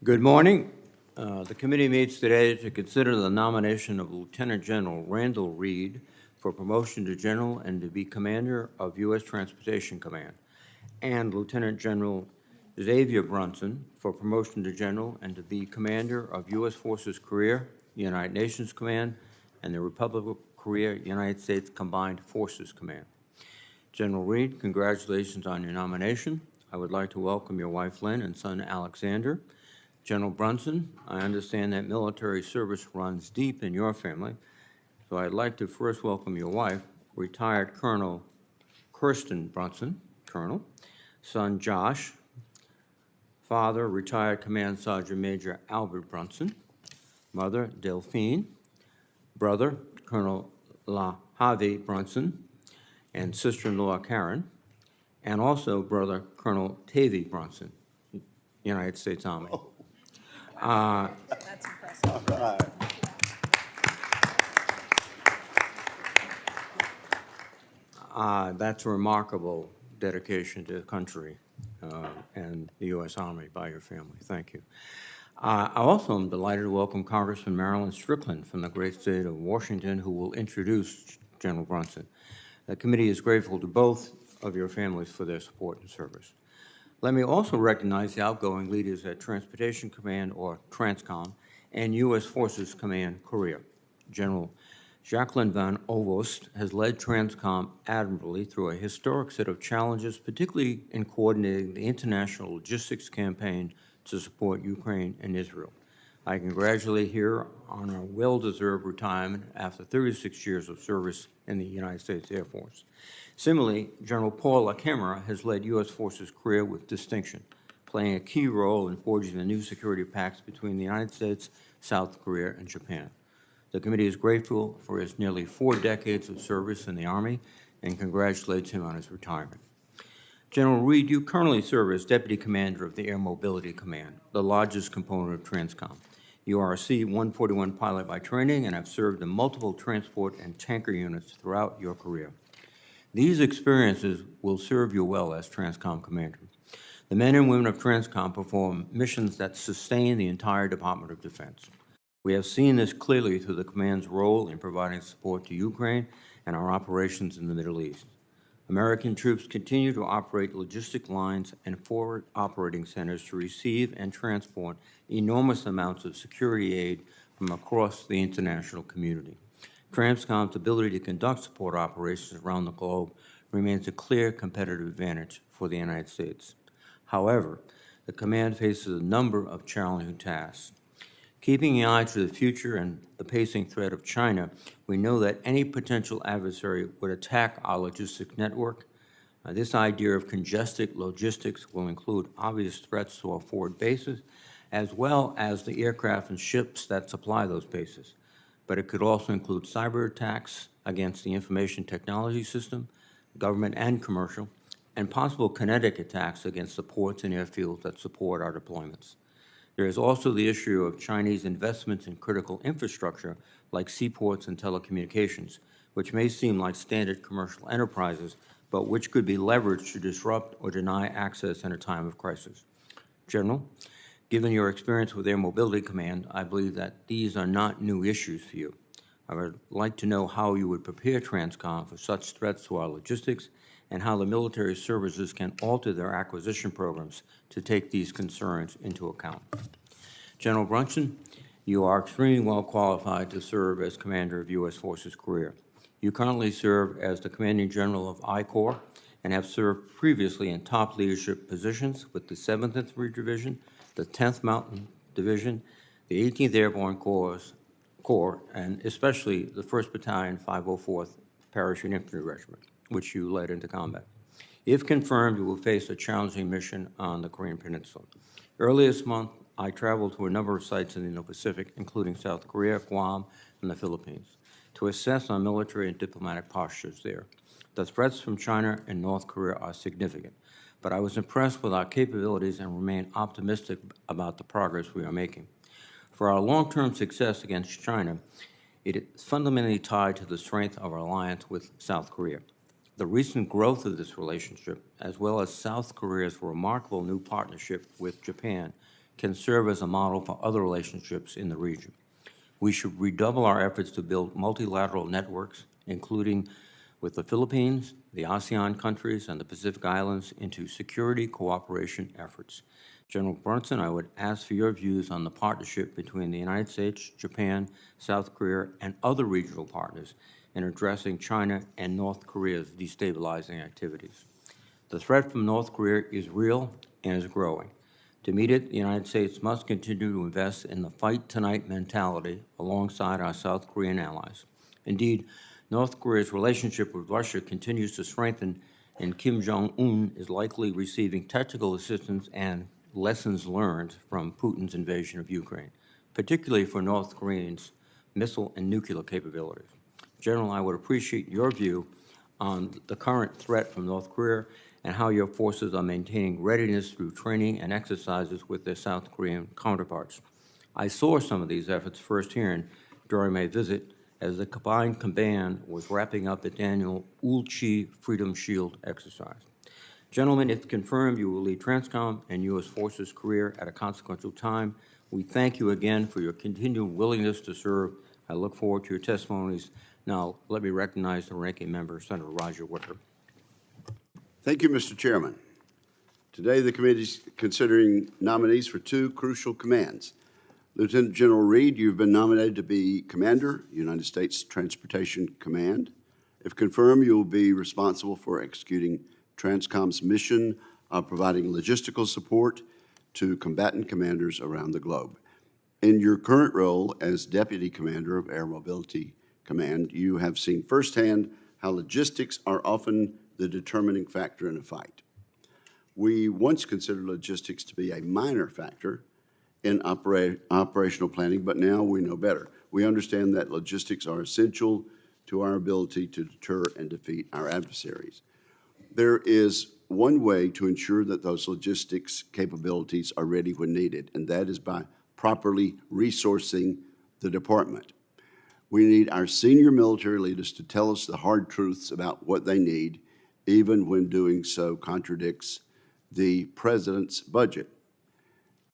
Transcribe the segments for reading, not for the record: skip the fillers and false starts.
Good morning. The committee meets today to consider the nomination of Lieutenant General Randall Reed for promotion to general and to be commander of U.S. Transportation Command, and Lieutenant General Xavier Brunson for promotion to general and to be commander of U.S. Forces Korea, United Nations Command, and the Republic of Korea, United States Combined Forces Command. General Reed, congratulations on your nomination. I would like to welcome your wife, Lynn, and son, Alexander. General Brunson, I understand that military service runs deep in your family, so I'd like to first welcome your wife, retired Colonel Kirsten Brunson, Colonel, son Josh, father, retired Command Sergeant Major Albert Brunson, mother, Delphine, brother, Colonel LaHavi Brunson, and sister-in-law Karen, and also brother, Colonel Tavy Brunson, United States Army. That's impressive. All right. That's a remarkable dedication to the country and the U.S. Army by your family. Thank you. I also am delighted to welcome Congressman Marilyn Strickland from the great state of Washington, who will introduce General Brunson. The committee is grateful to both of your families for their support and service. Let me also recognize the outgoing leaders at Transportation Command, or TRANSCOM, and U.S. Forces Command, Korea. General Jacqueline Van Ovost has led TRANSCOM admirably through a historic set of challenges, particularly in coordinating the international logistics campaign to support Ukraine and Israel. I congratulate her on her well-deserved retirement after 36 years of service in the United States Air Force. Similarly, General Paul Akemura has led U.S. Forces Korea with distinction, playing a key role in forging the new security pacts between the United States, South Korea, and Japan. The committee is grateful for his nearly 4 decades of service in the Army and congratulates him on his retirement. General Reed, you currently serve as Deputy Commander of the Air Mobility Command, the largest component of TRANSCOM. You are a C-141 pilot by training and have served in multiple transport and tanker units throughout your career. These experiences will serve you well as TRANSCOM Commander. The men and women of TRANSCOM perform missions that sustain the entire Department of Defense. We have seen this clearly through the command's role in providing support to Ukraine and our operations in the Middle East. American troops continue to operate logistic lines and forward operating centers to receive and transport enormous amounts of security aid from across the international community. TRANSCOM's ability to conduct support operations around the globe remains a clear competitive advantage for the United States. However, the command faces a number of challenging tasks. Keeping an eye to the future and the pacing threat of China, we know that any potential adversary would attack our logistics network. This idea of congested logistics will include obvious threats to our forward bases, as well as the aircraft and ships that supply those bases. But it could also include cyber attacks against the information technology system, government and commercial, and possible kinetic attacks against the ports and airfields that support our deployments. There is also the issue of Chinese investments in critical infrastructure like seaports and telecommunications, which may seem like standard commercial enterprises, but which could be leveraged to disrupt or deny access in a time of crisis. General, given your experience with Air Mobility Command, I believe that these are not new issues for you. I would like to know how you would prepare TRANSCOM for such threats to our logistics and how the military services can alter their acquisition programs to take these concerns into account. General Brunson, you are extremely well qualified to serve as Commander of U.S. Forces Korea. You currently serve as the Commanding General of I Corps and have served previously in top leadership positions with the 7th Infantry Division, the 10th Mountain Division, the 18th Airborne Corps, and especially the 1st Battalion, 504th Parachute Infantry Regiment, which you led into combat. If confirmed, you will face a challenging mission on the Korean Peninsula. Earlier this month, I traveled to a number of sites in the Indo-Pacific, including South Korea, Guam, and the Philippines, to assess our military and diplomatic postures there. The threats from China and North Korea are significant, but I was impressed with our capabilities and remain optimistic about the progress we are making. For our long-term success against China, it is fundamentally tied to the strength of our alliance with South Korea. The recent growth of this relationship, as well as South Korea's remarkable new partnership with Japan, can serve as a model for other relationships in the region. We should redouble our efforts to build multilateral networks, including with the Philippines, the ASEAN countries, and the Pacific Islands, into security cooperation efforts. General Brunson, I would ask for your views on the partnership between the United States, Japan, South Korea, and other regional partners in addressing China and North Korea's destabilizing activities. The threat from North Korea is real and is growing. To meet it, the United States must continue to invest in the fight tonight mentality alongside our South Korean allies. Indeed, North Korea's relationship with Russia continues to strengthen, and Kim Jong-un is likely receiving technical assistance and lessons learned from Putin's invasion of Ukraine, particularly for North Koreans' missile and nuclear capabilities. General, I would appreciate your view on the current threat from North Korea and how your forces are maintaining readiness through training and exercises with their South Korean counterparts. I saw some of these efforts firsthand during my visit as the combined command was wrapping up its annual Ulchi Freedom Shield exercise. Gentlemen, if confirmed, you will lead TRANSCOM and U.S. Forces career at a consequential time. We thank you again for your continued willingness to serve. I look forward to your testimonies. Now, let me recognize the ranking member, Senator Roger Wicker. Thank you, Mr. Chairman. Today, the committee is considering nominees for two crucial commands. Lieutenant General Reed, you've been nominated to be Commander, United States Transportation Command. If confirmed, you will be responsible for executing TRANSCOM's mission of providing logistical support to combatant commanders around the globe. In your current role as Deputy Commander of Air Mobility Command, you have seen firsthand how logistics are often the determining factor in a fight. We once considered logistics to be a minor factor in operational planning, but now we know better. We understand that logistics are essential to our ability to deter and defeat our adversaries. There is one way to ensure that those logistics capabilities are ready when needed, and that is by properly resourcing the department. We need our senior military leaders to tell us the hard truths about what they need, even when doing so contradicts the president's budget.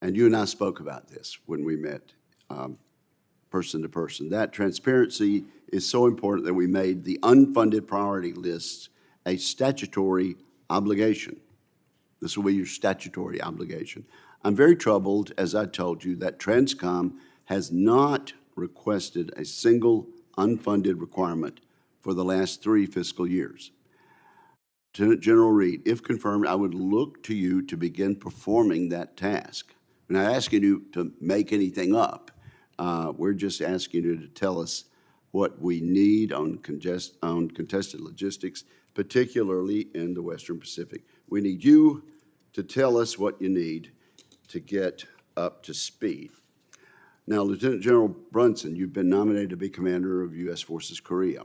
And you and I spoke about this when we met person to person. That transparency is so important that we made the unfunded priority lists a statutory obligation. This will be your statutory obligation. I'm very troubled, as I told you, that TRANSCOM has not requested a single unfunded requirement for the last 3 fiscal years. Lieutenant General Reed, if confirmed, I would look to you to begin performing that task. We're not asking you to make anything up. We're just asking you to tell us what we need on contested logistics, particularly in the Western Pacific. We need you to tell us what you need to get up to speed. Now, Lieutenant General Brunson, you've been nominated to be Commander of U.S. Forces Korea.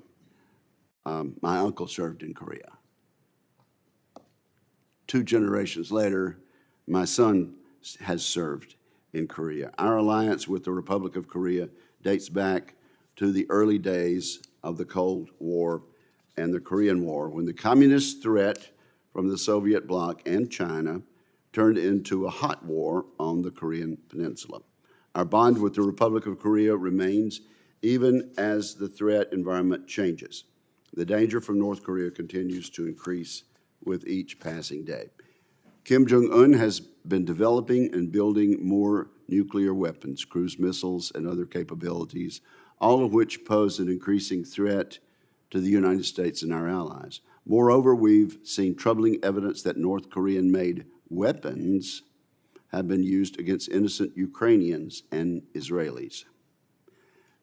My uncle served in Korea. 2 generations later, my son has served in Korea. Our alliance with the Republic of Korea dates back to the early days of the Cold War and the Korean War, when the communist threat from the Soviet bloc and China turned into a hot war on the Korean Peninsula. Our bond with the Republic of Korea remains even as the threat environment changes. The danger from North Korea continues to increase with each passing day. Kim Jong-un has been developing and building more nuclear weapons, cruise missiles, and other capabilities, all of which pose an increasing threat to the United States and our allies. Moreover, we've seen troubling evidence that North Korean-made weapons have been used against innocent Ukrainians and Israelis.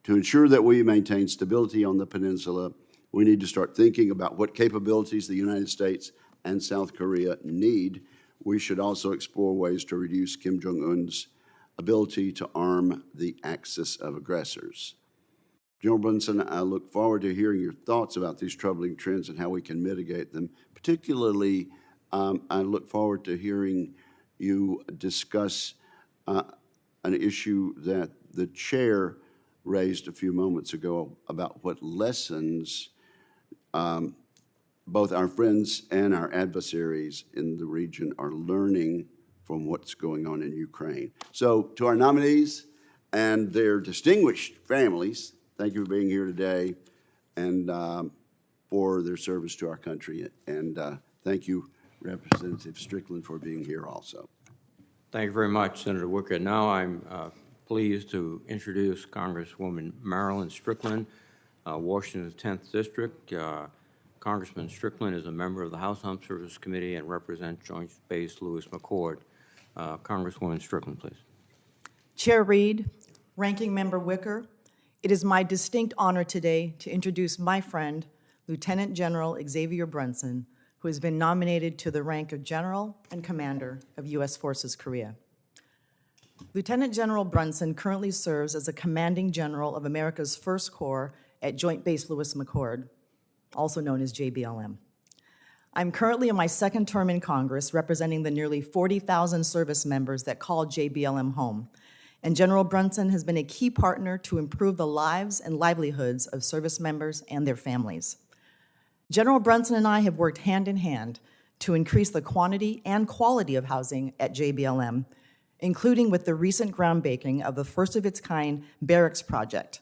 To ensure that we maintain stability on the peninsula, we need to start thinking about what capabilities the United States and South Korea need. We should also explore ways to reduce Kim Jong-un's ability to arm the axis of aggressors. General Brunson, I look forward to hearing your thoughts about these troubling trends and how we can mitigate them. Particularly, I look forward to hearing you discuss an issue that the chair raised a few moments ago about what lessons both our friends and our adversaries in the region are learning from what's going on in Ukraine. So to our nominees and their distinguished families, thank you for being here today and for their service to our country. And thank you, Representative Strickland, for being here also. Thank you very much, Senator Wicker. Now I'm pleased to introduce Congresswoman Marilyn Strickland, Washington's 10th District. Congressman Strickland is a member of the House Armed Services Committee and represents Joint Base Lewis-McChord. Congresswoman Strickland, please. Chair Reed, Ranking Member Wicker, it is my distinct honor today to introduce my friend, Lieutenant General Xavier Brunson, who has been nominated to the rank of General and Commander of U.S. Forces Korea. Lieutenant General Brunson currently serves as a Commanding General of America's 1st Corps at Joint Base Lewis-McChord, also known as JBLM. I'm currently in my 2nd term in Congress, representing the nearly 40,000 service members that call JBLM home, and General Brunson has been a key partner to improve the lives and livelihoods of service members and their families. General Brunson and I have worked hand in hand to increase the quantity and quality of housing at JBLM, including with the recent groundbreaking of the first of its kind barracks project.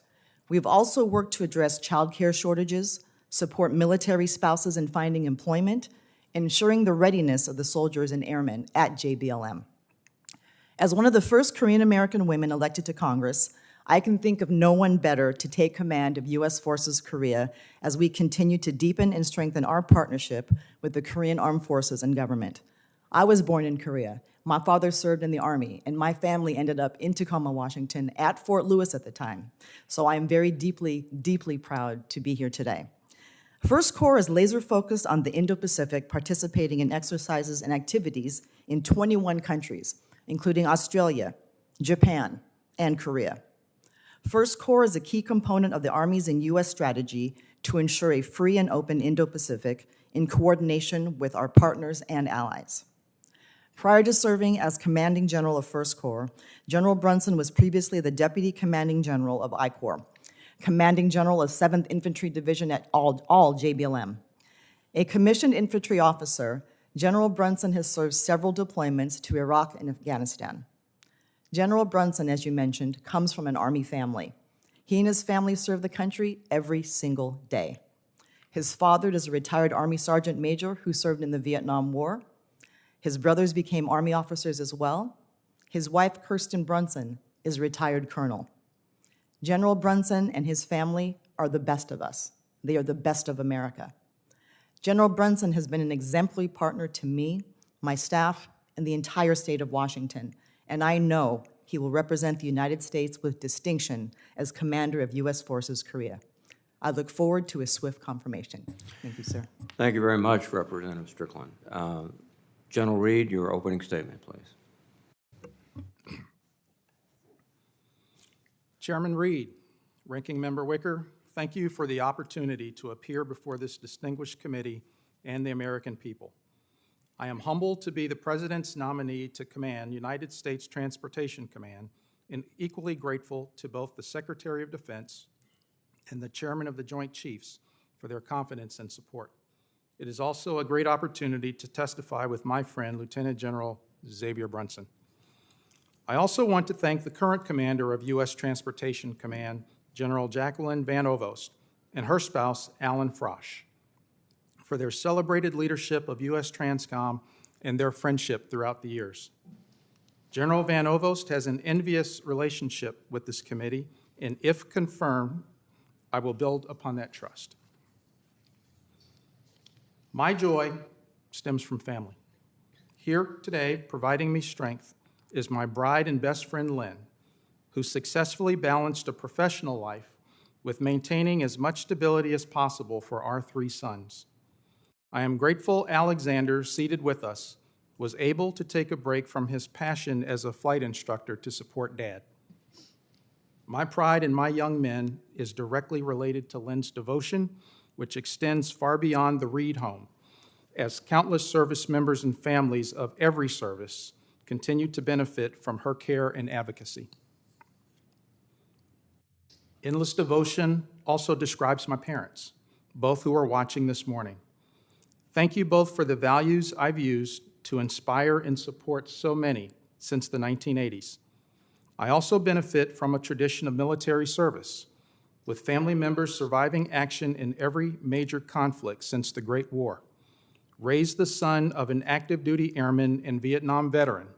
We've also worked to address childcare shortages, support military spouses in finding employment, and ensuring the readiness of the soldiers and airmen at JBLM. As one of the first Korean American women elected to Congress, I can think of no one better to take command of U.S. Forces Korea as we continue to deepen and strengthen our partnership with the Korean Armed Forces and government. I was born in Korea. My father served in the Army, and my family ended up in Tacoma, Washington, at Fort Lewis at the time. So I am very deeply, deeply proud to be here today. First Corps is laser-focused on the Indo-Pacific, participating in exercises and activities in 21 countries, including Australia, Japan, and Korea. First Corps is a key component of the Army's and U.S. strategy to ensure a free and open Indo-Pacific in coordination with our partners and allies. Prior to serving as Commanding General of First Corps, General Brunson was previously the Deputy Commanding General of I Corps, Commanding General of 7th Infantry Division at all JBLM. A commissioned infantry officer, General Brunson has served several deployments to Iraq and Afghanistan. General Brunson, as you mentioned, comes from an Army family. He and his family serve the country every single day. His father is a retired Army Sergeant Major who served in the Vietnam War. His brothers became Army officers as well. His wife, Kirsten Brunson, is a retired colonel. General Brunson and his family are the best of us. They are the best of America. General Brunson has been an exemplary partner to me, my staff, and the entire state of Washington, and I know he will represent the United States with distinction as Commander of U.S. Forces Korea. I look forward to his swift confirmation. Thank you, sir. Thank you very much, Representative Strickland. General Reed, your opening statement, please. Chairman Reed, Ranking Member Wicker, thank you for the opportunity to appear before this distinguished committee and the American people. I am humbled to be the President's nominee to command United States Transportation Command and equally grateful to both the Secretary of Defense and the Chairman of the Joint Chiefs for their confidence and support. It is also a great opportunity to testify with my friend, Lieutenant General Xavier Brunson. I also want to thank the current commander of U.S. Transportation Command, General Jacqueline Van Ovost, and her spouse, Alan Frosch, for their celebrated leadership of U.S. Transcom and their friendship throughout the years. General Van Ovost has an envious relationship with this committee, and if confirmed, I will build upon that trust. My joy stems from family. Here today, providing me strength, is my bride and best friend, Lynn, who successfully balanced a professional life with maintaining as much stability as possible for our 3 sons. I am grateful Alexander, seated with us, was able to take a break from his passion as a flight instructor to support Dad. My pride in my young men is directly related to Lynn's devotion, which extends far beyond the Reed home, as countless service members and families of every service continue to benefit from her care and advocacy. Endless devotion also describes my parents, both who are watching this morning. Thank you both for the values I've used to inspire and support so many since the 1980s. I also benefit from a tradition of military service, with family members surviving action in every major conflict since the Great War. Raised the son of an active duty airman and Vietnam veteran,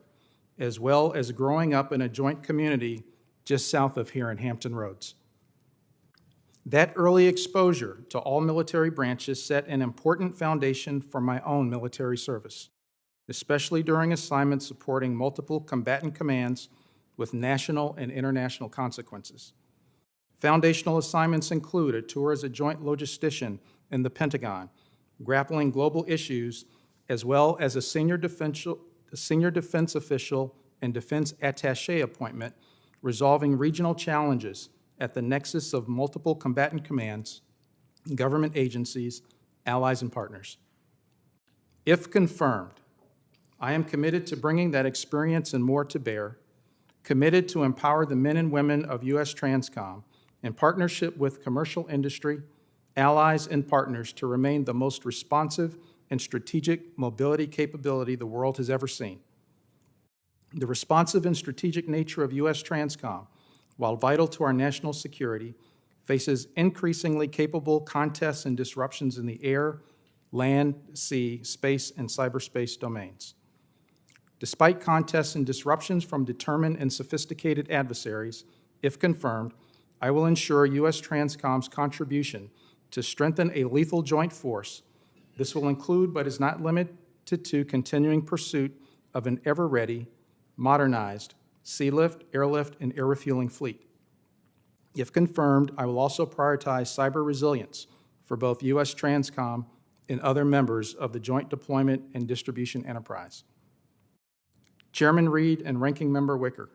as well as growing up in a joint community just south of here in Hampton Roads. That early exposure to all military branches set an important foundation for my own military service, especially during assignments supporting multiple combatant commands with national and international consequences. Foundational assignments include a tour as a joint logistician in the Pentagon, grappling global issues, as well as a senior defense official and defense attaché appointment, resolving regional challenges at the nexus of multiple combatant commands, government agencies, allies, and partners. If confirmed, I am committed to bringing that experience and more to bear, committed to empower the men and women of U.S. Transcom in partnership with commercial industry, allies, and partners to remain the most responsive and strategic mobility capability the world has ever seen. The responsive and strategic nature of U.S. Transcom, while vital to our national security, faces increasingly capable contests and disruptions in the air, land, sea, space, and cyberspace domains. Despite contests and disruptions from determined and sophisticated adversaries, if confirmed, I will ensure U.S. Transcom's contribution to strengthen a lethal joint force. This will include, but is not limited to, continuing pursuit of an ever-ready, modernized sea-lift, airlift, and air refueling fleet. If confirmed, I will also prioritize cyber resilience for both U.S. Transcom and other members of the Joint Deployment and Distribution Enterprise. Chairman Reed and Ranking Member Wicker,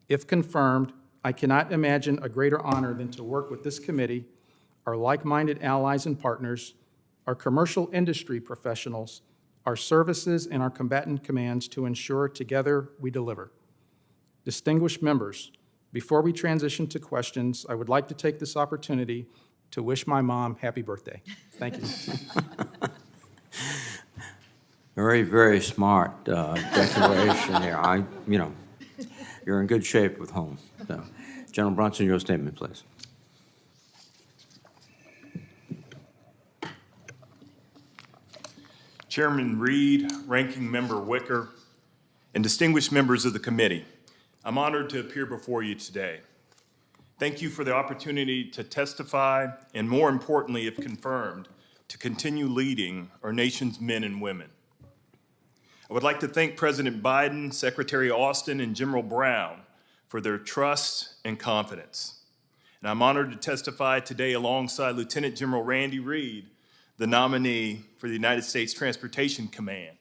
if confirmed, I cannot imagine a greater honor than to work with this committee, our like-minded allies and partners, our commercial industry professionals, our services, and our combatant commands to ensure together we deliver. Distinguished members, before we transition to questions, I would like to take this opportunity to wish my mom happy birthday. Thank you. Very, very smart declaration there. You're in good shape with home. So, General Brunson, your statement, please. Chairman Reed, Ranking Member Wicker, and distinguished members of the committee, I'm honored to appear before you today. Thank you for the opportunity to testify and, more importantly, if confirmed, to continue leading our nation's men and women. I would like to thank President Biden, Secretary Austin, and General Brown for their trust and confidence. And I'm honored to testify today alongside Lieutenant General Randy Reed, the nominee for the United States Transportation Command.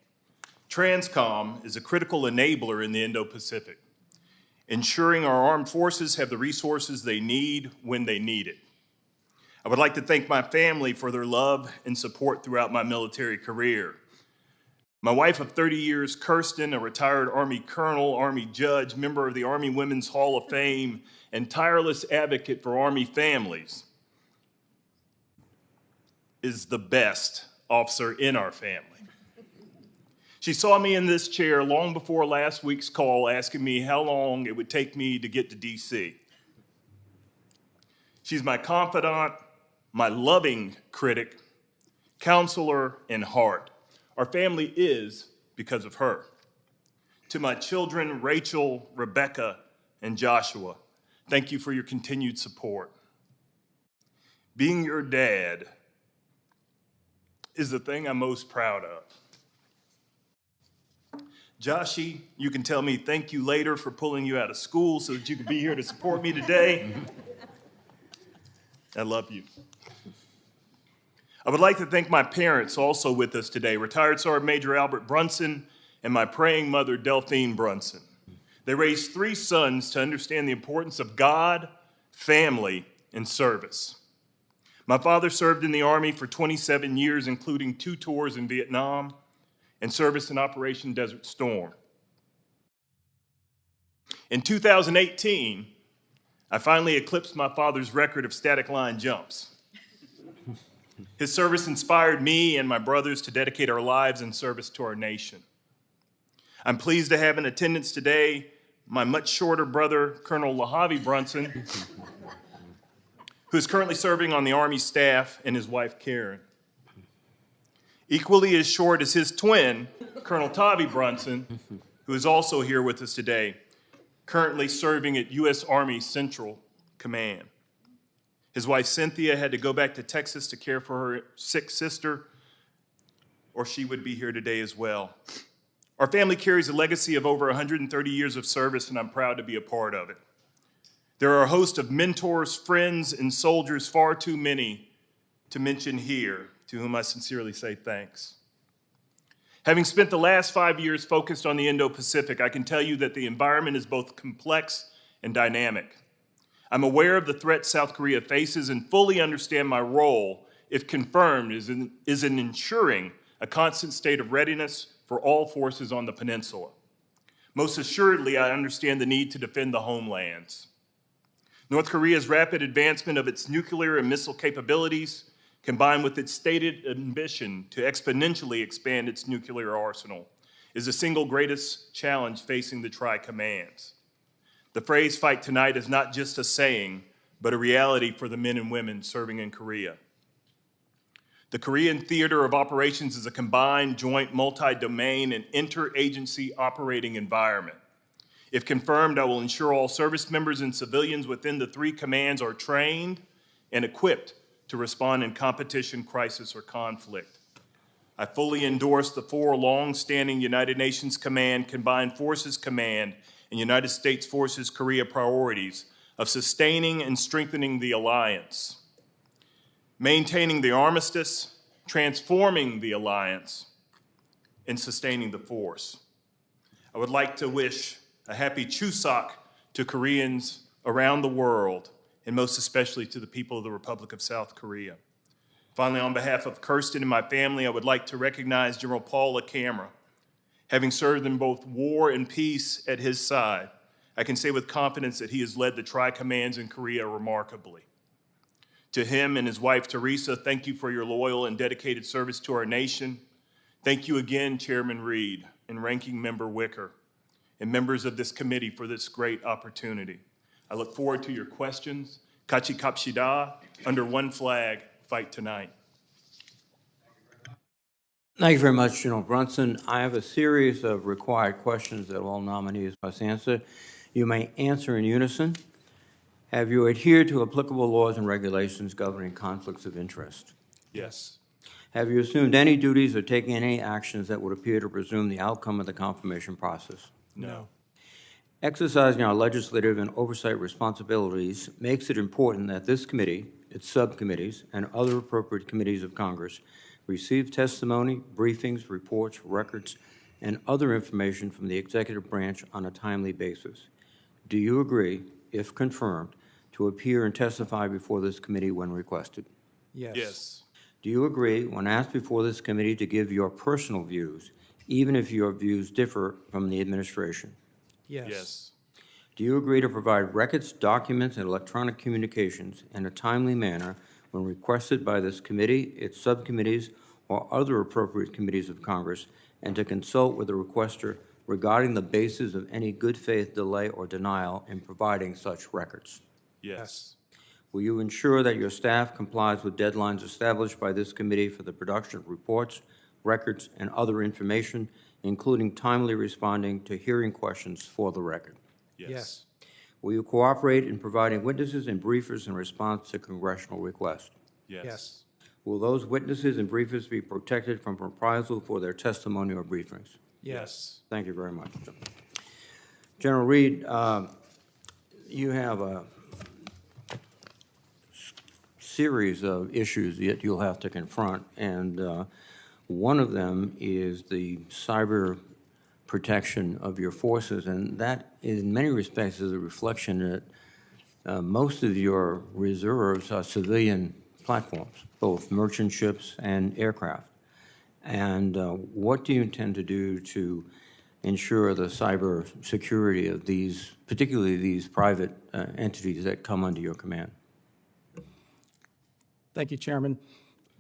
Transcom is a critical enabler in the Indo-Pacific, ensuring our armed forces have the resources they need when they need it. I would like to thank my family for their love and support throughout my military career. My wife of 30 years, Kirsten, a retired Army colonel, Army judge, member of the Army Women's Hall of Fame, and tireless advocate for Army families, is the best officer in our family. She saw me in this chair long before last week's call, asking me how long it would take me to get to DC. She's my confidant, my loving critic, counselor, and heart. Our family is because of her. To my children, Rachel, Rebecca, and Joshua, thank you for your continued support. Being your dad is the thing I'm most proud of. Joshy, you can tell me thank you later for pulling you out of school so that you can be here to support me today. I love you. I would like to thank my parents also with us today, retired Sergeant Major Albert Brunson and my praying mother, Delphine Brunson. They raised 3 sons to understand the importance of God, family, and service. My father served in the Army for 27 years, including 2 tours in Vietnam and service in Operation Desert Storm. In 2018, I finally eclipsed my father's record of static line jumps. His service inspired me and my brothers to dedicate our lives in service to our nation. I'm pleased to have in attendance today my much shorter brother, Colonel Lahavi Brunson, who is currently serving on the Army staff, and his wife, Karen. Equally as short as his twin, Colonel Tavi Brunson, who is also here with us today, currently serving at U.S. Army Central Command. His wife, Cynthia, had to go back to Texas to care for her sick sister, or she would be here today as well. Our family carries a legacy of over 130 years of service, and I'm proud to be a part of it. There are a host of mentors, friends, and soldiers, far too many to mention here, to whom I sincerely say thanks. Having spent the last 5 years focused on the Indo-Pacific, I can tell you that the environment is both complex and dynamic. I'm aware of the threat South Korea faces and fully understand my role, if confirmed, is in ensuring a constant state of readiness for all forces on the peninsula. Most assuredly, I understand the need to defend the homelands. North Korea's rapid advancement of its nuclear and missile capabilities, combined with its stated ambition to exponentially expand its nuclear arsenal, is the single greatest challenge facing the tri-commands. The phrase "fight tonight" is not just a saying, but a reality for the men and women serving in Korea. The Korean Theater of Operations is a combined, joint, multi-domain, and interagency operating environment. If confirmed, I will ensure all service members and civilians within the three commands are trained and equipped to respond in competition, crisis, or conflict. I fully endorse the four long-standing United Nations Command, Combined Forces Command, and United States Forces Korea priorities of sustaining and strengthening the alliance, maintaining the armistice, transforming the alliance, and sustaining the force. I would like to wish a happy Chuseok to Koreans around the world, and most especially to the people of the Republic of South Korea. Finally, on behalf of Kirsten and my family, I would like to recognize General Paul LaCamera. Having served in both war and peace at his side, I can say with confidence that he has led the tri-commands in Korea remarkably. To him and his wife, Teresa, thank you for your loyal and dedicated service to our nation. Thank you again, Chairman Reed and Ranking Member Wicker, and members of this committee for this great opportunity. I look forward to your questions. Kachi Kapshida, under one flag, fight tonight. Thank you very much, General Brunson. I have a series of required questions that all nominees must answer. You may answer in unison. Have you adhered to applicable laws and regulations governing conflicts of interest? Yes. Have you assumed any duties or taken any actions that would appear to presume the outcome of the confirmation process? No. Exercising our legislative and oversight responsibilities makes it important that this committee, its subcommittees, and other appropriate committees of Congress receive testimony, briefings, reports, records, and other information from the executive branch on a timely basis. Do you agree, if confirmed, to appear and testify before this committee when requested? Yes. Yes. Do you agree, when asked before this committee, to give your personal views, even if your views differ from the administration? Yes. Yes. Do you agree to provide records, documents, and electronic communications in a timely manner when requested by this committee, its subcommittees, or other appropriate committees of Congress, and to consult with the requester regarding the basis of any good faith delay or denial in providing such records? Yes. Will you ensure that your staff complies with deadlines established by this committee for the production of reports, records, and other information, including timely responding to hearing questions for the record? Yes. Will you cooperate in providing witnesses and briefers in response to congressional requests? Yes. Yes. Will those witnesses and briefers be protected from reprisal for their testimony or briefings? Yes. Thank you very much. General Reed, you have a series of issues that you'll have to confront, and one of them is the cyber protection of your forces, and that in many respects is a reflection that most of your reserves are civilian platforms, both merchant ships and aircraft. And what do you intend to do to ensure the cyber security of these, particularly these private entities that come under your command? Thank you, Chairman.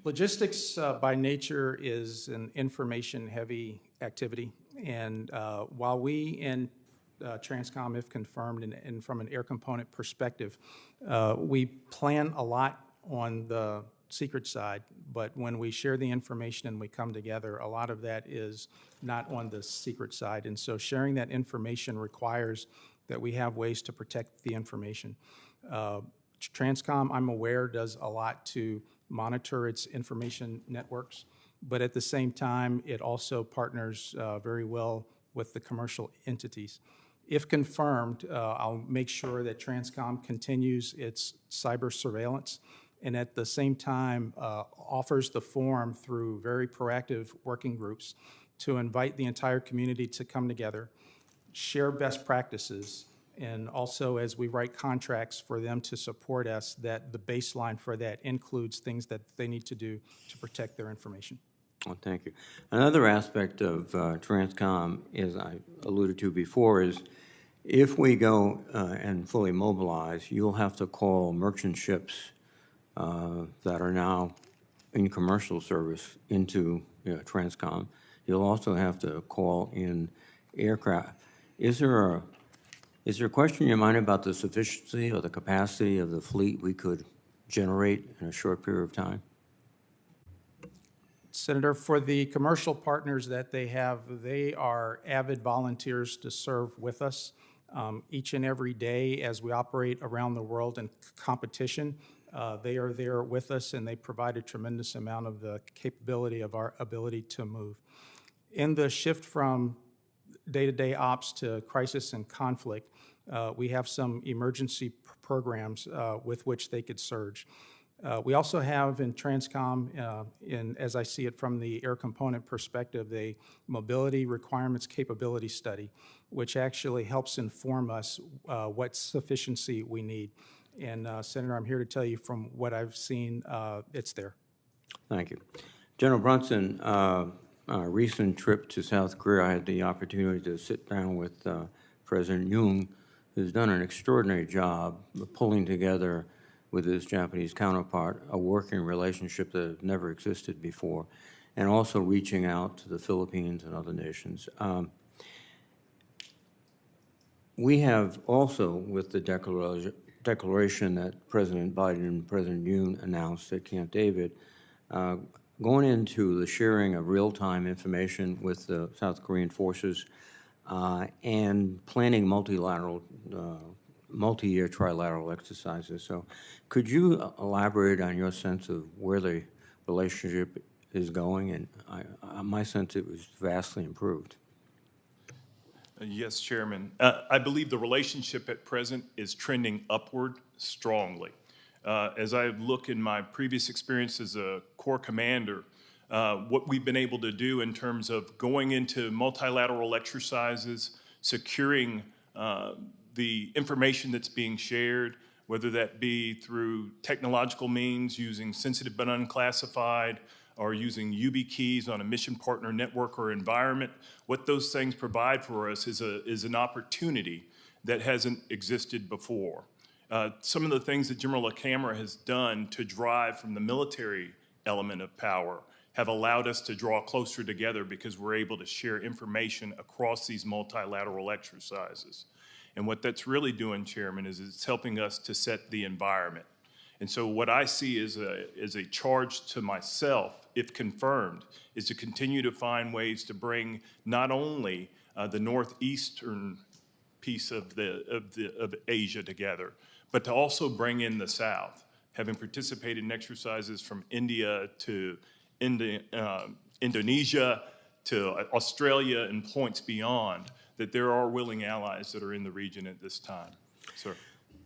Logistics by nature is an information-heavy activity. And while we in Transcom, if confirmed, and from an air component perspective, we plan a lot on the secret side, but when we share the information and we come together, a lot of that is not on the secret side. And so sharing that information requires that we have ways to protect the information. Transcom, I'm aware, does a lot to monitor its information networks, but at the same time, it also partners very well with the commercial entities. If confirmed, I'll make sure that Transcom continues its cyber surveillance and at the same time offers the forum through very proactive working groups to invite the entire community to come together, share best practices, and also as we write contracts for them to support us, that the baseline for that includes things that they need to do to protect their information. Well, thank you. Another aspect of Transcom, as I alluded to before, is if we go and fully mobilize, you'll have to call merchant ships that are now in commercial service into Transcom. You'll also have to call in aircraft. Is there a question in your mind about the sufficiency or the capacity of the fleet we could generate in a short period of time? Senator, for the commercial partners that they have, they are avid volunteers to serve with us each and every day as we operate around the world in competition. They are there with us, and they provide a tremendous amount of the capability of our ability to move. In the shift from day-to-day ops to crisis and conflict, we have some emergency programs with which they could surge. We also have in Transcom, as I see it from the air component perspective, a mobility requirements capability study, which actually helps inform us what sufficiency we need. And Senator, I'm here to tell you from what I've seen, it's there. Thank you. General Brunson, a recent trip to South Korea, I had the opportunity to sit down with President Yoon, who's done an extraordinary job of pulling together with his Japanese counterpart a working relationship that had never existed before, and also reaching out to the Philippines and other nations. We have also, with the declaration that President Biden and President Yoon announced at Camp David, going into the sharing of real-time information with the South Korean forces and planning multilateral, multi-year trilateral exercises. So could you elaborate on your sense of where the relationship is going? And my sense it was vastly improved. Yes, Chairman. I believe the relationship at present is trending upward strongly. As I look in my previous experience as a Corps commander, what we've been able to do in terms of going into multilateral exercises, securing the information that's being shared, whether that be through technological means, using sensitive but unclassified, or using YubiKeys on a mission partner network or environment, what those things provide for us is an opportunity that hasn't existed before. Some of the things that General LaCamera has done to drive from the military element of power have allowed us to draw closer together because we're able to share information across these multilateral exercises. And what that's really doing, Chairman, is it's helping us to set the environment. And so what I see as a charge to myself, if confirmed, is to continue to find ways to bring not only the northeastern piece of Asia together, but to also bring in the South. Having participated in exercises from India to Indonesia to Australia and points beyond, that there are willing allies that are in the region at this time. Sir.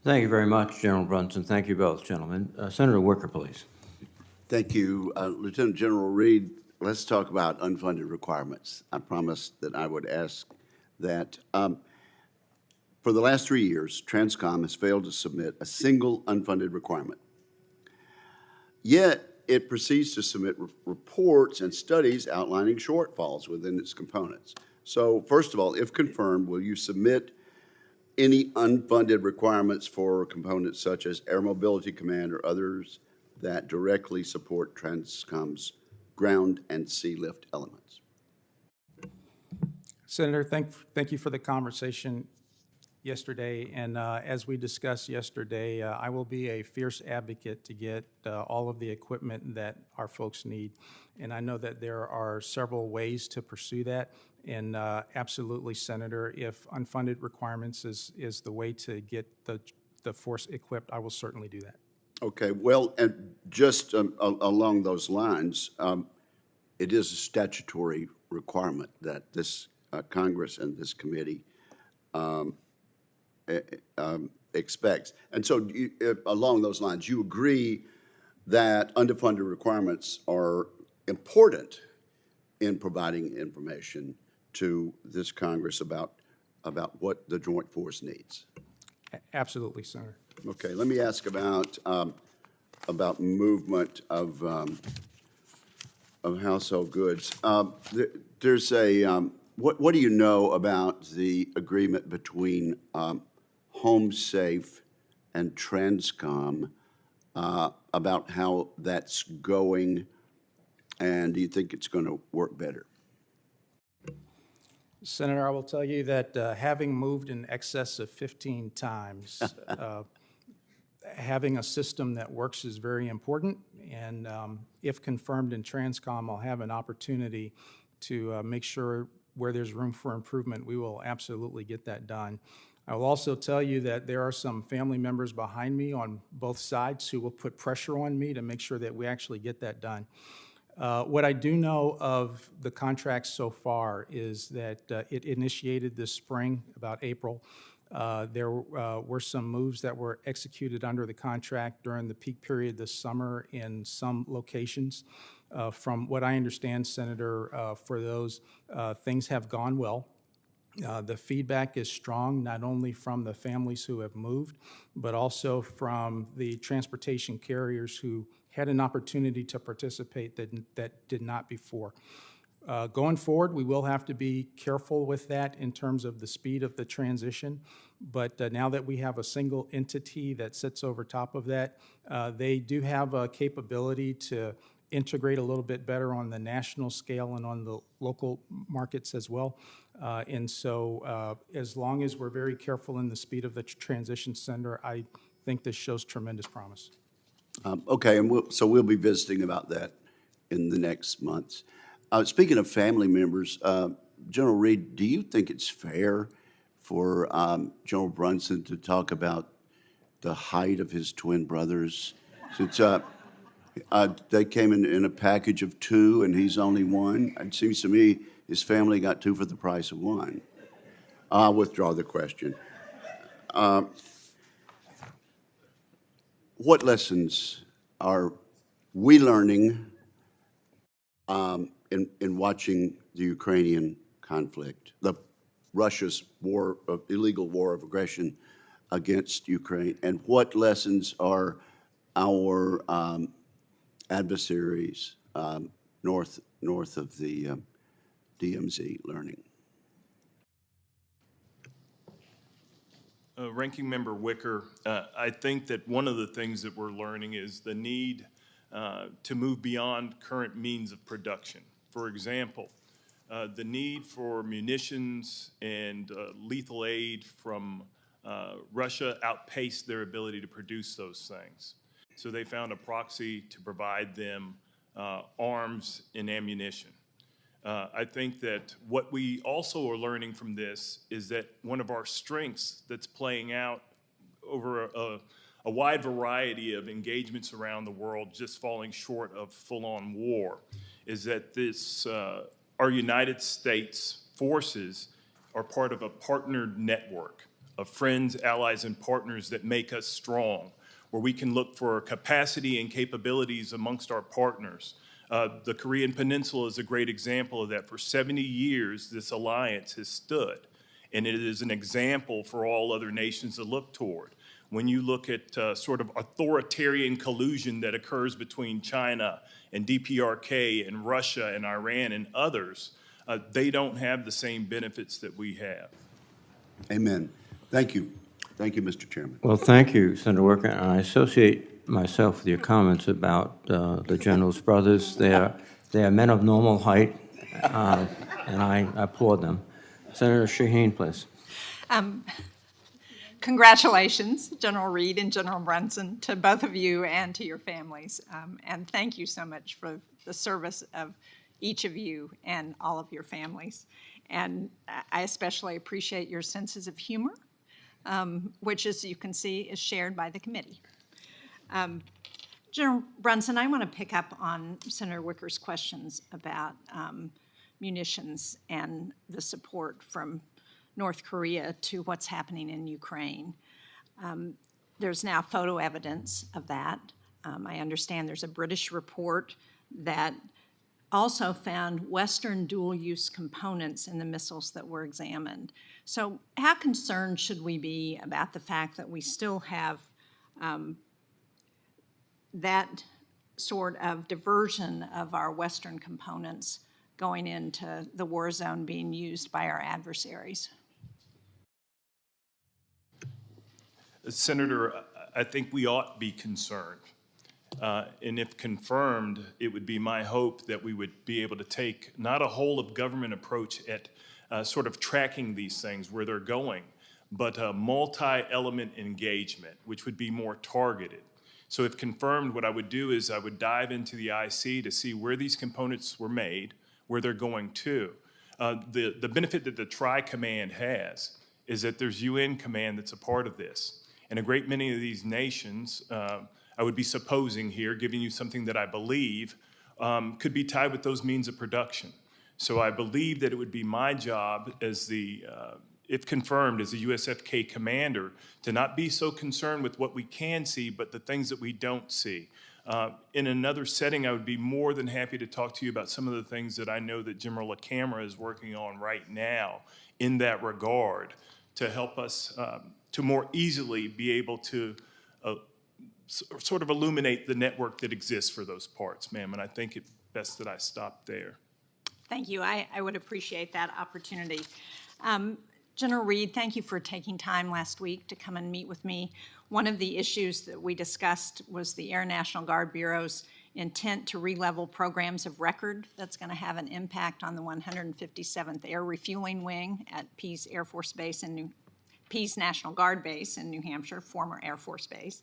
Thank you very much, General Brunson. Thank you both, gentlemen. Senator Wicker, please. Thank you. Lieutenant General Reed, let's talk about unfunded requirements. I promised that I would ask that. For the last 3 years, Transcom has failed to submit a single unfunded requirement. Yet, it proceeds to submit reports and studies outlining shortfalls within its components. So, first of all, if confirmed, will you submit any unfunded requirements for components such as Air Mobility Command or others that directly support Transcom's ground and sea lift elements? Senator, thank you for the conversation yesterday. And as we discussed yesterday, I will be a fierce advocate to get all of the equipment that our folks need. And I know that there are several ways to pursue that. And absolutely, Senator, if unfunded requirements is the way to get the force equipped, I will certainly do that. Okay, well, and just along those lines, it is a statutory requirement that this Congress and this committee expects. And so along those lines, you agree that underfunded requirements are important in providing information to this Congress about what the joint force needs? Absolutely, Senator. Okay, let me ask about movement of household goods. There's a what do you know about the agreement between HomeSafe and Transcom about how that's going, and do you think it's going to work better? Senator, I will tell you that having moved in excess of 15 times, having a system that works is very important, and if confirmed in Transcom, I'll have an opportunity to make sure where there's room for improvement, we will absolutely get that done. I will also tell you that there are some family members behind me on both sides who will put pressure on me to make sure that we actually get that done. What I do know of the contract so far is that it initiated this spring, about April. There were some moves that were executed under the contract during the peak period this summer in some locations. From what I understand, Senator, for those, things have gone well. The feedback is strong, not only from the families who have moved, but also from the transportation carriers who had an opportunity to participate that did not before. Going forward, we will have to be careful with that in terms of the speed of the transition, but now that we have a single entity that sits over top of that, they do have a capability to integrate a little bit better on the national scale and on the local markets as well. And so as long as we're very careful in the speed of the transition, Senator, I think this shows tremendous promise. Okay, and so we'll be visiting about that in the next months. Speaking of family members, General Reed, do you think it's fair for General Brunson to talk about the height of his twin brothers? Since they came in a package of two and he's only one, it seems to me his family got two for the price of one. I'll withdraw the question. What lessons are we learning in watching the Ukrainian conflict, Russia's war, illegal war of aggression against Ukraine, and what lessons are our adversaries north of the DMZ learning? Ranking Member Wicker, I think that one of the things that we're learning is the need to move beyond current means of production. For example, the need for munitions and lethal aid from Russia outpaced their ability to produce those things. So they found a proxy to provide them arms and ammunition. I think that what we also are learning from this is that one of our strengths that's playing out over a wide variety of engagements around the world, just falling short of full-on war, is that this our United States forces are part of a partnered network of friends, allies, and partners that make us strong, where we can look for capacity and capabilities amongst our partners. The Korean Peninsula is a great example of that. For 70 years, this alliance has stood, and it is an example for all other nations to look toward. When you look at sort of authoritarian collusion that occurs between China and DPRK and Russia and Iran and others, they don't have the same benefits that we have. Amen. Thank you. Thank you, Mr. Chairman. Well, thank you, Senator Wicker. And I associate myself with your comments about the general's brothers. They are men of normal height, and I applaud them. Senator Shaheen, please. Congratulations, General Reed and General Brunson, to both of you and to your families. And thank you so much for the service of each of you and all of your families. And I especially appreciate your senses of humor, which, as you can see, is shared by the committee. General Brunson, I want to pick up on Senator Wicker's questions about munitions and the support from North Korea to what's happening in Ukraine. There's now photo evidence of that. I understand there's a British report that also found Western dual-use components in the missiles that were examined. So how concerned should we be about the fact that we still have that sort of diversion of our Western components going into the war zone being used by our adversaries? Senator, I think we ought to be concerned. And if confirmed, it would be my hope that we would be able to take not a whole of government approach at sort of tracking these things where they're going, but a multi-element engagement, which would be more targeted. So if confirmed, what I would do is I would dive into the IC to see where these components were made, where they're going to. The benefit that the Tri-Command has is that there's UN command that's a part of this. And a great many of these nations, I would be supposing here, giving you something that I believe could be tied with those means of production. So I believe that it would be my job as the, if confirmed, as a USFK commander, to not be so concerned with what we can see, but the things that we don't see. In another setting, I would be more than happy to talk to you about some of the things that I know that General LaCamera is working on right now in that regard to help us to more easily be able to sort of illuminate the network that exists for those parts, ma'am. And I think it's best that I stop there. Thank you. I would appreciate that opportunity. General Reed, thank you for taking time last week to come and meet with me. One of the issues that we discussed was the Air National Guard Bureau's intent to re-level programs of record that's going to have an impact on the 157th Air Refueling Wing at Pease Air Force Base in Pease National Guard Base in New Hampshire, former Air Force Base.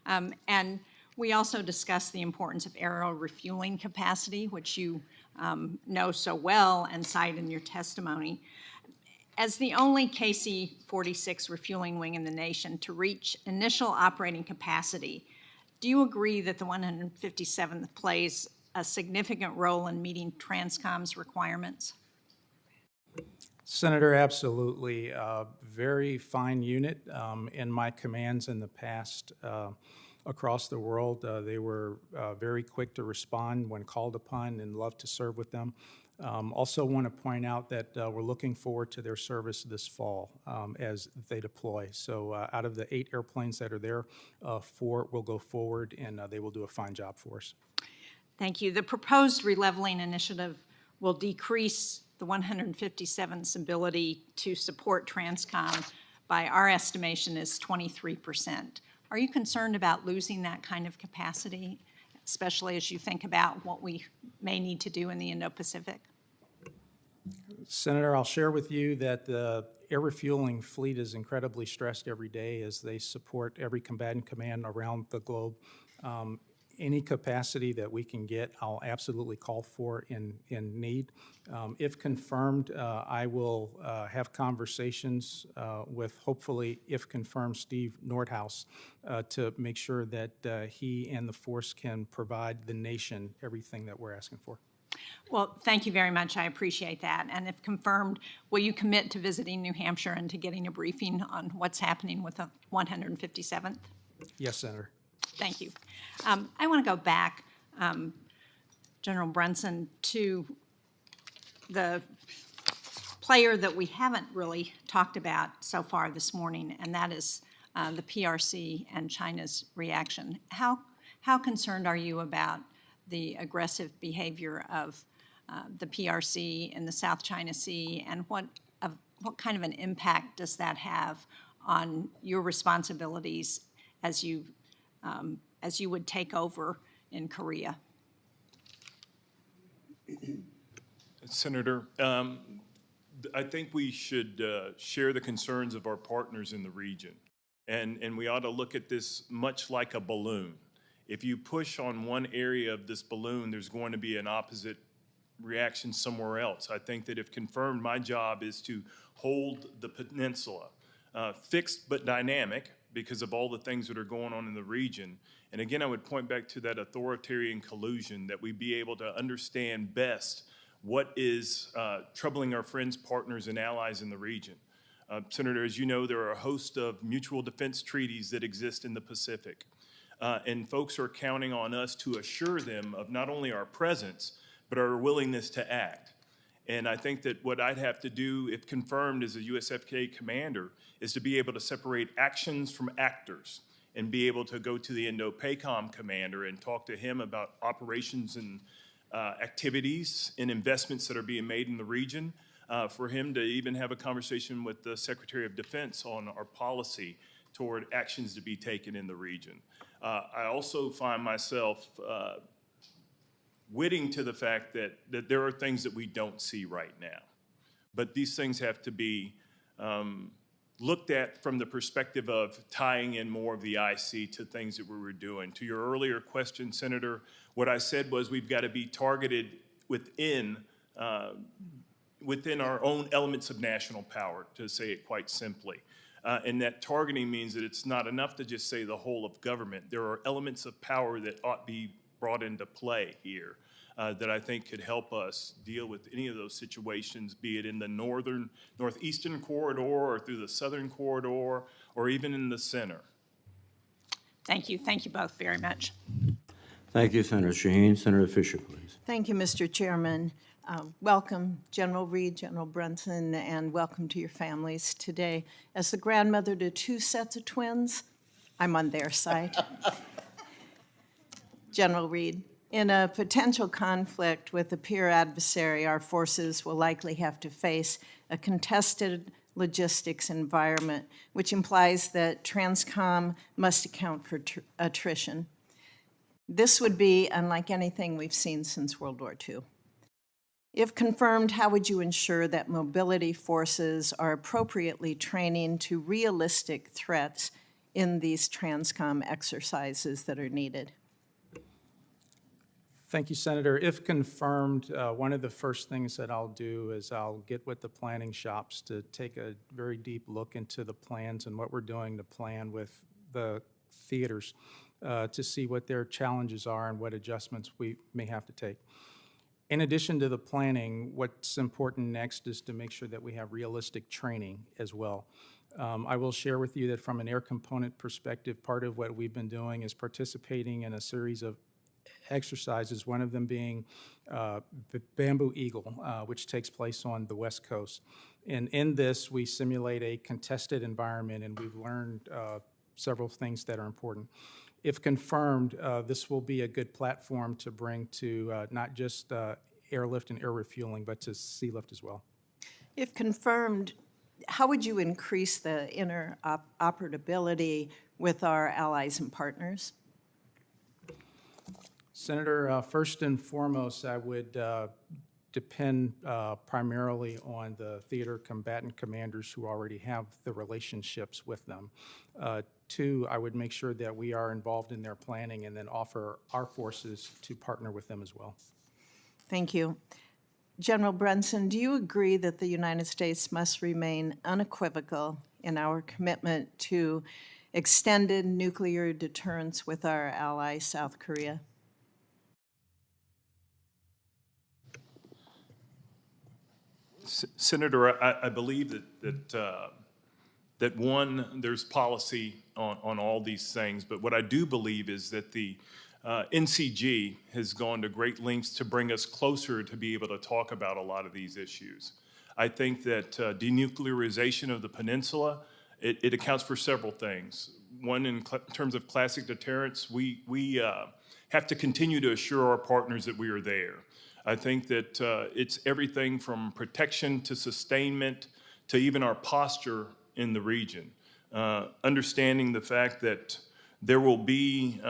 And we also discussed the importance of aerial refueling capacity, which you know so well and cite in your testimony. As the only KC-46 refueling wing in the nation to reach initial operating capacity, do you agree that the 157th plays a significant role in meeting TRANSCOM's requirements? Senator, absolutely. Very fine unit. In my commands in the past across the world, they were very quick to respond when called upon and love to serve with them. Also want to point out that we're looking forward to their service this fall as they deploy. So out of the 8 airplanes that are there, 4 will go forward and they will do a fine job for us. Thank you. The proposed releveling initiative will decrease the 157th's ability to support TRANSCOM by our estimation is 23%. Are you concerned about losing that kind of capacity, especially as you think about what we may need to do in the Indo-Pacific? Senator, I'll share with you that the air refueling fleet is incredibly stressed every day as they support every combatant command around the globe. Any capacity that we can get, I'll absolutely call for in need. If confirmed, I will have conversations with, hopefully, if confirmed, Steve Nordhaus to make sure that he and the force can provide the nation everything that we're asking for. Well, thank you very much. I appreciate that. And if confirmed, will you commit to visiting New Hampshire and to getting a briefing on what's happening with the 157th? Yes, Senator. Thank you. I want to go back, General Brunson, to the player that we haven't really talked about so far this morning, and that is the PRC and China's reaction. How concerned are you about the aggressive behavior of the PRC in the South China Sea, and what kind of an impact does that have on your responsibilities as you would take over in Korea? I think we should share the concerns of our partners in the region. And we ought to look at this much like a balloon. If you push on one area of this balloon, there's going to be an opposite reaction somewhere else. I think that if confirmed, my job is to hold the peninsula fixed but dynamic because of all the things that are going on in the region. And again, I would point back to that authoritarian collusion, that we be able to understand best what is troubling our friends, partners, and allies in the region. Senator, as you know, there are a host of mutual defense treaties that exist in the Pacific. And folks are counting on us to assure them of not only our presence, but our willingness to act. And I think that what I'd have to do, if confirmed as a USFK commander, is to be able to separate actions from actors and be able to go to the Indo-PACOM commander and talk to him about operations and activities and investments that are being made in the region, for him to even have a conversation with the Secretary of Defense on our policy toward actions to be taken in the region. I also find myself witting to the fact that there are things that we don't see right now. But these things have to be looked at from the perspective of tying in more of the IC to things that we were doing. To your earlier question, Senator, what I said was we've got to be targeted within our own elements of national power, to say it quite simply. And that targeting means that it's not enough to just say the whole of government. There are elements of power that ought to be brought into play here that I think could help us deal with any of those situations, be it in the northeastern corridor or through the southern corridor or even in the center. Thank you. Thank you both very much. Thank you, Senator Shaheen. Senator Fisher, please. Thank you, Mr. Chairman. Welcome, General Reed, General Brunson, and welcome to your families today. As the grandmother to 2 sets of twins, I'm on their side. General Reed, in a potential conflict with a peer adversary, our forces will likely have to face a contested logistics environment, which implies that Transcom must account for attrition. This would be unlike anything we've seen since World War II. If confirmed, how would you ensure that mobility forces are appropriately training to realistic threats in these Transcom exercises that are needed? Thank you, Senator. If confirmed, one of the first things that I'll do is I'll get with the planning shops to take a very deep look into the plans and what we're doing to plan with the theaters to see what their challenges are and what adjustments we may have to take. In addition to the planning, what's important next is to make sure that we have realistic training as well. I will share with you that from an air component perspective, part of what we've been doing is participating in a series of exercises, one of them being the Bamboo Eagle, which takes place on the West Coast. And in this, we simulate a contested environment, and we've learned several things that are important. If confirmed, this will be a good platform to bring to not just airlift and air refueling, but to sea lift as well. If confirmed, how would you increase the interoperability with our allies and partners? Senator, first and foremost, I would depend primarily on the theater combatant commanders who already have the relationships with them. 2, I would make sure that we are involved in their planning and then offer our forces to partner with them as well. Thank you. General Brunson, do you agree that the United States must remain unequivocal in our commitment to extended nuclear deterrence with our ally, South Korea? Senator, I believe that one, there's policy on all these things, but what I do believe is that the NCG has gone to great lengths to bring us closer to be able to talk about a lot of these issues. I think that denuclearization of the peninsula, it accounts for several things. One, in terms of classic deterrence, we have to continue to assure our partners that we are there. I think that it's everything from protection to sustainment to even our posture in the region. Understanding the fact that there will be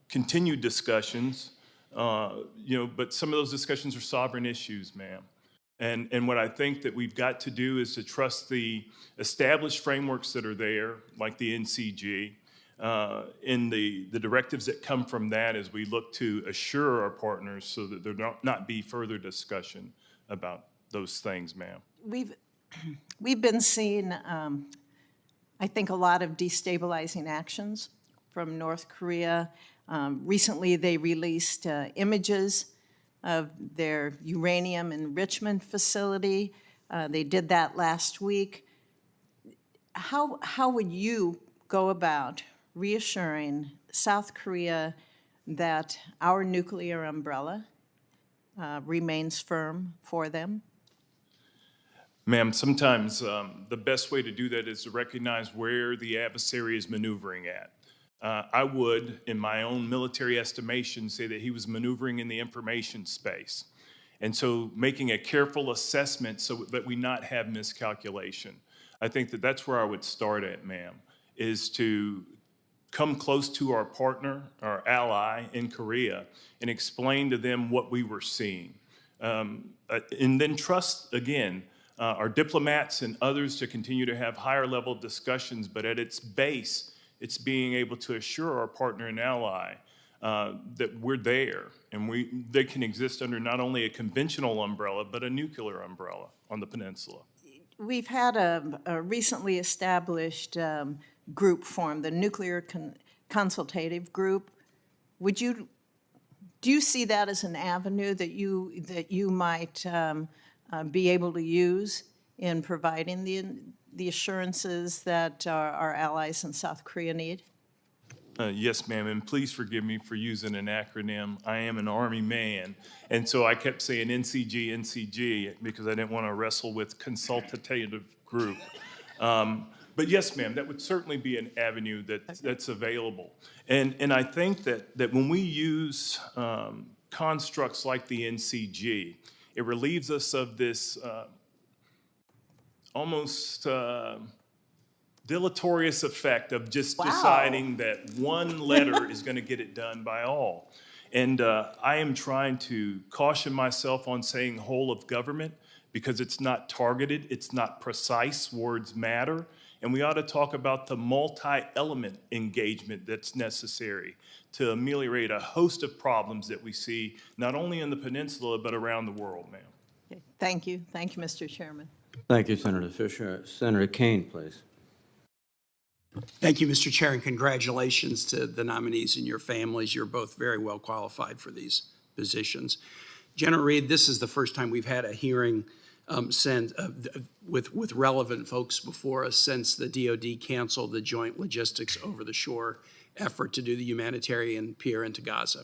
continued discussions, but some of those discussions are sovereign issues, ma'am. And what I think that we've got to do is to trust the established frameworks that are there, like the NCG, in the directives that come from that as we look to assure our partners so that there not be further discussion about those things, ma'am. We've been seeing, I think, a lot of destabilizing actions from North Korea. Recently, they released images of their uranium enrichment facility. They did that last week. How would you go about reassuring South Korea that our nuclear umbrella remains firm for them? Ma'am, sometimes the best way to do that is to recognize where the adversary is maneuvering at. I would, in my own military estimation, say that he was maneuvering in the information space. And so making a careful assessment so that we not have miscalculation. I think that that's where I would start at, ma'am, is to come close to our partner, our ally in Korea, and explain to them what we were seeing. And then trust, again, our diplomats and others to continue to have higher level discussions, but at its base, it's being able to assure our partner and ally that we're there and they can exist under not only a conventional umbrella, but a nuclear umbrella on the peninsula. We've had a recently established group formed, the Nuclear Consultative Group. Do you see that as an avenue that you might be able to use in providing the assurances that our allies in South Korea need? Yes, ma'am, and please forgive me for using an acronym. I am an Army man, and so I kept saying NCG, NCG, because I didn't want to wrestle with consultative group. But yes, ma'am, that would certainly be an avenue that's available. And I think that when we use constructs like the NCG, it relieves us of this almost deleterious effect of just deciding that one letter is going to get it done by all. And I am trying to caution myself on saying whole of government because it's not targeted, it's not precise, words matter, and we ought to talk about the multi-element engagement that's necessary to ameliorate a host of problems that we see not only in the peninsula but around the world, ma'am. Okay. Thank you, Mr. Chairman. Thank you, Senator Fisher. Senator Kane, please. Thank you, Mr. Chair, and congratulations to the nominees and your families. You're both very well qualified for these positions. General Reed, this is the first time we've had a hearing with relevant folks before us since the DoD canceled the Joint Logistics Over the Shore effort to do the humanitarian pier into Gaza.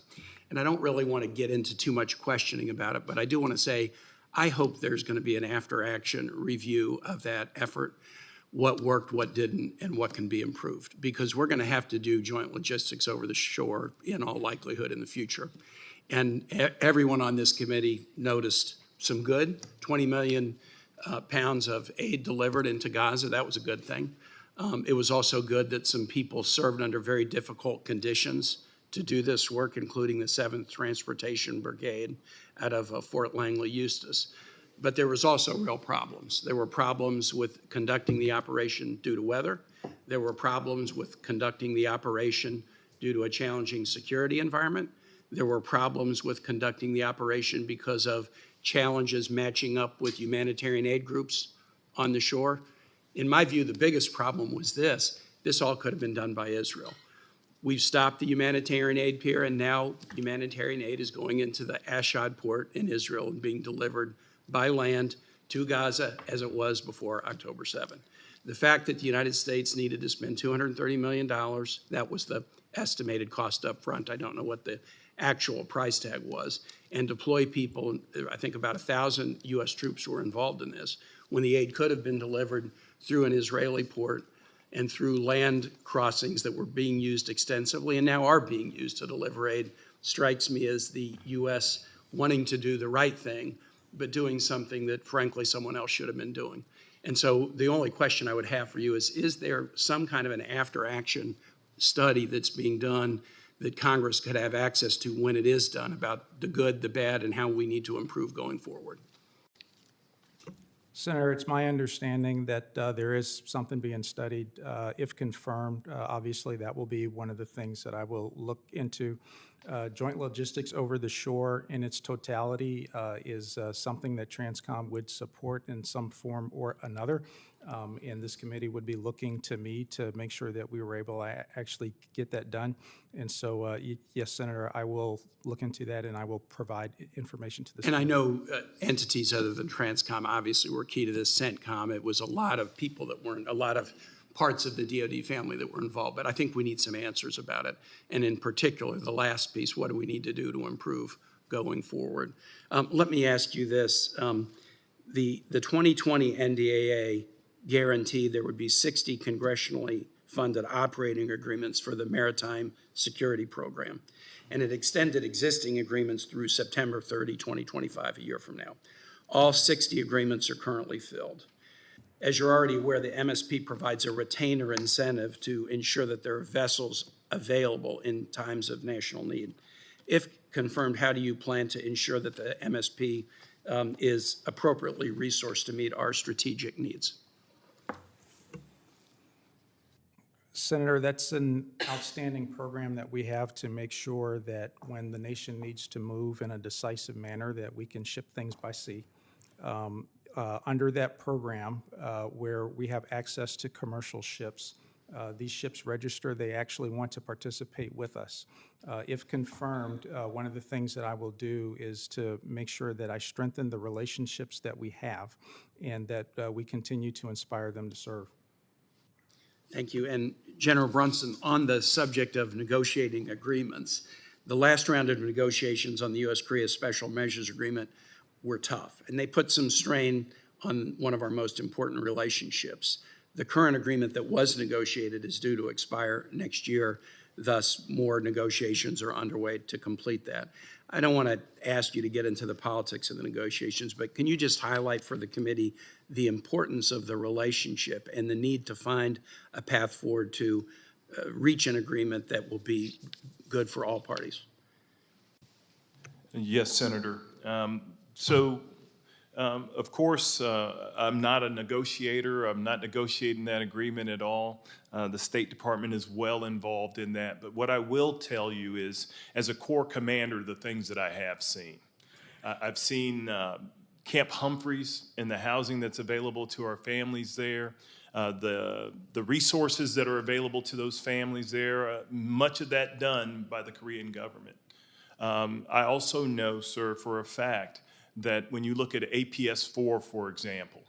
And I don't really want to get into too much questioning about it, but I do want to say I hope there's going to be an after-action review of that effort, what worked, what didn't, and what can be improved, because we're going to have to do joint logistics over the shore in all likelihood in the future. And everyone on this committee noticed some good, 20 million pounds of aid delivered into Gaza. That was a good thing. It was also good that some people served under very difficult conditions to do this work, including the 7th Transportation Brigade out of Fort Langley, Eustis. But there was also real problems. There were problems with conducting the operation due to weather. There were problems with conducting the operation due to a challenging security environment. There were problems with conducting the operation because of challenges matching up with humanitarian aid groups on the shore. In my view, the biggest problem was this. This all could have been done by Israel. We've stopped the humanitarian aid pier, and now humanitarian aid is going into the Ashdod port in Israel and being delivered by land to Gaza as it was before October 7. The fact that the United States needed to spend $230 million, that was the estimated cost up front. I don't know what the actual price tag was, and deploy people, I think about 1,000 U.S. troops were involved in this, when the aid could have been delivered through an Israeli port and through land crossings that were being used extensively and now are being used to deliver aid, strikes me as the U.S. wanting to do the right thing, but doing something that, frankly, someone else should have been doing. And so the only question I would have for you is there some kind of an after-action study that's being done that Congress could have access to when it is done about the good, the bad, and how we need to improve going forward? Senator, it's my understanding that there is something being studied. If confirmed, obviously that will be one of the things that I will look into. Joint logistics over the shore in its totality is something that Transcom would support in some form or another. And this committee would be looking to me to make sure that we were able to actually get that done. And so, yes, Senator, I will look into that and I will provide information to this. And I know entities other than Transcom obviously were key to this. CENTCOM, it was a lot of people that weren't, a lot of parts of the DoD family that were involved. But I think we need some answers about it. And in particular, the last piece, what do we need to do to improve going forward? Let me ask you this. The 2020 NDAA guaranteed there would be 60 congressionally funded operating agreements for the Maritime Security Program. And it extended existing agreements through September 30, 2025, a year from now. All 60 agreements are currently filled. As you're already aware, the MSP provides a retainer incentive to ensure that there are vessels available in times of national need. If confirmed, how do you plan to ensure that the MSP is appropriately resourced to meet our strategic needs? Senator, that's an outstanding program that we have to make sure that when the nation needs to move in a decisive manner, that we can ship things by sea. Under that program, where we have access to commercial ships, these ships register, they actually want to participate with us. If confirmed, one of the things that I will do is to make sure that I strengthen the relationships that we have and that we continue to inspire them to serve. Thank you. And General Brunson, on the subject of negotiating agreements, the last round of negotiations on the U.S.-Korea Special Measures Agreement were tough, and they put some strain on one of our most important relationships. The current agreement that was negotiated is due to expire next year, thus more negotiations are underway to complete that. I don't want to ask you to get into the politics of the negotiations, but can you just highlight for the committee the importance of the relationship and the need to find a path forward to reach an agreement that will be good for all parties? Yes, Senator. Of course, I'm not a negotiator. I'm not negotiating that agreement at all. The State Department is well involved in that. But what I will tell you is, as a Corps commander, the things that I have seen. I've seen Camp Humphreys and the housing that's available to our families there, the resources that are available to those families there, much of that done by the Korean government. I also know, sir, for a fact, that when you look at APS-4, for example,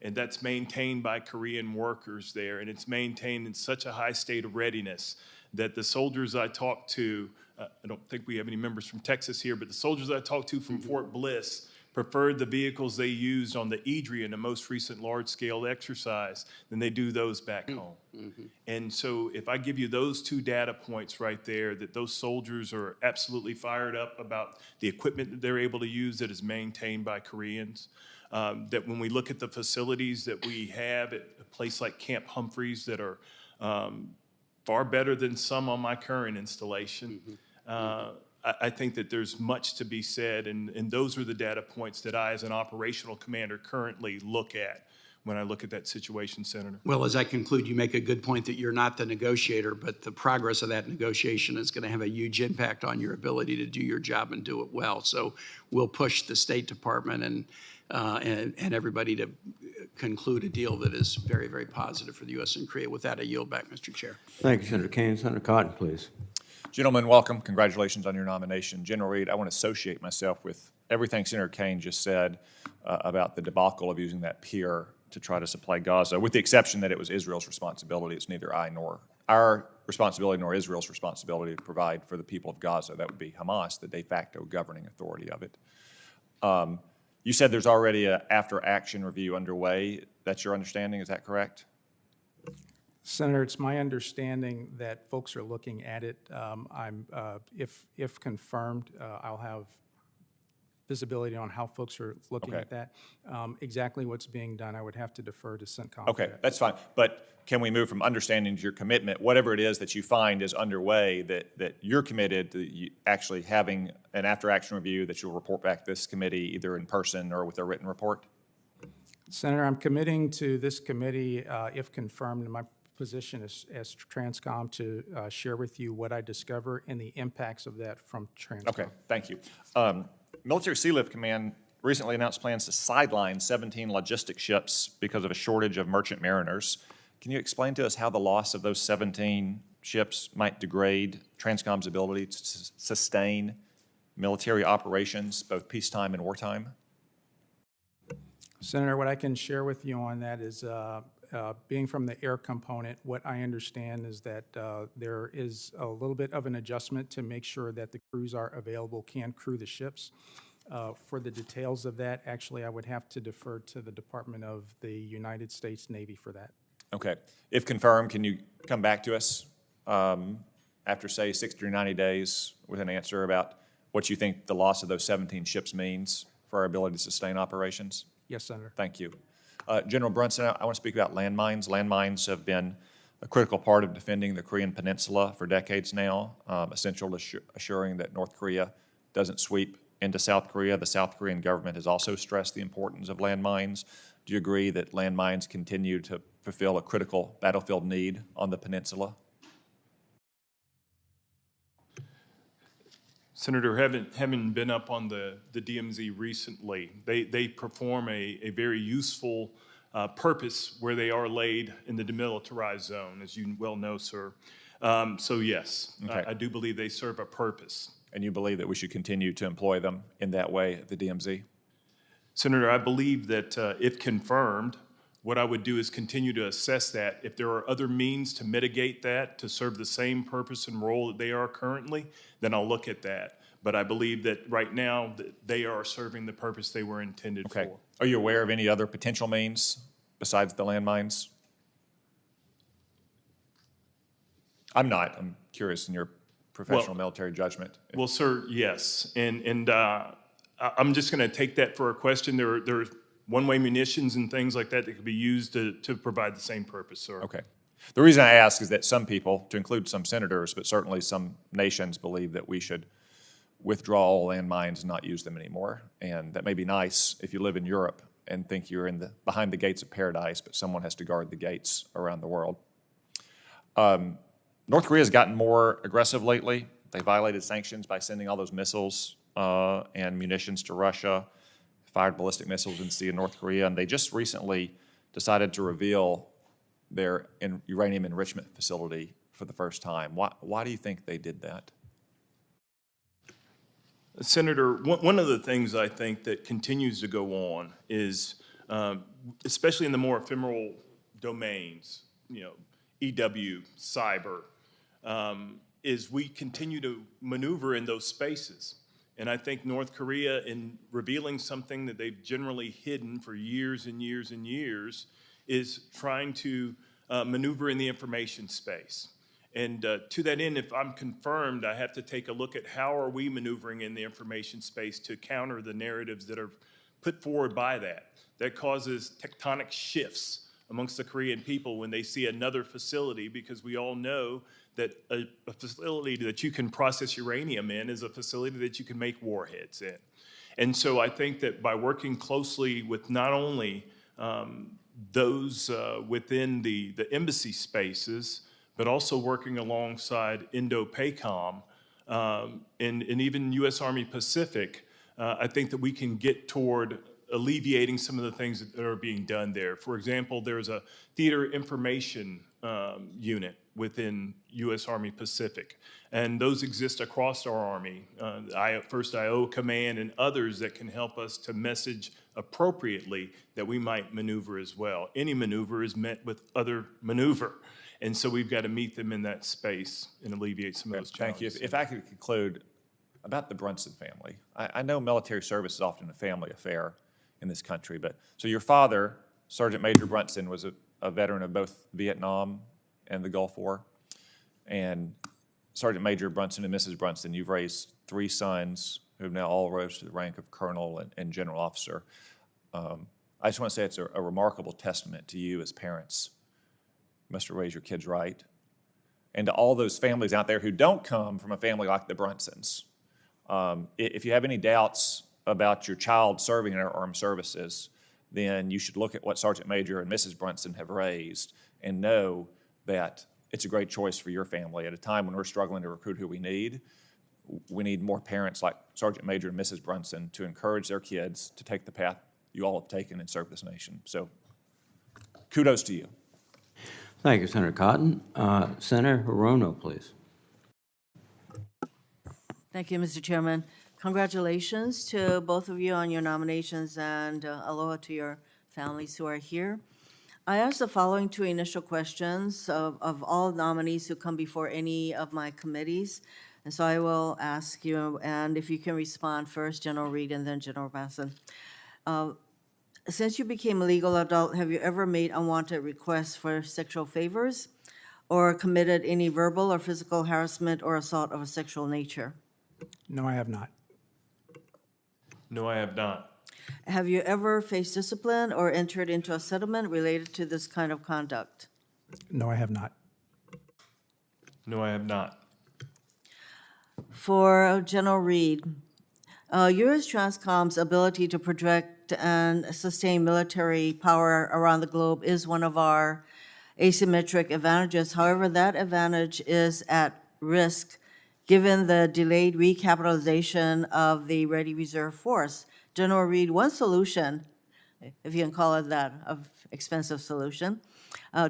and that's maintained by Korean workers there, and it's maintained in such a high state of readiness that the soldiers I talked to, I don't think we have any members from Texas here, but the soldiers I talked to from Fort Bliss preferred the vehicles they used on the Adria in the most recent large-scale exercise than they do those back home. And so if I give you those two data points right there, that those soldiers are absolutely fired up about the equipment that they're able to use that is maintained by Koreans, that when we look at the facilities that we have at a place like Camp Humphreys that are far better than some on my current installation, I think that there's much to be said, and those are the data points that I, as an operational commander, currently look at when I look at that situation, Senator. Well, as I conclude, you make a good point that you're not the negotiator, but the progress of that negotiation is going to have a huge impact on your ability to do your job and do it well. So we'll push the State Department and everybody to conclude a deal that is very, very positive for the U.S. and Korea. With that, I yield back, Mr. Chair. Thank you, Senator Kane. Senator Cotton, please. Gentlemen, welcome. Congratulations on your nomination. General Reed, I want to associate myself with everything Senator Kane just said about the debacle of using that pier to try to supply Gaza, with the exception that it was Israel's responsibility. It's neither our responsibility nor Israel's responsibility to provide for the people of Gaza. That would be Hamas, the de facto governing authority of it. You said there's already an after-action review underway. That's your understanding, is that correct? Senator, it's my understanding that folks are looking at it. If confirmed, I'll have visibility on how folks are looking at that. Exactly what's being done, I would have to defer to CENTCOM. Okay, that's fine. But can we move from understanding to your commitment, whatever it is that you find is underway, that you're committed to actually having an after-action review that you'll report back to this committee either in person or with a written report? Senator, I'm committing to this committee, if confirmed in my position as Transcom, to share with you what I discover and the impacts of that from Transcom. Okay, thank you. Military Sea Lift Command recently announced plans to sideline 17 logistic ships because of a shortage of merchant mariners. Can you explain to us how the loss of those 17 ships might degrade Transcom's ability to sustain military operations, both peacetime and wartime? Senator, what I can share with you on that is, being from the air component, what I understand is that there is a little bit of an adjustment to make sure that the crews are available, can crew the ships. For the details of that, actually, I would have to defer to the Department of the United States Navy for that. Okay. If confirmed, can you come back to us after, say, 60 or 90 days with an answer about what you think the loss of those 17 ships means for our ability to sustain operations? Yes, Senator. Thank you. General Brunson, I want to speak about landmines. Landmines have been a critical part of defending the Korean Peninsula for decades now, essential to assuring that North Korea doesn't sweep into South Korea. The South Korean government has also stressed the importance of landmines. Do you agree that landmines continue to fulfill a critical battlefield need on the peninsula? Senator, having been up on the DMZ recently, they perform a very useful purpose where they are laid in the demilitarized zone, as you well know, sir. So yes, Okay. I do believe they serve a purpose. And you believe that we should continue to employ them in that way at the DMZ? Senator, I believe that if confirmed, what I would do is continue to assess that. If there are other means to mitigate that, to serve the same purpose and role that they are currently, then I'll look at that. But I believe that right now, that they are serving the purpose they were intended Okay. for. Are you aware of any other potential means besides the landmines? I'm not. I'm curious in your professional military judgment. Well, sir, yes. And I'm just going to take that for a question. There are one-way munitions and things like that that could be used to provide the same purpose, sir. Okay. The reason I ask is that some people, to include some senators, but certainly some nations, believe that we should withdraw all landmines and not use them anymore. And that may be nice if you live in Europe and think you're behind the gates of paradise, but someone has to guard the gates around the world. North Korea has gotten more aggressive lately. They violated sanctions by sending all those missiles and munitions to Russia, fired ballistic missiles in the Sea of North Korea, and they just recently decided to reveal their uranium enrichment facility for the first time. Why do you think they did that? Senator, one of the things I think that continues to go on is, especially in the more ephemeral domains, EW, cyber, is we continue to maneuver in those spaces. And I think North Korea, in revealing something that they've generally hidden for years and years and years, is trying to maneuver in the information space. And to that end, if I'm confirmed, I have to take a look at how are we maneuvering in the information space to counter the narratives that are put forward by that. That causes tectonic shifts amongst the Korean people when they see another facility, because we all know that a facility that you can process uranium in is a facility that you can make warheads in. And so I think that by working closely with not only those within the embassy spaces, but also working alongside Indo-PACOM and even U.S. Army Pacific, I think that we can get toward alleviating some of the things that are being done there. For example, there's a theater information unit within U.S. Army Pacific, and those exist across our Army, First IO Command and others that can help us to message appropriately that we might maneuver as well. Any maneuver is met with other maneuver, and so we've got to meet them in that space and alleviate some of those challenges. Thank you. If I could conclude about the Brunson family. I know military service is often a family affair in this country, but so your father, Sergeant Major Brunson, was a veteran of both Vietnam and the Gulf War. And Sergeant Major Brunson and Mrs. Brunson, you've raised 3 sons who have now all rose to the rank of colonel and general officer. I just want to say it's a remarkable testament to you as parents. You must have raised your kids right. And to all those families out there who don't come from a family like the Brunsons. If you have any doubts about your child serving in our armed services, then you should look at what Sergeant Major and Mrs. Brunson have raised and know that it's a great choice for your family at a time when we're struggling to recruit who we need. We need more parents like Sergeant Major and Mrs. Brunson to encourage their kids to take the path you all have taken and serve this nation. So kudos to you. Thank you, Senator Cotton. Senator Hirono, please. Thank you, Mr. Chairman. Congratulations to both of you on your nominations, and aloha to your families who are here. I asked the following two initial questions of all nominees who come before any of my committees. And so I will ask you, and if you can respond first, General Reed and then General Brunson. Since you became a legal adult, have you ever made unwanted requests for sexual favors or committed any verbal or physical harassment or assault of a sexual nature? No, I have not. No, I have not. Have you ever faced discipline or entered into a settlement related to this kind of conduct? No, I have not. No, I have not. For General Reed, U.S. Transcom's ability to project and sustain military power around the globe is one of our asymmetric advantages. However, that advantage is at risk given the delayed recapitalization of the Ready Reserve Force. General Reed, one solution, if you can call it that, of expensive solution,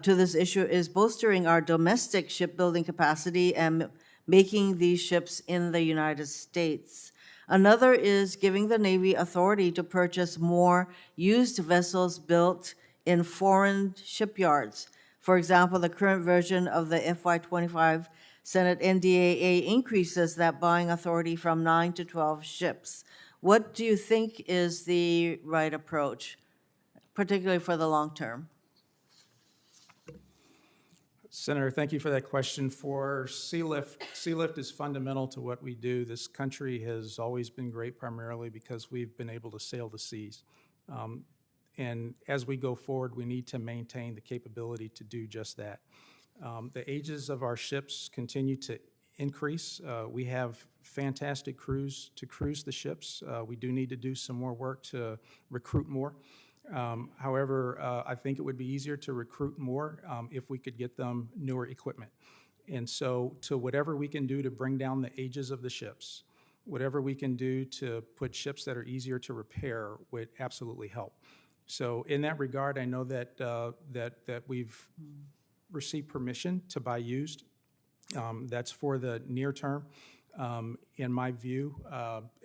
to this issue is bolstering our domestic shipbuilding capacity and making these ships in the United States. Another is giving the Navy authority to purchase more used vessels built in foreign shipyards. For example, the current version of the FY25 Senate NDAA increases that buying authority from 9 to 12 ships. What do you think is the right approach, particularly for the long term? Senator, thank you for that question. For Sealift is fundamental to what we do. This country has always been great primarily because we've been able to sail the seas. And as we go forward, we need to maintain the capability to do just that. The ages of our ships continue to increase. We have fantastic crews to cruise the ships. We do need to do some more work to recruit more. However, I think it would be easier to recruit more if we could get them newer equipment. And so to whatever we can do to bring down the ages of the ships, whatever we can do to put ships that are easier to repair would absolutely help. So in that regard, I know that, that we've received permission to buy used. That's for the near term. In my view,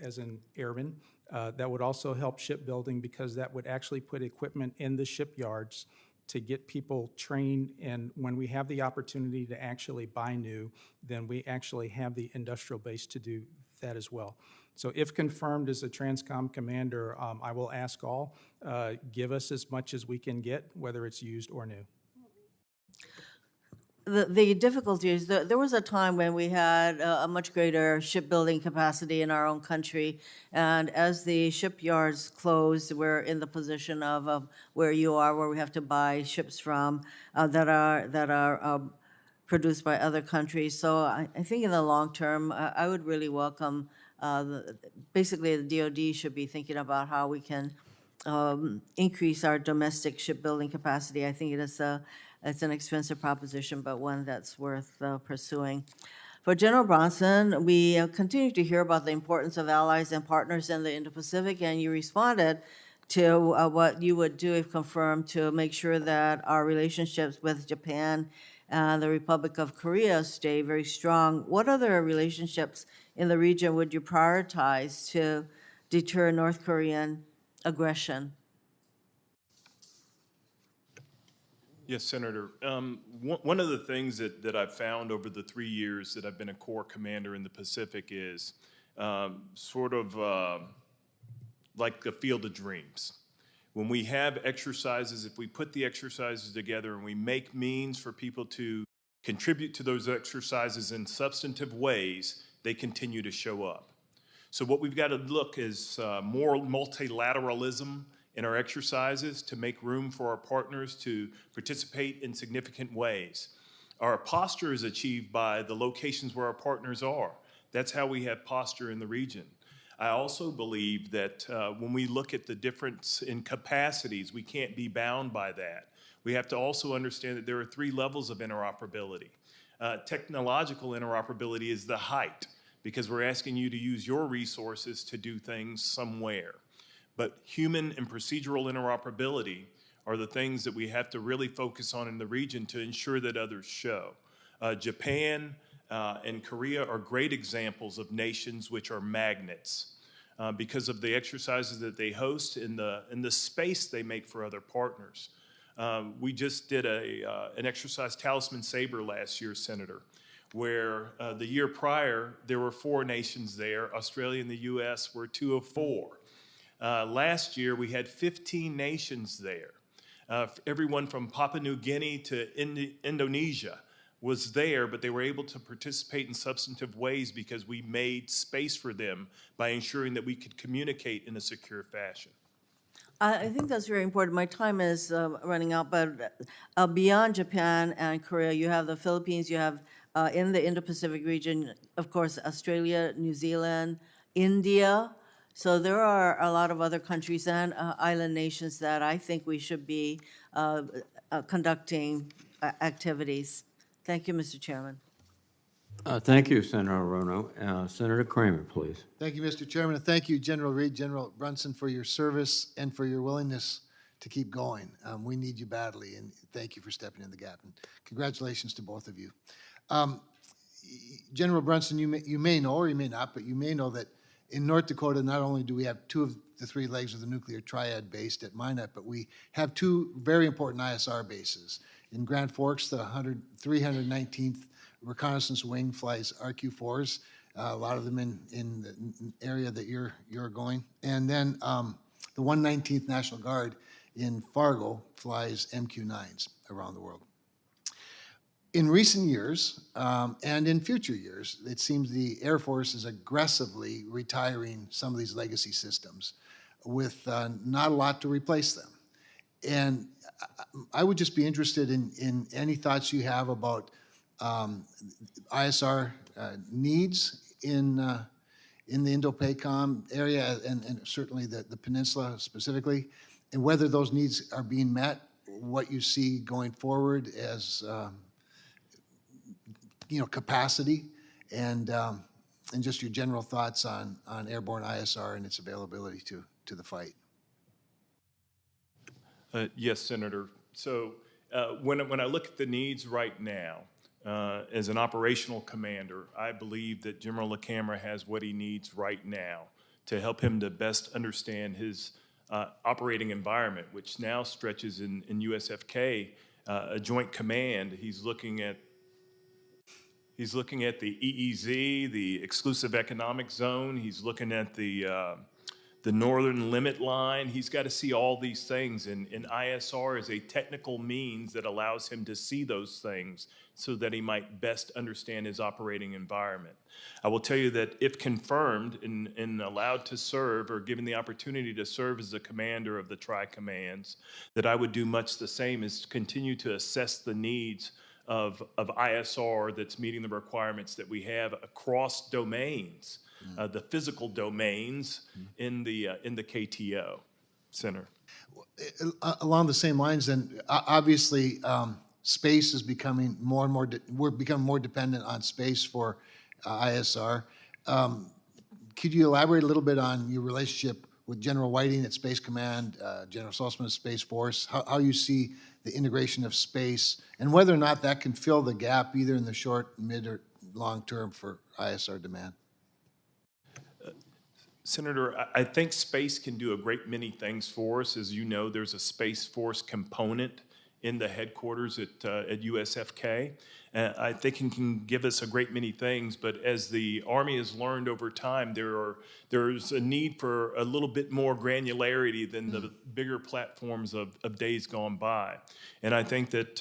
as an airman, that would also help shipbuilding because that would actually put equipment in the shipyards to get people trained. And when we have the opportunity to actually buy new, then we actually have the industrial base to do that as well. So if confirmed as a Transcom commander, I will ask all, give us as much as we can get, whether it's used or new. The difficulty is that there was a time when we had a much greater shipbuilding capacity in our own country, and as the shipyards closed, we're in the position of where you are, where we have to buy ships from that are produced by other countries. So I think in the long term, I would really welcome. Basically, the DoD should be thinking about how we can increase our domestic shipbuilding capacity. I think it's an expensive proposition, but one that's worth pursuing. For General Brunson, we continue to hear about the importance of allies and partners in the Indo-Pacific, and you responded to what you would do if confirmed to make sure that our relationships with Japan and the Republic of Korea stay very strong. What other relationships in the region would you prioritize to deter North Korean aggression? Yes, Senator. One of the things that I've found over the 3 years that I've been a Corps commander in the Pacific is sort of like the field of dreams. When we have exercises, if we put the exercises together and we make means for people to contribute to those exercises in substantive ways, they continue to show up. So what we've got to look is more multilateralism in our exercises to make room for our partners to participate in significant ways. Our posture is achieved by the locations where our partners are. That's how we have posture in the region. I also believe that when we look at the difference in capacities, we can't be bound by that. We have to also understand that there are 3 levels of interoperability. Technological interoperability is the height, because we're asking you to use your resources to do things somewhere. But human and procedural interoperability are the things that we have to really focus on in the region to ensure that others show. Japan and Korea are great examples of nations which are magnets because of the exercises that they host and the space they make for other partners. We just did an exercise, Talisman Sabre, last year, Senator, where the year prior, there were 4 nations there. Australia and the US were 2 of 4. Last year, we had 15 nations there. Everyone from Papua New Guinea to Indonesia was there, but they were able to participate in substantive ways because we made space for them by ensuring that we could communicate in a secure fashion. I think that's very important. My time is running out, but beyond Japan and Korea, you have the Philippines, you have in the Indo-Pacific region, of course, Australia, New Zealand, India. So there are a lot of other countries and island nations that I think we should be conducting activities. Thank you, Mr. Chairman. Thank you, Senator Orono. Senator Kramer, please. Thank you, Mr. Chairman, and thank you, General Reed, General Brunson, for your service and for your willingness to keep going. We need you badly, and thank you for stepping in the gap. And congratulations to both of you. General Brunson, you may know, or you may not, but you may know that in North Dakota, not only do we have 2 of the 3 legs of the nuclear triad based at Minot, but we have 2 very important ISR bases. In Grand Forks, the 319th Reconnaissance Wing flies RQ-4s, a lot of them in the area that you're going. And then the 119th National Guard in Fargo flies MQ-9s around the world. In recent years, and in future years, it seems the Air Force is aggressively retiring some of these legacy systems with not a lot to replace them. And I would just be interested in any thoughts you have about ISR needs in the Indo-PACOM area and certainly the peninsula specifically, and whether those needs are being met, what you see going forward as capacity, and just your general thoughts on airborne ISR and its availability to the fight. Yes, Senator. So when I look at the needs right now, as an operational commander, I believe that General LaCamera has what he needs right now to help him to best understand his operating environment, which now stretches in USFK, a joint command. He's looking at the EEZ, the exclusive economic zone. He's looking at the northern limit line. He's got to see all these things, and ISR is a technical means that allows him to see those things so that he might best understand his operating environment. I will tell you that if confirmed and allowed to serve or given the opportunity to serve as the commander of the tri-commands, that I would do much the same, is continue to assess the needs of ISR that's meeting the requirements that we have across domains. The physical domains in the KTO Center. Along the same lines, then, obviously, space is becoming more and more. We're becoming more dependent on space for ISR. Could you elaborate a little bit on your relationship with General Whiting at Space Command, General Saltzman at Space Force? How you see the integration of space, and whether or not that can fill the gap either in the short, mid, or long term for ISR demand? Senator, I think space can do a great many things for us. As you know, there's a Space Force component in the headquarters at USFK. I think it can give us a great many things, but as the Army has learned over time, there's a need for a little bit more granularity than the bigger platforms of days gone by. And I think that,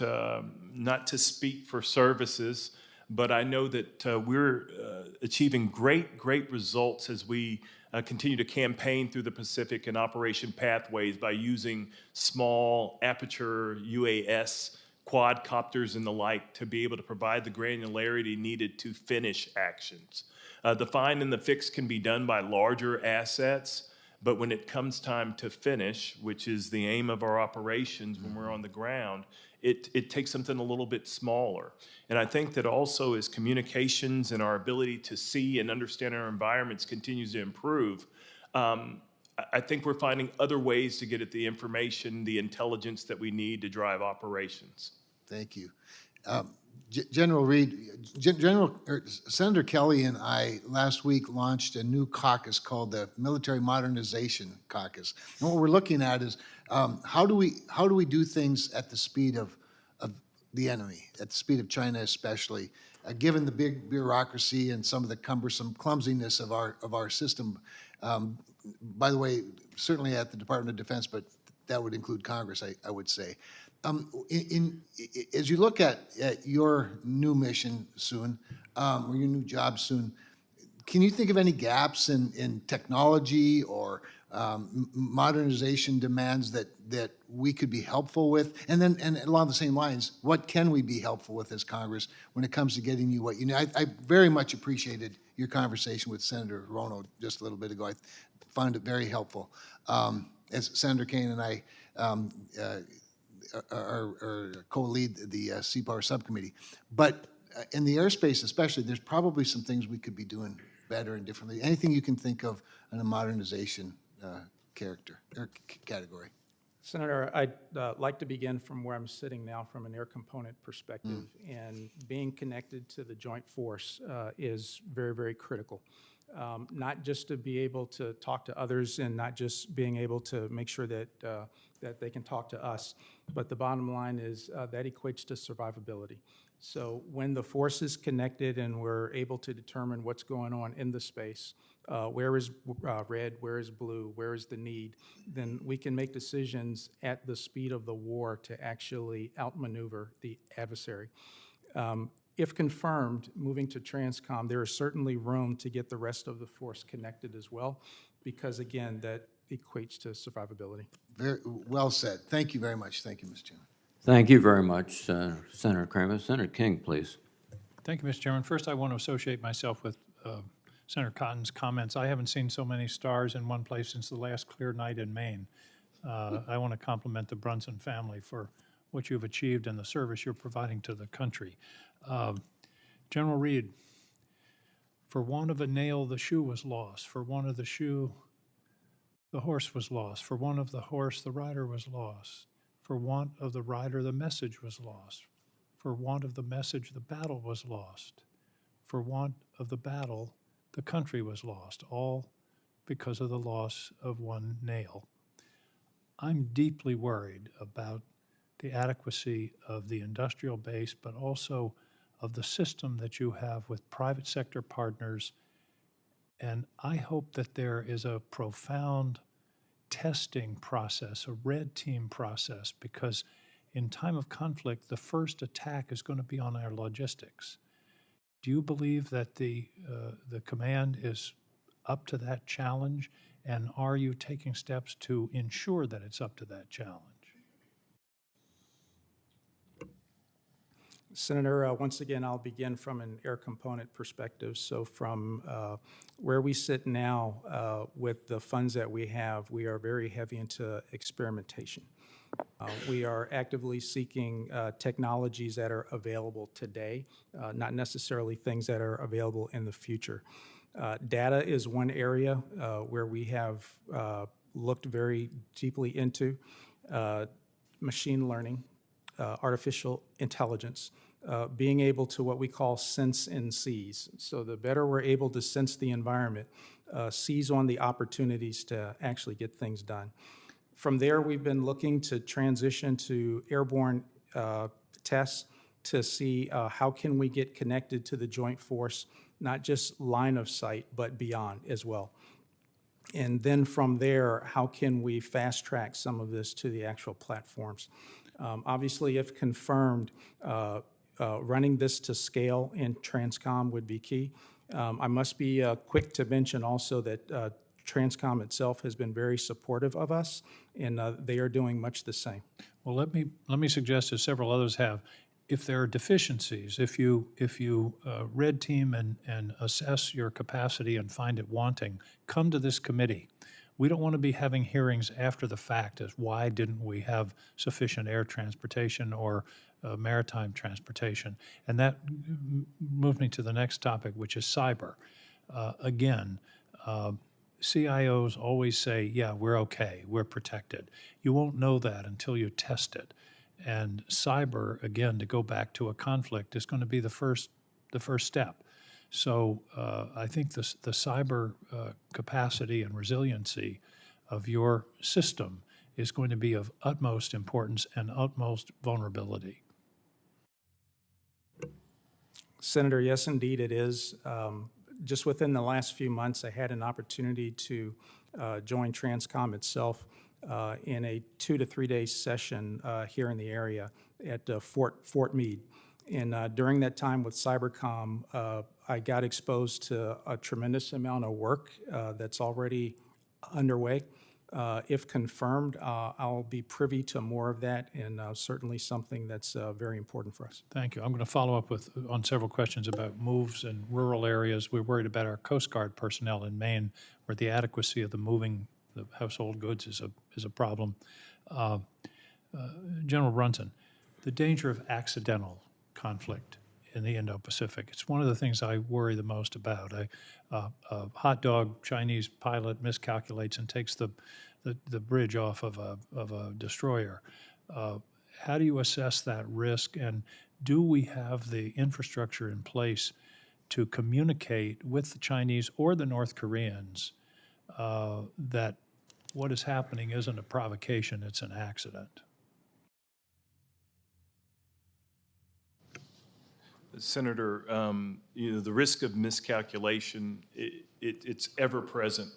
not to speak for services, but I know that we're achieving great results as we continue to campaign through the Pacific and Operation Pathways by using small aperture UAS quadcopters and the like to be able to provide the granularity needed to finish actions. The find and the fix can be done by larger assets, but when it comes time to finish, which is the aim of our operations when we're on the ground, it takes something a little bit smaller. And I think that also as communications and our ability to see and understand our environments continues to improve, I think we're finding other ways to get at the information, the intelligence that we need to drive operations. Thank you. General Reed, Senator Kelly and I last week launched a new caucus called the Military Modernization Caucus. And what we're looking at is how do we do things at the speed of the enemy, at the speed of China especially, given the big bureaucracy and some of the cumbersome clumsiness of our system. By the way, certainly at the Department of Defense, but that would include Congress, I would say. As you look at your new mission soon, or your new job soon, can you think of any gaps in technology or modernization demands that we could be helpful with? And along the same lines, what can we be helpful with as Congress when it comes to getting you what you need? I very much appreciated your conversation with Senator Rono just a little bit ago. I found it very helpful. As Senator Kane and I are co-lead the Sea Power Subcommittee. But in the airspace especially, there's probably some things we could be doing better and differently. Anything you can think of in a modernization category? Senator, I'd like to begin from where I'm sitting now from an air component perspective. And being connected to the joint force is very, very critical. Not just to be able to talk to others and not just being able to make sure that that they can talk to us, but the bottom line is that equates to survivability. So when the force is connected and we're able to determine what's going on in the space, where is red, where is blue, where is the need, then we can make decisions at the speed of the war to actually outmaneuver the adversary. If confirmed, moving to TRANSCOM, there is certainly room to get the rest of the force connected as well, because again, that equates to survivability. Very well said. Thank you very much. Thank you, Mr. Chairman. Thank you very much, Senator Kramer. Senator King, please. Thank you, Mr. Chairman. First, I want to associate myself with Senator Cotton's comments. I haven't seen so many stars in one place since the last clear night in Maine. I want to compliment the Brunson family for what you've achieved and the service you're providing to the country. General Reed, for want of a nail, the shoe was lost. For want of the shoe, the horse was lost. For want of the horse, the rider was lost. For want of the rider, the message was lost. For want of the message, the battle was lost. For want of the battle, the country was lost, all because of the loss of one nail. I'm deeply worried about the adequacy of the industrial base, but also of the system that you have with private sector partners. And I hope that there is a profound testing process, a red team process, because in time of conflict, the first attack is going to be on our logistics. Do you believe that the command is up to that challenge, and are you taking steps to ensure that it's up to that challenge? Senator, once again, I'll begin from an air component perspective. So from where we sit now with the funds that we have, we are very heavy into experimentation. We are actively seeking technologies that are available today, not necessarily things that are available in the future. Data is one area where we have looked very deeply into machine learning, artificial intelligence, being able to what we call sense and seize. So the better we're able to sense the environment, seize on the opportunities to actually get things done. From there, we've been looking to transition to airborne tests to see how can we get connected to the joint force, not just line of sight, but beyond as well. And then from there, how can we fast track some of this to the actual platforms? Obviously, if confirmed, running this to scale in TRANSCOM would be key. I must be quick to mention also that TRANSCOM itself has been very supportive of us, and they are doing much the same. Well, let me suggest, as several others have, if there are deficiencies, if you red team and assess your capacity and find it wanting, come to this committee. We don't want to be having hearings after the fact as why didn't we have sufficient air transportation or maritime transportation. And that moves me to the next topic, which is cyber. Again, CIOs always say, yeah, we're okay, we're protected. You won't know that until you test it. And cyber, again, to go back to a conflict, is going to be the first step. So I think the cyber capacity and resiliency of your system is going to be of utmost importance and utmost vulnerability. Senator, yes, indeed it is. Just within the last few months, I had an opportunity to join Transcom itself in a 2 to 3 day session here in the area at Fort Meade. And during that time with Cybercom, I got exposed to a tremendous amount of work that's already underway. If confirmed, I'll be privy to more of that, and certainly something that's very important for us. Thank you. I'm going to follow up on several questions about moves in rural areas. We're worried about our Coast Guard personnel in Maine, where the adequacy of the moving the household goods is a problem. General Brunson, the danger of accidental conflict in the Indo-Pacific. It's one of the things I worry the most about. A hot dog Chinese pilot miscalculates and takes the bridge off of a destroyer. How do you assess that risk, and do we have the infrastructure in place to communicate with the Chinese or the North Koreans that what is happening isn't a provocation, it's an accident? Senator, the risk of miscalculation, it's ever present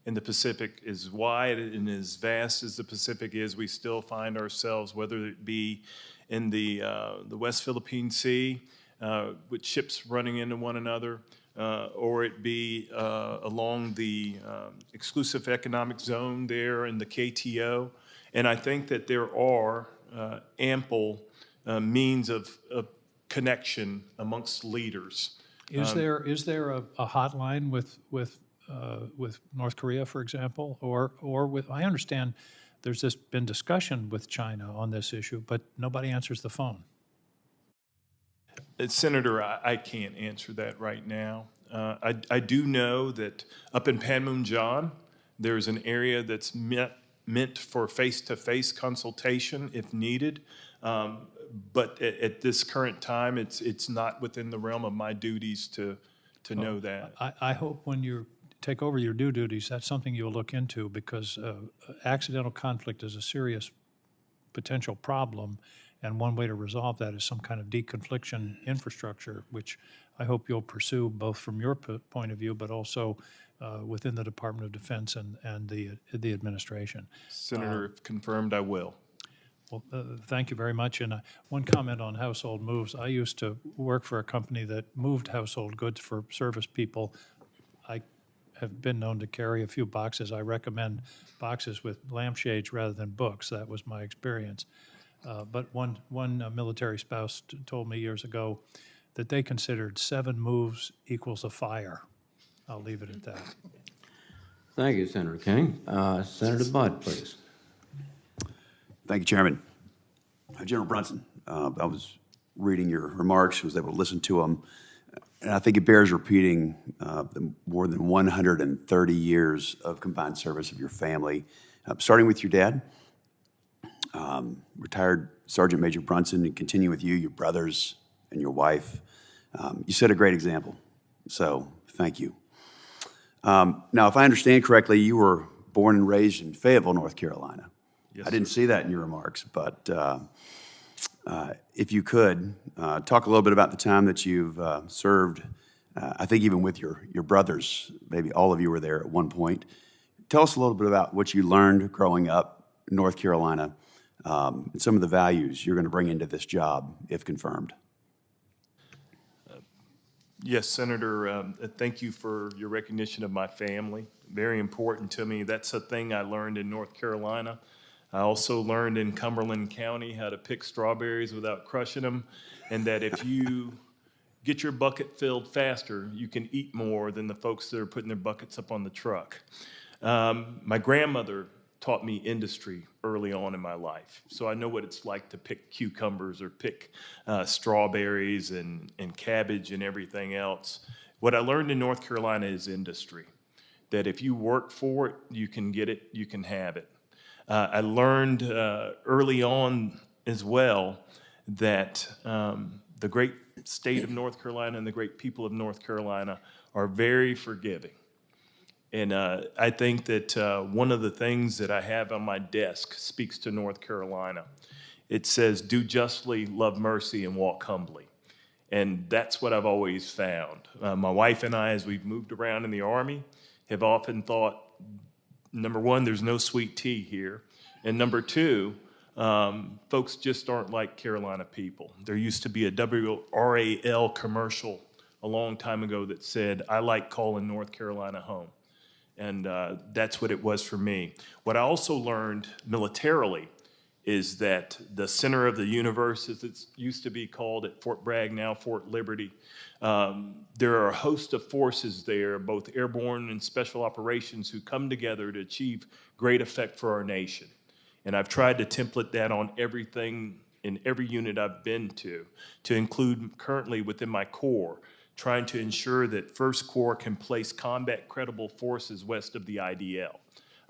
in the Pacific. As wide and as vast as the Pacific is, we still find ourselves, whether it be in the West Philippine Sea, with ships running into one another, or it be along the exclusive economic zone there in the KTO. And I think that there are ample means of connection amongst leaders. Is there a hotline with North Korea, for example, or with? I understand there's been discussion with China on this issue, but nobody answers the phone. Senator, I can't answer that right now. I do know that up in Panmunjom, there's an area that's meant for face-to-face consultation if needed. But at this current time, it's not within the realm of my duties to know that. I hope when you take over your new duties, that's something you'll look into, because accidental conflict is a serious potential problem, and one way to resolve that is some kind of deconfliction infrastructure, which I hope you'll pursue both from your point of view, but also within the Department of Defense and the administration. Senator, if confirmed, I will. Well, thank you very much. And one comment on household moves. I used to work for a company that moved household goods for service people. I have been known to carry a few boxes. I recommend boxes with lampshades rather than books. That was my experience. But one military spouse told me years ago that they considered 7 moves equals a fire. I'll leave it at that. Thank you, Senator King. Senator Budd, please. Thank you, Chairman. General Brunson, I was reading your remarks, was able to listen to them, and I think it bears repeating the more than 130 years of combined service of your family, starting with your dad, retired Sergeant Major Brunson, and continue with you, your brothers, and your wife. You set a great example, so thank you. Now, if I understand correctly, you were born and raised in Fayetteville, North Carolina. Yes, I didn't sir. see that in your remarks, but if you could, talk a little bit about the time that you've served, I think even with your brothers, maybe all of you were there at one point. Tell us a little bit about what you learned growing up in North Carolina, and some of the values you're going to bring into this job, if confirmed. Yes, Senator, thank you for your recognition of my family. Very important to me. That's a thing I learned in North Carolina. I also learned in Cumberland County how to pick strawberries without crushing them, and that if you get your bucket filled faster, you can eat more than the folks that are putting their buckets up on the truck. My grandmother taught me industry early on in my life, so I know what it's like to pick cucumbers or pick strawberries and cabbage and everything else. What I learned in North Carolina is industry, that if you work for it, you can get it, you can have it. I learned early on as well that the great state of North Carolina and the great people of North Carolina are very forgiving. And I think that one of the things that I have on my desk speaks to North Carolina. It says, do justly, love mercy, and walk humbly. And that's what I've always found. My wife and I, as we've moved around in the Army, have often thought, number one, there's no sweet tea here. And number two, folks just aren't like Carolina people. There used to be a WRAL commercial a long time ago that said, I like calling North Carolina home. And that's what it was for me. What I also learned militarily is that the center of the universe, as it used to be called at Fort Bragg, now Fort Liberty, there are a host of forces there, both airborne and special operations, who come together to achieve great effect for our nation. And I've tried to template that on everything in every unit I've been to include currently within my Corps, trying to ensure that First Corps can place combat credible forces west of the IDL.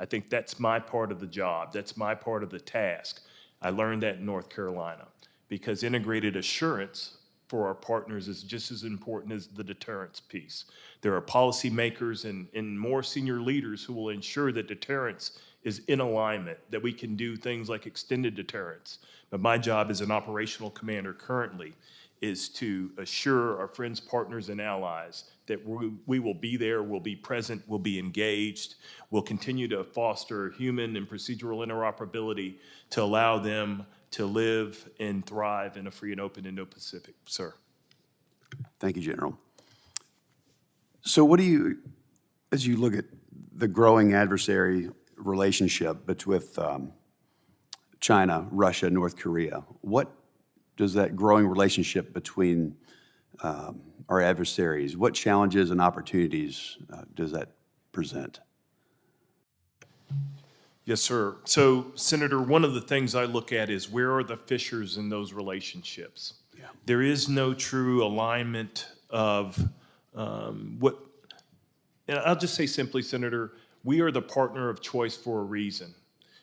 I think that's my part of the job. That's my part of the task. I learned that in North Carolina because integrated assurance for our partners is just as important as the deterrence piece. There are policymakers and more senior leaders who will ensure that deterrence is in alignment, that we can do things like extended deterrence. But my job as an operational commander currently is to assure our friends, partners, and allies that we will be there, we'll be present, we'll be engaged, we'll continue to foster human and procedural interoperability to allow them to live and thrive in a free and open Indo-Pacific. Sir. Thank you, General. So what do you, as you look at the growing adversary relationship with China, Russia, North Korea, what does that growing relationship between our adversaries, what challenges and opportunities does that present? Yes, sir. So, Senator, one of the things I look at is where are the fissures in those relationships? Yeah. There is no true alignment of and I'll just say simply, Senator, we are the partner of choice for a reason,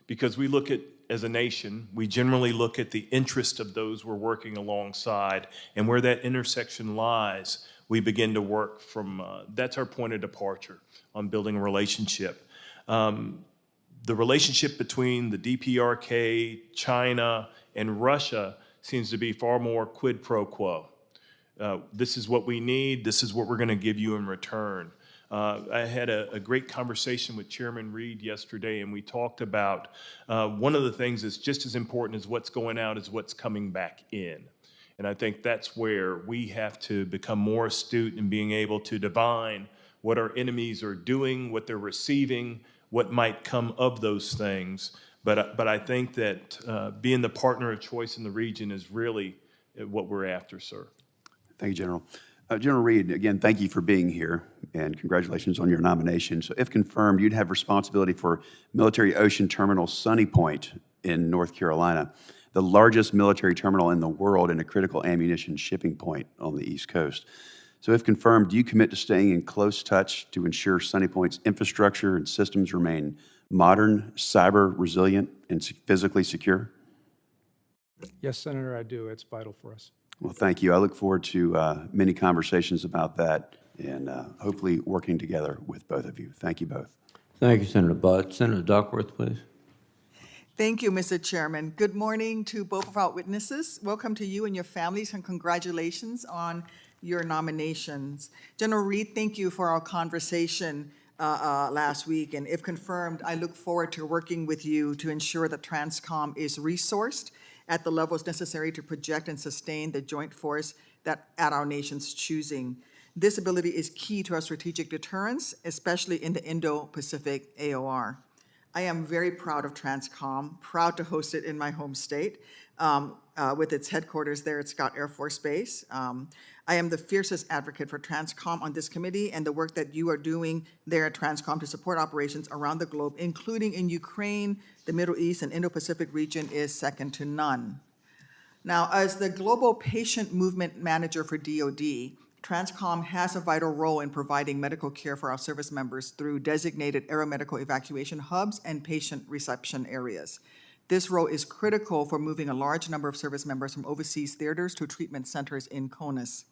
because we look at, as a nation, we generally look at the interest of those we're working alongside, and where that intersection lies, we begin to work from, that's our point of departure on building a relationship. The relationship between the DPRK, China, and Russia seems to be far more quid pro quo. This is what we need, this is what we're going to give you in return. I had a great conversation with Chairman Reed yesterday, and we talked about one of the things that's just as important as what's going out is what's coming back in. And I think that's where we have to become more astute in being able to divine what our enemies are doing, what they're receiving, what might come of those things. But I think that being the partner of choice in the region is really what we're after, sir. Thank you, General. General Reed, again, thank you for being here, and congratulations on your nomination. So if confirmed, you'd have responsibility for Military Ocean Terminal Sunny Point in North Carolina, the largest military terminal in the world and a critical ammunition shipping point on the East Coast. So if confirmed, do you commit to staying in close touch to ensure Sunny Point's infrastructure and systems remain modern, cyber resilient, and physically secure? Yes, Senator, I do. It's vital for us. Well, thank you. I look forward to many conversations about that and hopefully working together with both of you. Thank you both. Thank you, Senator Butt. Senator Duckworth, please. Thank you, Mr. Chairman. Good morning to both of our witnesses. Welcome to you and your families, and congratulations on your nominations. General Reed, thank you for our conversation last week, and if confirmed, I look forward to working with you to ensure that TRANSCOM is resourced at the levels necessary to project and sustain the joint force that at our nation's choosing. This ability is key to our strategic deterrence, especially in the Indo-Pacific AOR. I am very proud of TRANSCOM, proud to host it in my home state with its headquarters there at Scott Air Force Base. I am the fiercest advocate for TRANSCOM on this committee, and the work that you are doing there at TRANSCOM to support operations around the globe, including in Ukraine, the Middle East, and Indo-Pacific region is second to none. Now, as the Global Patient Movement Manager for DoD, TRANSCOM has a vital role in providing medical care for our service members through designated aeromedical evacuation hubs and patient reception areas. This role is critical for moving a large number of service members from overseas theaters to treatment centers in CONUS.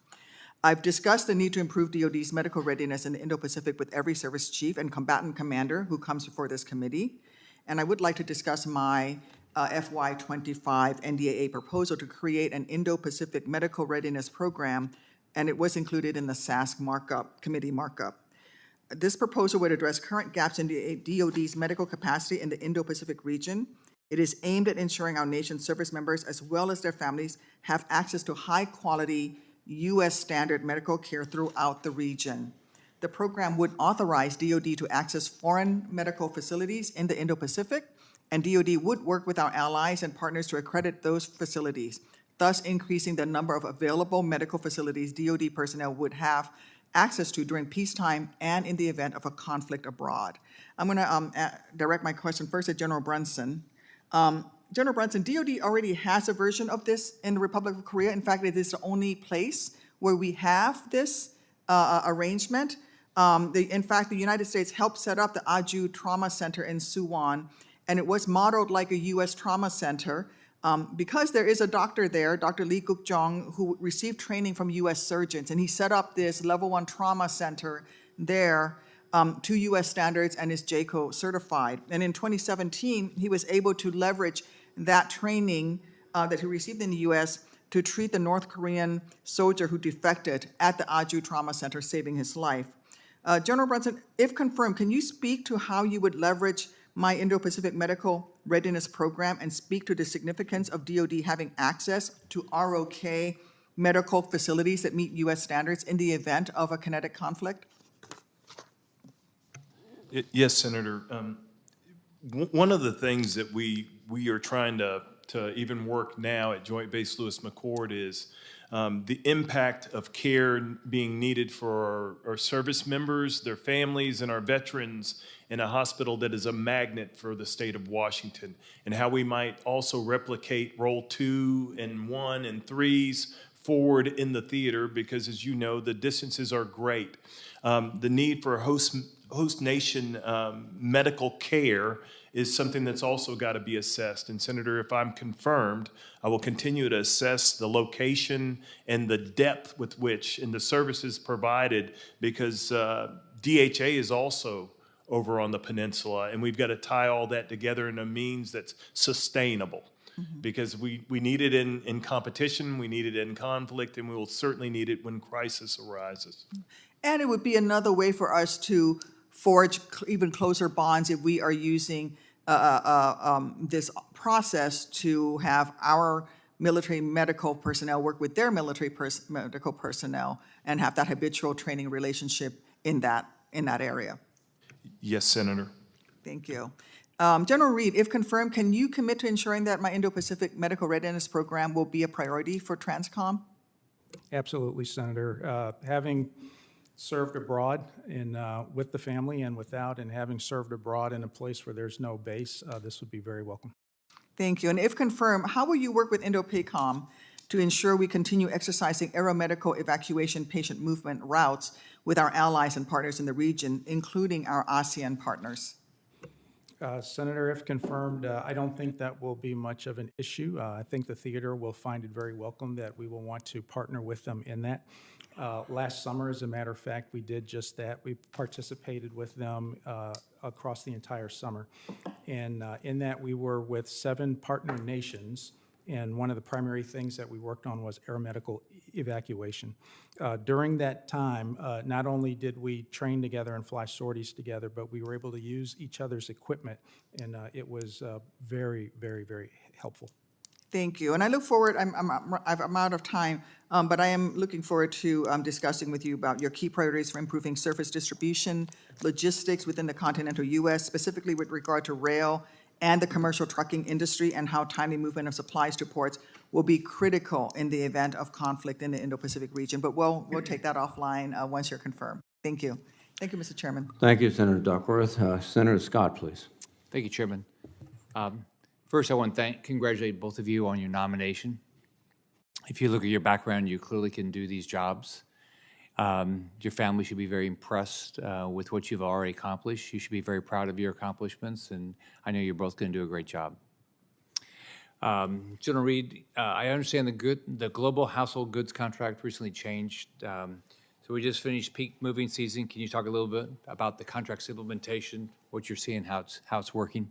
I've discussed the need to improve DoD's medical readiness in the Indo-Pacific with every service chief and combatant commander who comes before this committee. And I would like to discuss my FY25 NDAA proposal to create an Indo-Pacific Medical Readiness Program, and it was included in the SASC committee markup. This proposal would address current gaps in DoD's medical capacity in the Indo-Pacific region. It is aimed at ensuring our nation's service members, as well as their families, have access to high-quality U.S. standard medical care throughout the region. The program would authorize DoD to access foreign medical facilities in the Indo-Pacific, and DoD would work with our allies and partners to accredit those facilities, thus increasing the number of available medical facilities DoD personnel would have access to during peacetime and in the event of a conflict abroad. I'm going to direct my question first at General Brunson. General Brunson, DoD already has a version of this in the Republic of Korea. In fact, it is the only place where we have this arrangement. In fact, the United States helped set up the Aju Trauma Center in Suwon, and it was modeled like a U.S. trauma center because there is a doctor there, Dr. Lee Guk-jong, who received training from U.S. surgeons, and he set up this level 1 trauma center there to U.S. standards and is JCO certified. And in 2017, he was able to leverage that training that he received in the U.S. to treat the North Korean soldier who defected at the Aju Trauma Center, saving his life. General Brunson, if confirmed, can you speak to how you would leverage my Indo-Pacific Medical Readiness Program and speak to the significance of DoD having access to ROK medical facilities that meet U.S. standards in the event of a kinetic conflict? Yes, Senator. One of the things that we are trying to even work now at Joint Base Lewis McChord is the impact of care being needed for our service members, their families, and our veterans in a hospital that is a magnet for the state of Washington, and how we might also replicate role 2 and 1 and 3s forward in the theater, because as you know, the distances are great. The need for host nation medical care is something that's also got to be assessed. And Senator, if I'm confirmed, I will continue to assess the location and the depth with which and the services provided, because DHA is also over on the peninsula, and we've got to tie all that together in a means that's sustainable. Mm-hmm. Because we need it in competition, we need it in conflict, and we will certainly need it when crisis arises. And it would be another way for us to forge even closer bonds if we are using this process to have our military medical personnel work with their military medical personnel and have that habitual training relationship in that area. Yes, Senator. Thank you. General Reed, if confirmed, can you commit to ensuring that my Indo-Pacific Medical Readiness Program will be a priority for TRANSCOM? Absolutely, Senator. Having served abroad with the family and without, and having served abroad in a place where there's no base, this would be very welcome. Thank you. And if confirmed, how will you work with INDOPACOM to ensure we continue exercising aeromedical evacuation patient movement routes with our allies and partners in the region, including our ASEAN partners? Senator, if confirmed, I don't think that will be much of an issue. I think the theater will find it very welcome that we will want to partner with them in that. Last summer, as a matter of fact, we did just that. We participated with them across the entire summer. And in that, we were with 7 partner nations, and one of the primary things that we worked on was aeromedical evacuation. During that time, not only did we train together and fly sorties together, but we were able to use each other's equipment, and it was very, very, very helpful. Thank you. And I look forward, I'm out of time, but I am looking forward to discussing with you about your key priorities for improving surface distribution, logistics within the continental U.S., specifically with regard to rail and the commercial trucking industry, and how timely movement of supplies to ports will be critical in the event of conflict in the Indo-Pacific region. But we'll take that offline once you're confirmed. Thank you. Thank you, Mr. Chairman. Thank you, Senator Duckworth. Senator Scott, please. Thank you, Chairman. First, I want to congratulate both of you on your nomination. If you look at your background, you clearly can do these jobs. Your family should be very impressed with what you've already accomplished. You should be very proud of your accomplishments, and I know you're both going to do a great job. General Reed, I understand the global household goods contract recently changed. So we just finished peak moving season. Can you talk a little bit about the contract's implementation, what you're seeing, how it's working?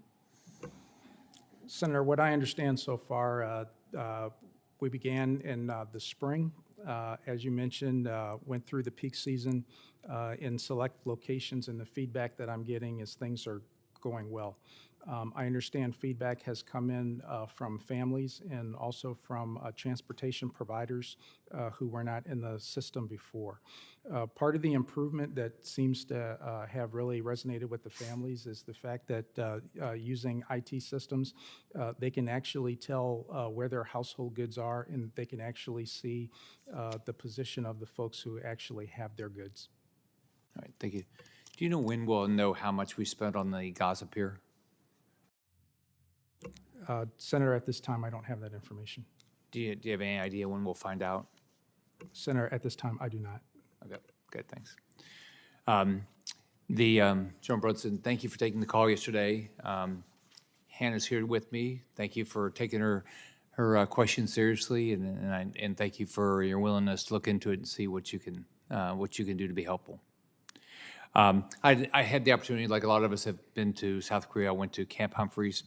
Senator, what I understand so far, we began in the spring. As you mentioned, went through the peak season in select locations, and the feedback that I'm getting is things are going well. I understand feedback has come in from families and also from transportation providers who were not in the system before. Part of the improvement that seems to have really resonated with the families is the fact that using IT systems, they can actually tell where their household goods are, and they can actually see the position of the folks who actually have their goods. All right, thank you. Do you know when we'll know how much we spent on the Gaza pier? Senator, at this time, I don't have that information. Do you have any idea when we'll find out? Senator, at this time, I do not. Okay, good, thanks. General Brunson, thank you for taking the call yesterday. Hannah's here with me. Thank you for taking her question seriously, and thank you for your willingness to look into it and see what you can do to be helpful. I had the opportunity, like a lot of us have been to South Korea. I went to Camp Humphreys,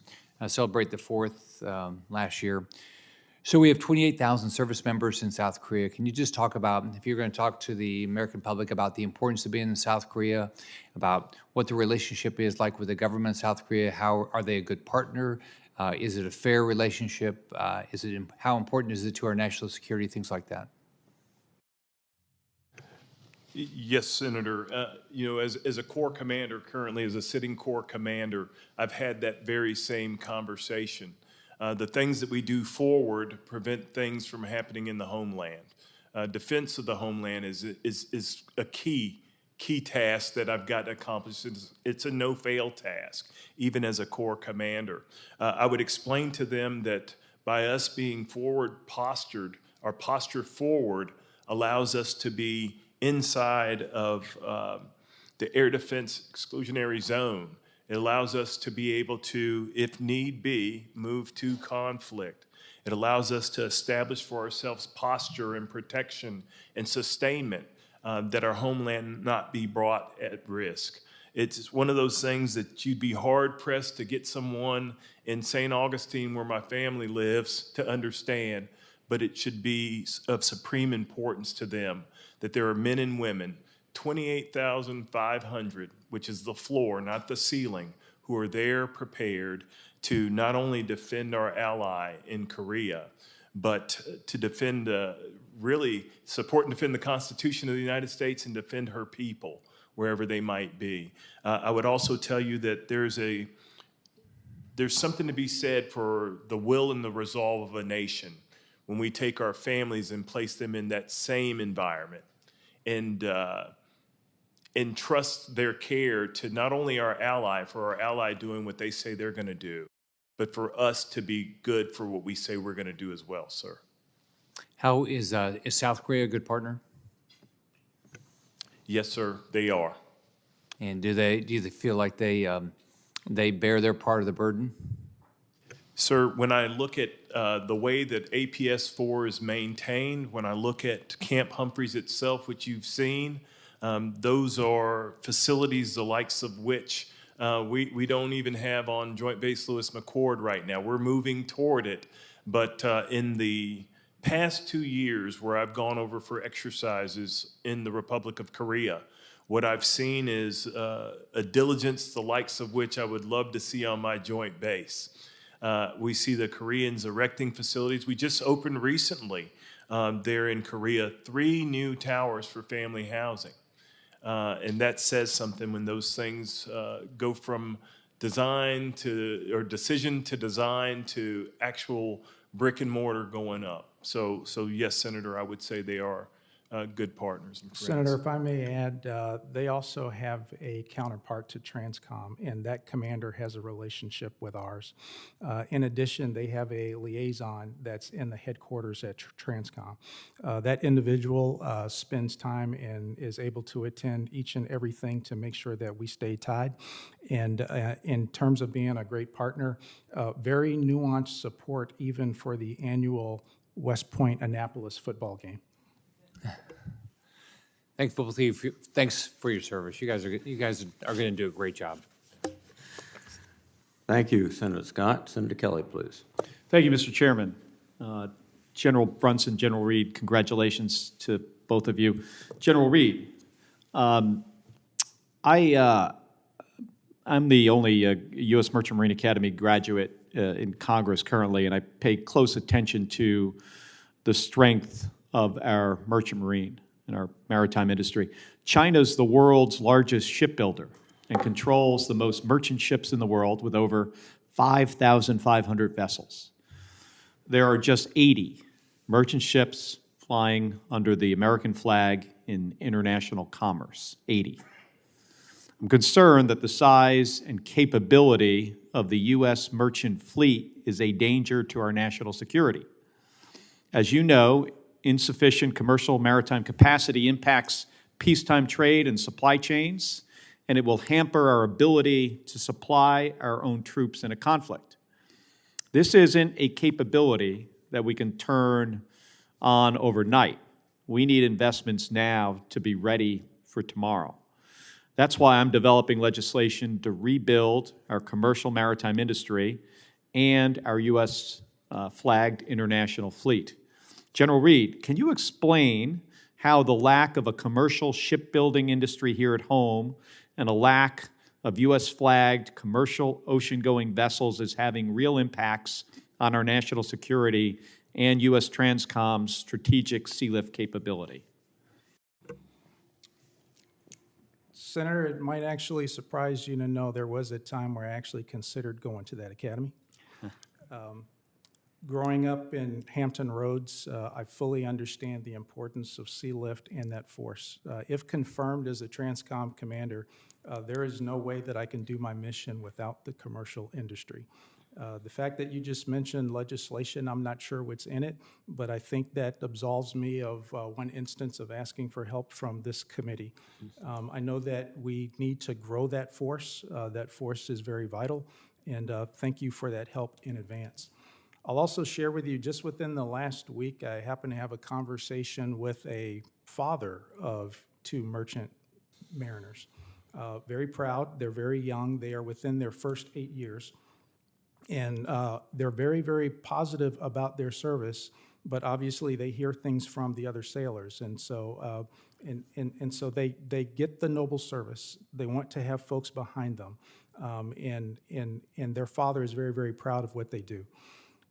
celebrate the 4th last year. So we have 28,000 service members in South Korea. Can you just talk about, if you're going to talk to the American public about the importance of being in South Korea, about what the relationship is like with the government of South Korea? How are they a good partner? Is it a fair relationship? How important is it to our national security? Things like that. Yes, Senator. As a Corps commander, currently as a sitting Corps commander, I've had that very same conversation. The things that we do forward prevent things from happening in the homeland. Defense of the homeland is a key task that I've got to accomplish. It's a no-fail task, even as a Corps commander. I would explain to them that by us being forward postured, our posture forward allows us to be inside of the air defense exclusionary zone. It allows us to be able to, if need be, move to conflict. It allows us to establish for ourselves posture and protection and sustainment that our homeland not be brought at risk. It's one of those things that you'd be hard-pressed to get someone in St. Augustine, where my family lives, to understand, but it should be of supreme importance to them that there are men and women, 28,500, which is the floor, not the ceiling, who are there prepared to not only defend our ally in Korea, but to defend, really support and defend the Constitution of the United States and defend her people wherever they might be. I would also tell you that there's something to be said for the will and the resolve of a nation when we take our families and place them in that same environment and trust their care to not only our ally, for our ally doing what they say they're going to do, but for us to be good for what we say we're going to do as well, sir. How is South Korea a good partner? Yes, sir, they are. And do you feel like they bear their part of the burden? Sir, when I look at the way that APS-4 is maintained, when I look at Camp Humphreys itself, which you've seen, those are facilities the likes of which we don't even have on Joint Base Lewis McChord right now. We're moving toward it. But in the past 2 years where I've gone over for exercises in the Republic of Korea, what I've seen is a diligence the likes of which I would love to see on my joint base. We see the Koreans erecting facilities. We just opened recently there in Korea 3 new towers for family housing. And that says something when those things go from design to, or decision to design to actual brick and mortar going up. So yes, Senator, I would say they are good partners and friends. Senator, if I may add, they also have a counterpart to Transcom, and that commander has a relationship with ours. In addition, they have a liaison that's in the headquarters at Transcom. That individual spends time and is able to attend each and everything to make sure that we stay tied. And in terms of being a great partner, very nuanced support even for the annual West Point Annapolis football game. Thanks for your service. You guys are going to do a great job. Thank you, Senator Scott. Senator Kelly, please. Thank you, Mr. Chairman. General Brunson, General Reed, congratulations to both of you. General Reed, I'm the only U.S. Merchant Marine Academy graduate in Congress currently, and I pay close attention to the strength of our merchant marine and our maritime industry. China's the world's largest shipbuilder and controls the most merchant ships in the world with over 5,500 vessels. There are just 80 merchant ships flying under the American flag in international commerce, 80. I'm concerned that the size and capability of the U.S. merchant fleet is a danger to our national security. As you know, insufficient commercial maritime capacity impacts peacetime trade and supply chains, and it will hamper our ability to supply our own troops in a conflict. This isn't a capability that we can turn on overnight. We need investments now to be ready for tomorrow. That's why I'm developing legislation to rebuild our commercial maritime industry and our U.S. flagged international fleet. General Reed, can you explain how the lack of a commercial shipbuilding industry here at home and a lack of U.S. flagged commercial ocean-going vessels is having real impacts on our national security and U.S. Transcom's strategic sea lift capability? Senator, it might actually surprise you to know there was a time where I actually considered going to that academy. Growing up in Hampton Roads, I fully understand the importance of sea lift and that force. If confirmed as a Transcom commander, there is no way that I can do my mission without the commercial industry. The fact that you just mentioned legislation, I'm not sure what's in it, but I think that absolves me of one instance of asking for help from this committee. I know that we need to grow that force. That force is very vital, and thank you for that help in advance. I'll also share with you, just within the last week, I happened to have a conversation with a father of 2 merchant mariners. Very proud. They're very young. They are within their first 8 years. And they're very, very positive about their service, but obviously they hear things from the other sailors. And so, so they get the noble service. They want to have folks behind them. And their father is very, very proud of what they do.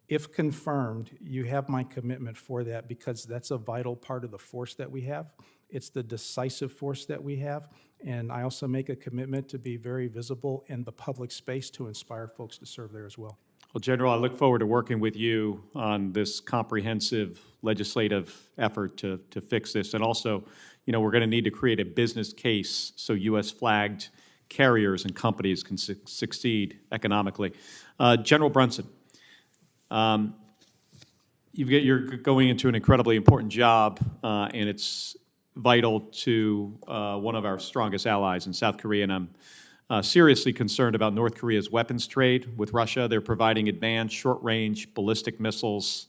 If confirmed, you have my commitment for that, because that's a vital part of the force that we have. It's the decisive force that we have. And I also make a commitment to be very visible in the public space to inspire folks to serve there as well. Well, General, I look forward to working with you on this comprehensive legislative effort to fix this. And also, you know, we're going to need to create a business case so U.S. flagged carriers and companies can succeed economically. General Brunson, you're going into an incredibly important job, and it's vital to one of our strongest allies in South Korea, and I'm seriously concerned about North Korea's weapons trade with Russia. They're providing advanced short-range ballistic missiles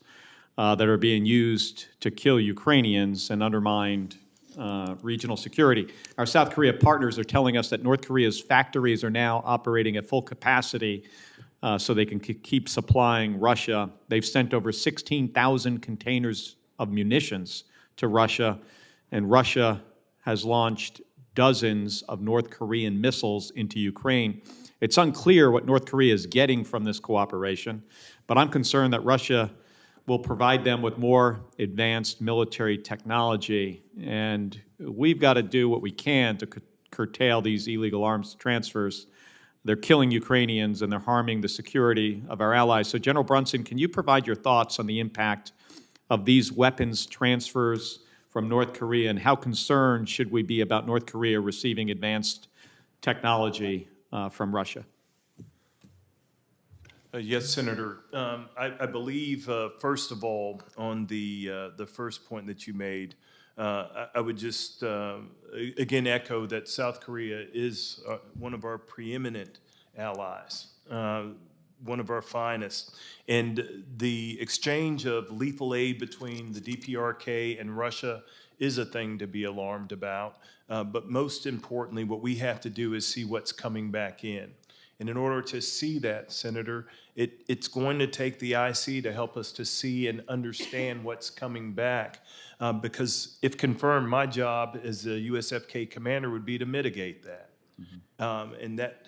that are being used to kill Ukrainians and undermine regional security. Our South Korea partners are telling us that North Korea's factories are now operating at full capacity so they can keep supplying Russia. They've sent over 16,000 containers of munitions to Russia, and Russia has launched dozens of North Korean missiles into Ukraine. It's unclear what North Korea is getting from this cooperation, but I'm concerned that Russia will provide them with more advanced military technology, and we've got to do what we can to curtail these illegal arms transfers. They're killing Ukrainians and they're harming the security of our allies. So, General Brunson, can you provide your thoughts on the impact of these weapons transfers from North Korea, and how concerned should we be about North Korea receiving advanced technology from Russia? Yes, Senator. I believe, first of all, on the first point that you made, I would just again echo that South Korea is one of our preeminent allies, one of our finest, and the exchange of lethal aid between the DPRK and Russia is a thing to be alarmed about. But most importantly, what we have to do is see what's coming back in. And in order to see that, Senator, it's going to take the IC to help us to see and understand what's coming back. Because if confirmed, my job as a USFK commander would be to mitigate that. And that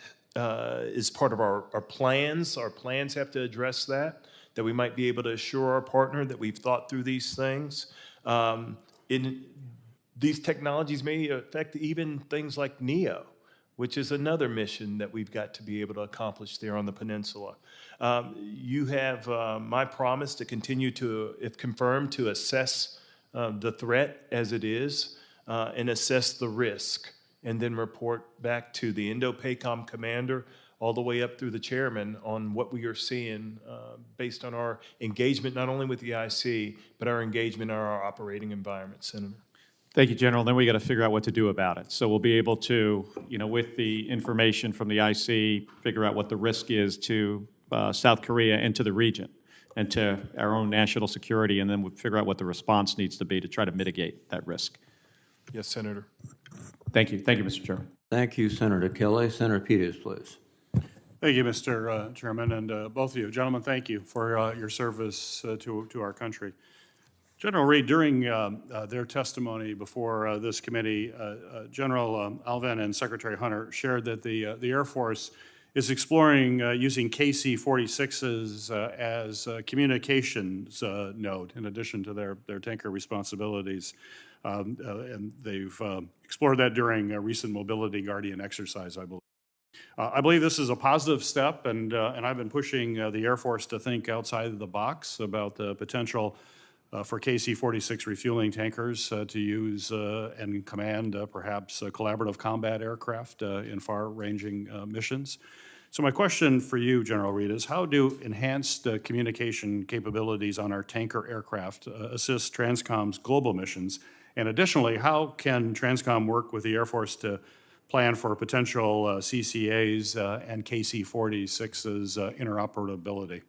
is part of our plans. Our plans have to address that we might be able to assure our partner that we've thought through these things. These technologies may affect even things like NEO, which is another mission that we've got to be able to accomplish there on the peninsula. You have my promise to continue to, if confirmed, to assess the threat as it is and assess the risk, and then report back to the Indo-PACOM commander all the way up through the chairman on what we are seeing based on our engagement, not only with the IC, but our engagement in our operating environment, Senator. Thank you, General. Then we got to figure out what to do about it. So we'll be able to, with the information from the IC, figure out what the risk is to South Korea and to the region and to our own national security, and then we'll figure out what the response needs to be to try to mitigate that risk. Yes, Senator. Thank you. Thank you, Mr. Chairman. Thank you, Senator Kelly. Senator Peters, please. Thank you, Mr. Chairman, and both of you. Gentlemen, thank you for your service to our country. General Reed, during their testimony before this committee, General Alvin and Secretary Hunter shared that the Air Force is exploring using KC-46s as a communications node in addition to their tanker responsibilities. And they've explored that during a recent Mobility Guardian exercise, I believe. I believe this is a positive step, and I've been pushing the Air Force to think outside the box about the potential for KC-46 refueling tankers to use and command perhaps collaborative combat aircraft in far-ranging missions. So my question for you, General Reed, is how do enhanced communication capabilities on our tanker aircraft assist TRANSCOM's global missions? And additionally, how can TRANSCOM work with the Air Force to plan for potential CCAs and KC-46's interoperability?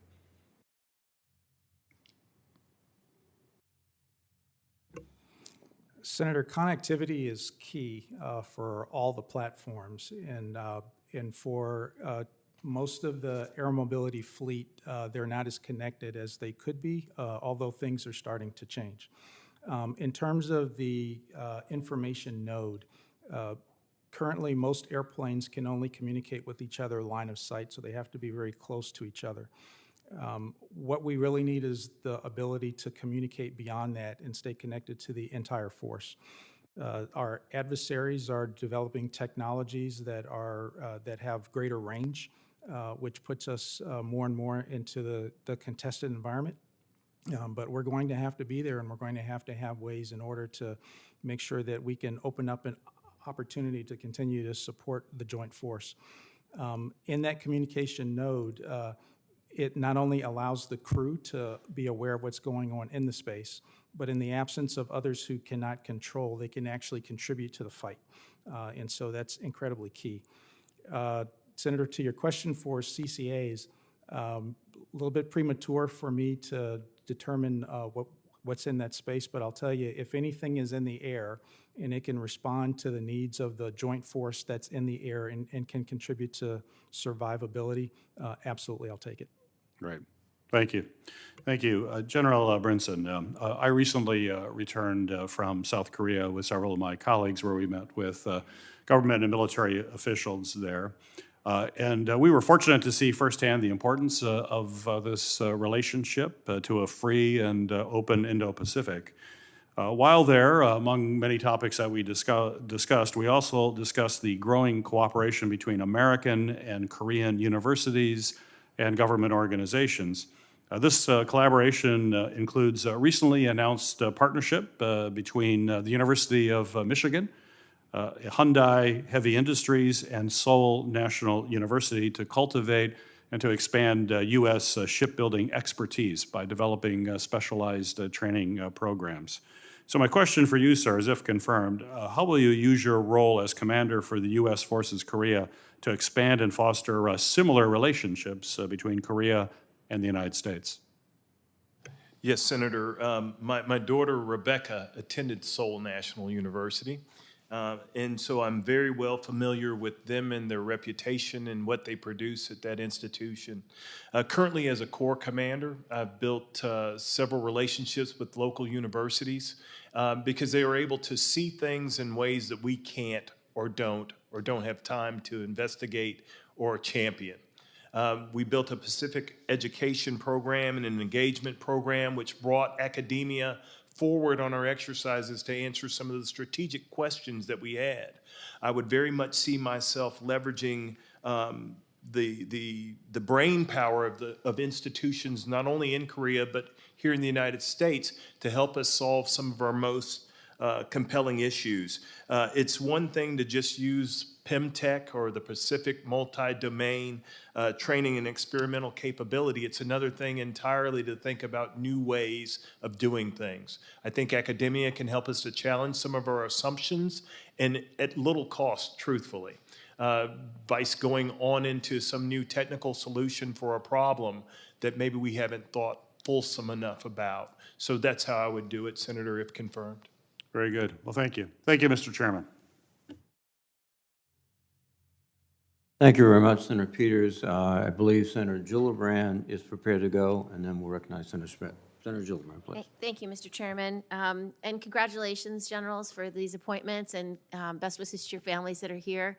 Senator, connectivity is key for all the platforms, and for most of the air mobility fleet, they're not as connected as they could be, although things are starting to change. In terms of the information node, currently most airplanes can only communicate with each other line of sight, so they have to be very close to each other. What we really need is the ability to communicate beyond that and stay connected to the entire force. Our adversaries are developing technologies that have greater range, which puts us more and more into the contested environment. But we're going to have to be there, and we're going to have ways in order to make sure that we can open up an opportunity to continue to support the joint force. In that communication node, it not only allows the crew to be aware of what's going on in the space, but in the absence of others who cannot control, they can actually contribute to the fight. And so that's incredibly key. Senator, to your question for CCAs, a little bit premature for me to determine what's in that space, but I'll tell you, if anything is in the air and it can respond to the needs of the joint force that's in the air and can contribute to survivability, absolutely, I'll take it. Right. Thank you. Thank you. General Brunson, I recently returned from South Korea with several of my colleagues where we met with government and military officials there. And we were fortunate to see firsthand the importance of this relationship to a free and open Indo-Pacific. While there, among many topics that we discussed, we also discussed the growing cooperation between American and Korean universities and government organizations. This collaboration includes a recently announced partnership between the University of Michigan, Hyundai Heavy Industries, and Seoul National University to cultivate and to expand U.S. Shipbuilding expertise by developing specialized training programs. So my question for you, sir, is if confirmed, how will you use your role as commander for the U.S. Forces Korea to expand and foster similar relationships between Korea and the United States? Yes, Senator. My daughter, Rebecca, attended Seoul National University. And so I'm very well familiar with them and their reputation and what they produce at that institution. Currently, as a Corps commander, I've built several relationships with local universities because they are able to see things in ways that we can't or don't have time to investigate or champion. We built a Pacific education program and an engagement program which brought academia forward on our exercises to answer some of the strategic questions that we had. I would very much see myself leveraging the brain power of institutions not only in Korea but here in the United States to help us solve some of our most compelling issues. It's one thing to just use PEMTech or the Pacific Multi-Domain training and experimental capability. It's another thing entirely to think about new ways of doing things. I think academia can help us to challenge some of our assumptions and at little cost, truthfully. Vice going on into some new technical solution for a problem that maybe we haven't thought fulsome enough about. So that's how I would do it, Senator, if confirmed. Very good. Well, thank you. Thank you, Mr. Chairman. Thank you very much, Senator Peters. I believe Senator Gillibrand is prepared to go, and then we'll recognize Senator Smith. Senator Gillibrand, please. Thank you, Mr. Chairman. And congratulations, generals, for these appointments, and best wishes to your families that are here.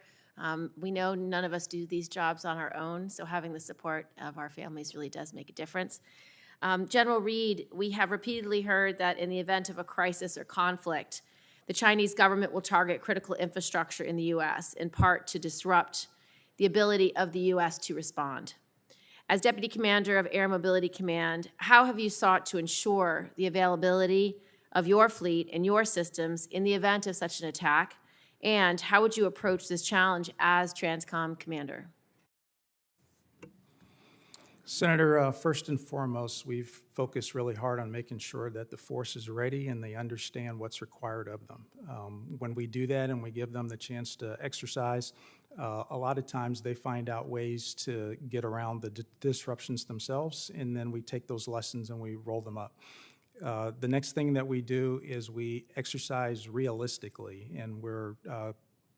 We know none of us do these jobs on our own, so having the support of our families really does make a difference. General Reed, we have repeatedly heard that in the event of a crisis or conflict, the Chinese government will target critical infrastructure in the U.S., in part to disrupt the ability of the U.S. to respond. As Deputy Commander of Air Mobility Command, how have you sought to ensure the availability of your fleet and your systems in the event of such an attack? And how would you approach this challenge as TRANSCOM Commander? Senator, first and foremost, we've focused really hard on making sure that the force is ready and they understand what's required of them. When we do that and we give them the chance to exercise, a lot of times they find out ways to get around the disruptions themselves, and then we take those lessons and we roll them up. The next thing that we do is we exercise realistically, and we're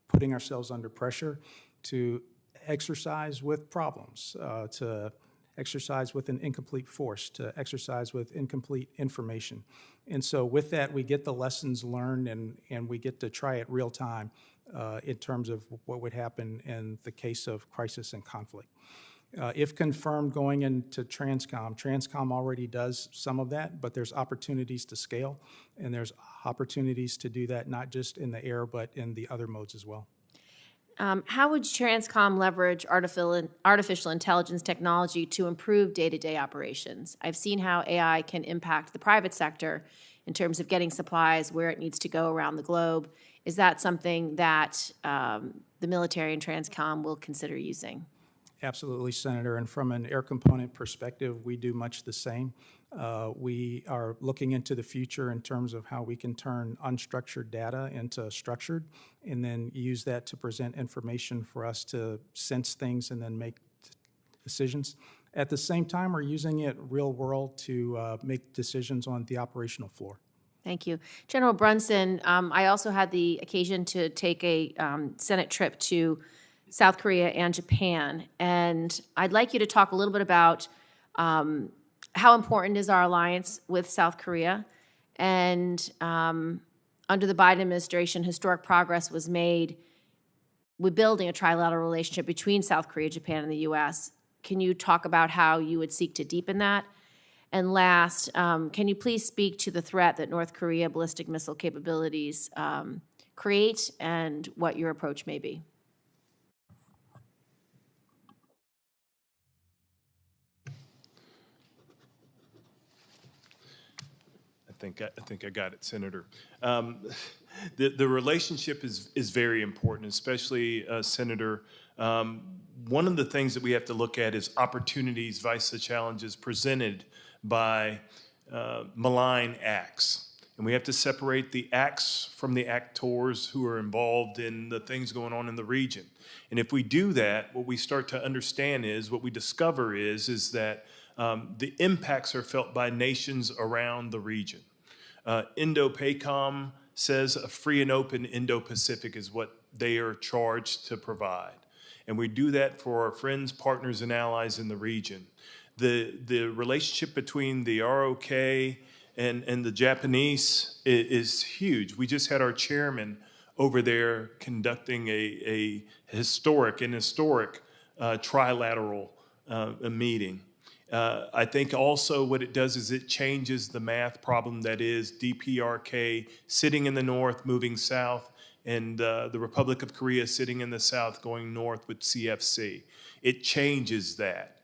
putting ourselves under pressure to exercise with problems, to exercise with an incomplete force, to exercise with incomplete information. And so with that, we get the lessons learned and we get to try it real time in terms of what would happen in the case of crisis and conflict. If confirmed going into TRANSCOM already does some of that, but there's opportunities to scale, and there's opportunities to do that not just in the air, but in the other modes as well. How would TRANSCOM leverage artificial intelligence technology to improve day-to-day operations? I've seen how AI can impact the private sector in terms of getting supplies where it needs to go around the globe. Is that something that the military and TRANSCOM will consider using? Absolutely, Senator. And from an air component perspective, we do much the same. We are looking into the future in terms of how we can turn unstructured data into structured and then use that to present information for us to sense things and then make decisions. At the same time, we're using it real world to make decisions on the operational floor. Thank you. General Brunson, I also had the occasion to take a Senate trip to South Korea and Japan, and I'd like you to talk a little bit about how important is our alliance with South Korea? And under the Biden administration, historic progress was made with building a trilateral relationship between South Korea, Japan, and the U.S. Can you talk about how you would seek to deepen that? And last, can you please speak to the threat that North Korea ballistic missile capabilities create and what your approach may be? I think I got it, Senator. The relationship is very important, especially, Senator. One of the things that we have to look at is opportunities vice the challenges presented by malign acts. And we have to separate the acts from the actors who are involved in the things going on in the region. And if we do that, what we start to understand is, what we discover is that the impacts are felt by nations around the region. Indo-PACOM says a free and open Indo-Pacific is what they are charged to provide. And we do that for our friends, partners, and allies in the region. The relationship between the ROK and the Japanese is huge. We just had our chairman over there conducting a historic trilateral meeting. I think also what it does is it changes the math problem that is DPRK sitting in the north, moving south, and the Republic of Korea sitting in the south, going north with CFC. It changes that.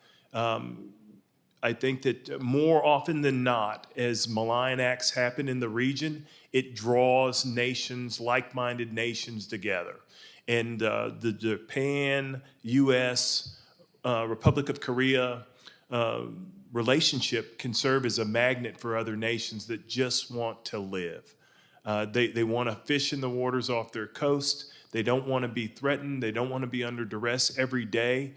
I think that more often than not, as malign acts happen in the region, it draws nations, like-minded nations together. And the Japan, U.S., Republic of Korea relationship can serve as a magnet for other nations that just want to live. They want to fish in the waters off their coast. They don't want to be threatened. They don't want to be under duress every day.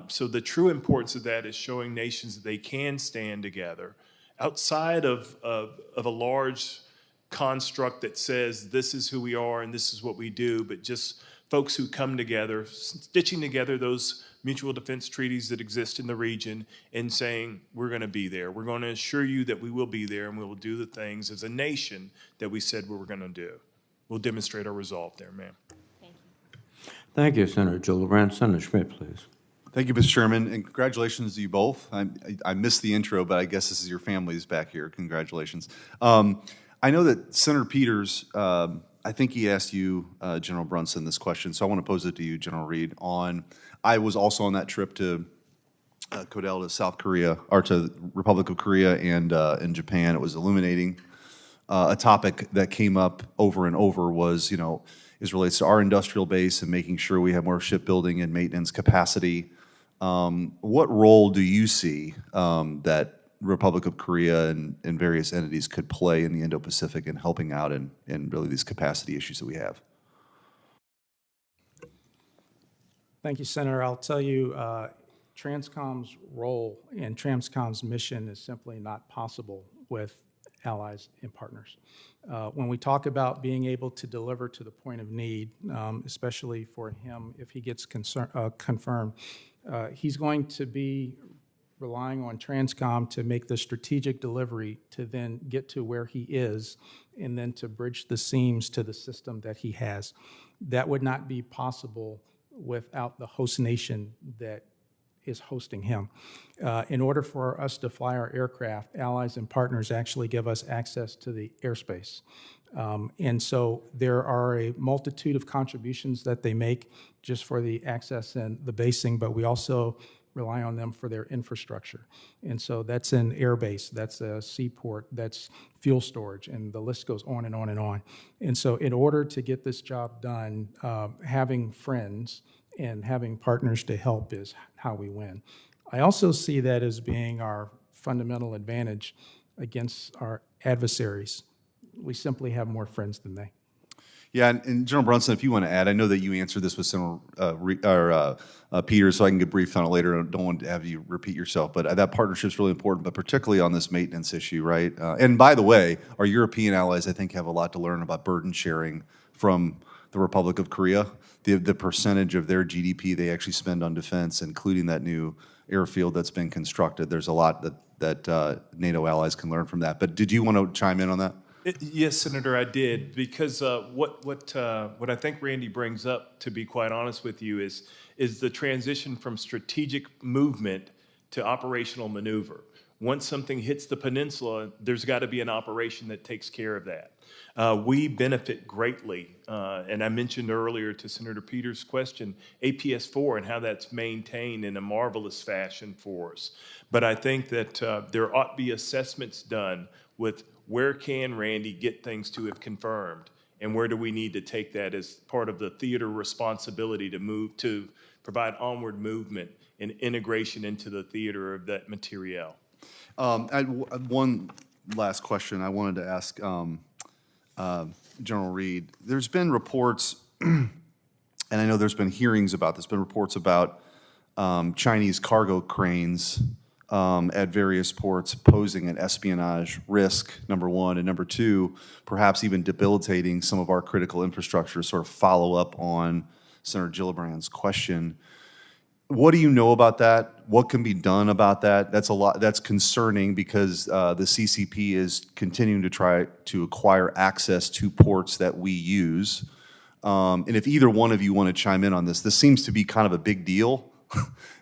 So the true importance of that is showing nations that they can stand together outside of a large construct that says this is who we are and this is what we do, but just folks who come together, stitching together those mutual defense treaties that exist in the region and saying, we're going to be there. We're going to assure you that we will be there and we will do the things as a nation that we said we were going to do. We'll demonstrate our resolve there, ma'am. Thank you. Thank you, Senator Gillibrand. Senator Schmidt, please. Thank you, Mr. Chairman, and congratulations to you both. I missed the intro, but I guess this is your families back here. Congratulations. I know that Senator Peters, I think he asked you, General Brunson, this question, so I want to pose it to you, General Reed. I was also on that trip to Kodal to South Korea, or to Republic of Korea and in Japan. It was illuminating. A topic that came up over and over was, as relates to our industrial base and making sure we have more shipbuilding and maintenance capacity. What role do you see that Republic of Korea and various entities could play in the Indo-Pacific in helping out in really these capacity issues that we have? Thank you, Senator. I'll tell you, Transcom's role and Transcom's mission is simply not possible with allies and partners. When we talk about being able to deliver to the point of need, especially for him, if he gets confirmed, he's going to be relying on Transcom to make the strategic delivery to then get to where he is and then to bridge the seams to the system that he has. That would not be possible without the host nation that is hosting him. In order for us to fly our aircraft, allies and partners actually give us access to the airspace. And so there are a multitude of contributions that they make just for the access and the basing, but we also rely on them for their infrastructure. And so that's an airbase, that's a seaport, that's fuel storage, and the list goes on and on and on. And so in order to get this job done, having friends and having partners to help is how we win. I also see that as being our fundamental advantage against our adversaries. We simply have more friends than they. Yeah, and General Brunson, if you want to add, I know that you answered this with Senator Peters, so I can get briefed on it later. I don't want to have you repeat yourself, but that partnership is really important, but particularly on this maintenance issue, right? And by the way, our European allies, I think, have a lot to learn about burden sharing from the Republic of Korea, the percentage of their GDP they actually spend on defense, including that new airfield that's been constructed. There's a lot that NATO allies can learn from that. But did you want to chime in on that? Yes, Senator, I did, because what I think Randy brings up, to be quite honest with you, is the transition from strategic movement to operational maneuver. Once something hits the peninsula, there's got to be an operation that takes care of that. We benefit greatly, and I mentioned earlier to Senator Peters' question, APS-4 and how that's maintained in a marvelous fashion for us. But I think that there ought to be assessments done with where can Randy get things to if confirmed, and where do we need to take that as part of the theater responsibility to provide onward movement and integration into the theater of that materiel. One last question I wanted to ask General Reed. There's been reports, and I know there's been hearings about this, been reports about Chinese cargo cranes at various ports posing an espionage risk, number one, and number two, perhaps even debilitating some of our critical infrastructure, sort of follow up on Senator Gillibrand's question. What do you know about that? What can be done about that? That's a lot. That's concerning because the CCP is continuing to try to acquire access to ports that we use. And if either one of you want to chime in on this, this seems to be kind of a big deal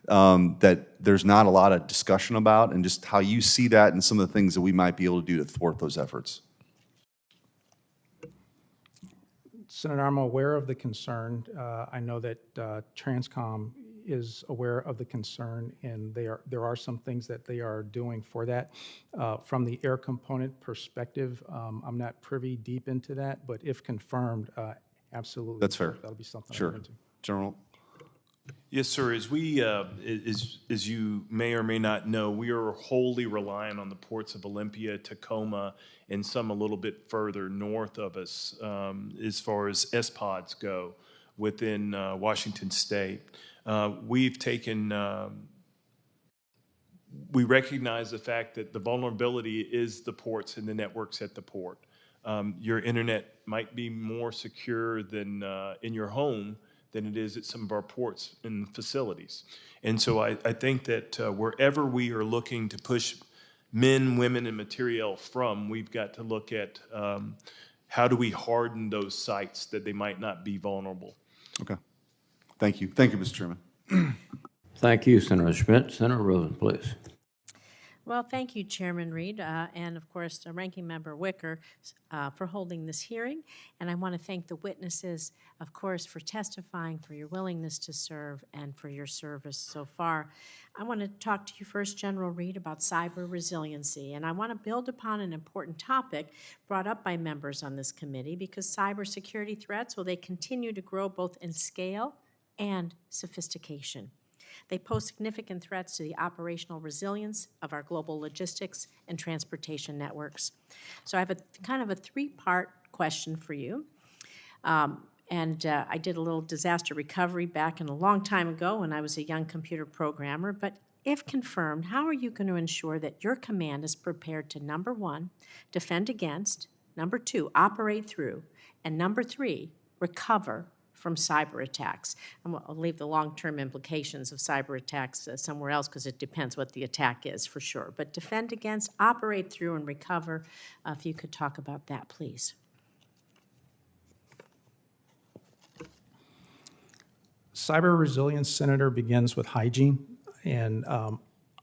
that there's not a lot of discussion about, and just how you see that and some of the things that we might be able to do to thwart those efforts. Senator, I'm aware of the concern. I know that Transcom is aware of the concern, and there are some things that they are doing for that. From the air component perspective, I'm not privy deep into that, but if confirmed, absolutely. That's fair. That'll be something Sure. I'm into. General? Yes, sir. As you may or may not know, we are wholly reliant on the ports of Olympia, Tacoma, and some a little bit further north of us as far as SPODs go within Washington State. We've taken, we recognize the fact that the vulnerability is the ports and the networks at the port. Your internet might be more secure than in your home than it is at some of our ports and facilities. And so I think that wherever we are looking to push men, women, and material from, we've got to look at how do we harden those sites that they might not be vulnerable. Okay. Thank you. Thank you, Mr. Chairman. Thank you, Senator Schmidt. Senator Rosen, please. Well, thank you, Chairman Reed, and of course, Ranking Member Wicker for holding this hearing. And I want to thank the witnesses, of course, for testifying, for your willingness to serve, and for your service so far. I want to talk to you first, General Reed, about cyber resiliency. And I want to build upon an important topic brought up by members on this committee, because cybersecurity threats, well, they continue to grow both in scale and sophistication. They pose significant threats to the operational resilience of our global logistics and transportation networks. So I have a kind of a three-part question for you. I did a little disaster recovery back in a long time ago when I was a young computer programmer, but if confirmed, how are you going to ensure that your command is prepared to, number one, defend against, number two, operate through, and number three, recover from cyber attacks? I'll leave the long-term implications of cyber attacks somewhere else, because it depends what the attack is for sure. But defend against, operate through, and recover. If you could talk about that, please. Cyber resilience, Senator, begins with hygiene and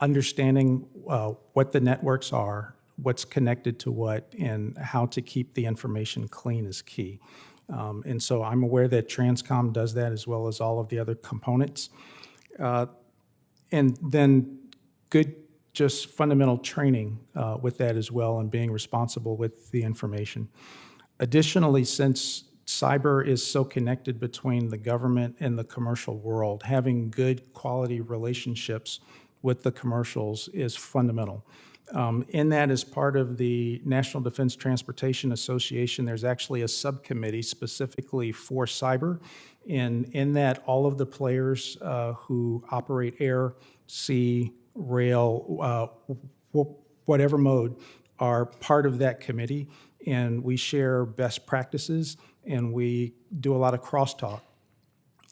understanding what the networks are, what's connected to what, and how to keep the information clean is key. And so I'm aware that Transcom does that, as well as all of the other components. And then good, just fundamental training with that as well, and being responsible with the information. Additionally, since cyber is so connected between the government and the commercial world, having good quality relationships with the commercials is fundamental. In that, as part of the National Defense Transportation Association, there's actually a subcommittee specifically for cyber. And in that, all of the players who operate air, sea, rail, whatever mode, are part of that committee. And we share best practices and we do a lot of crosstalk.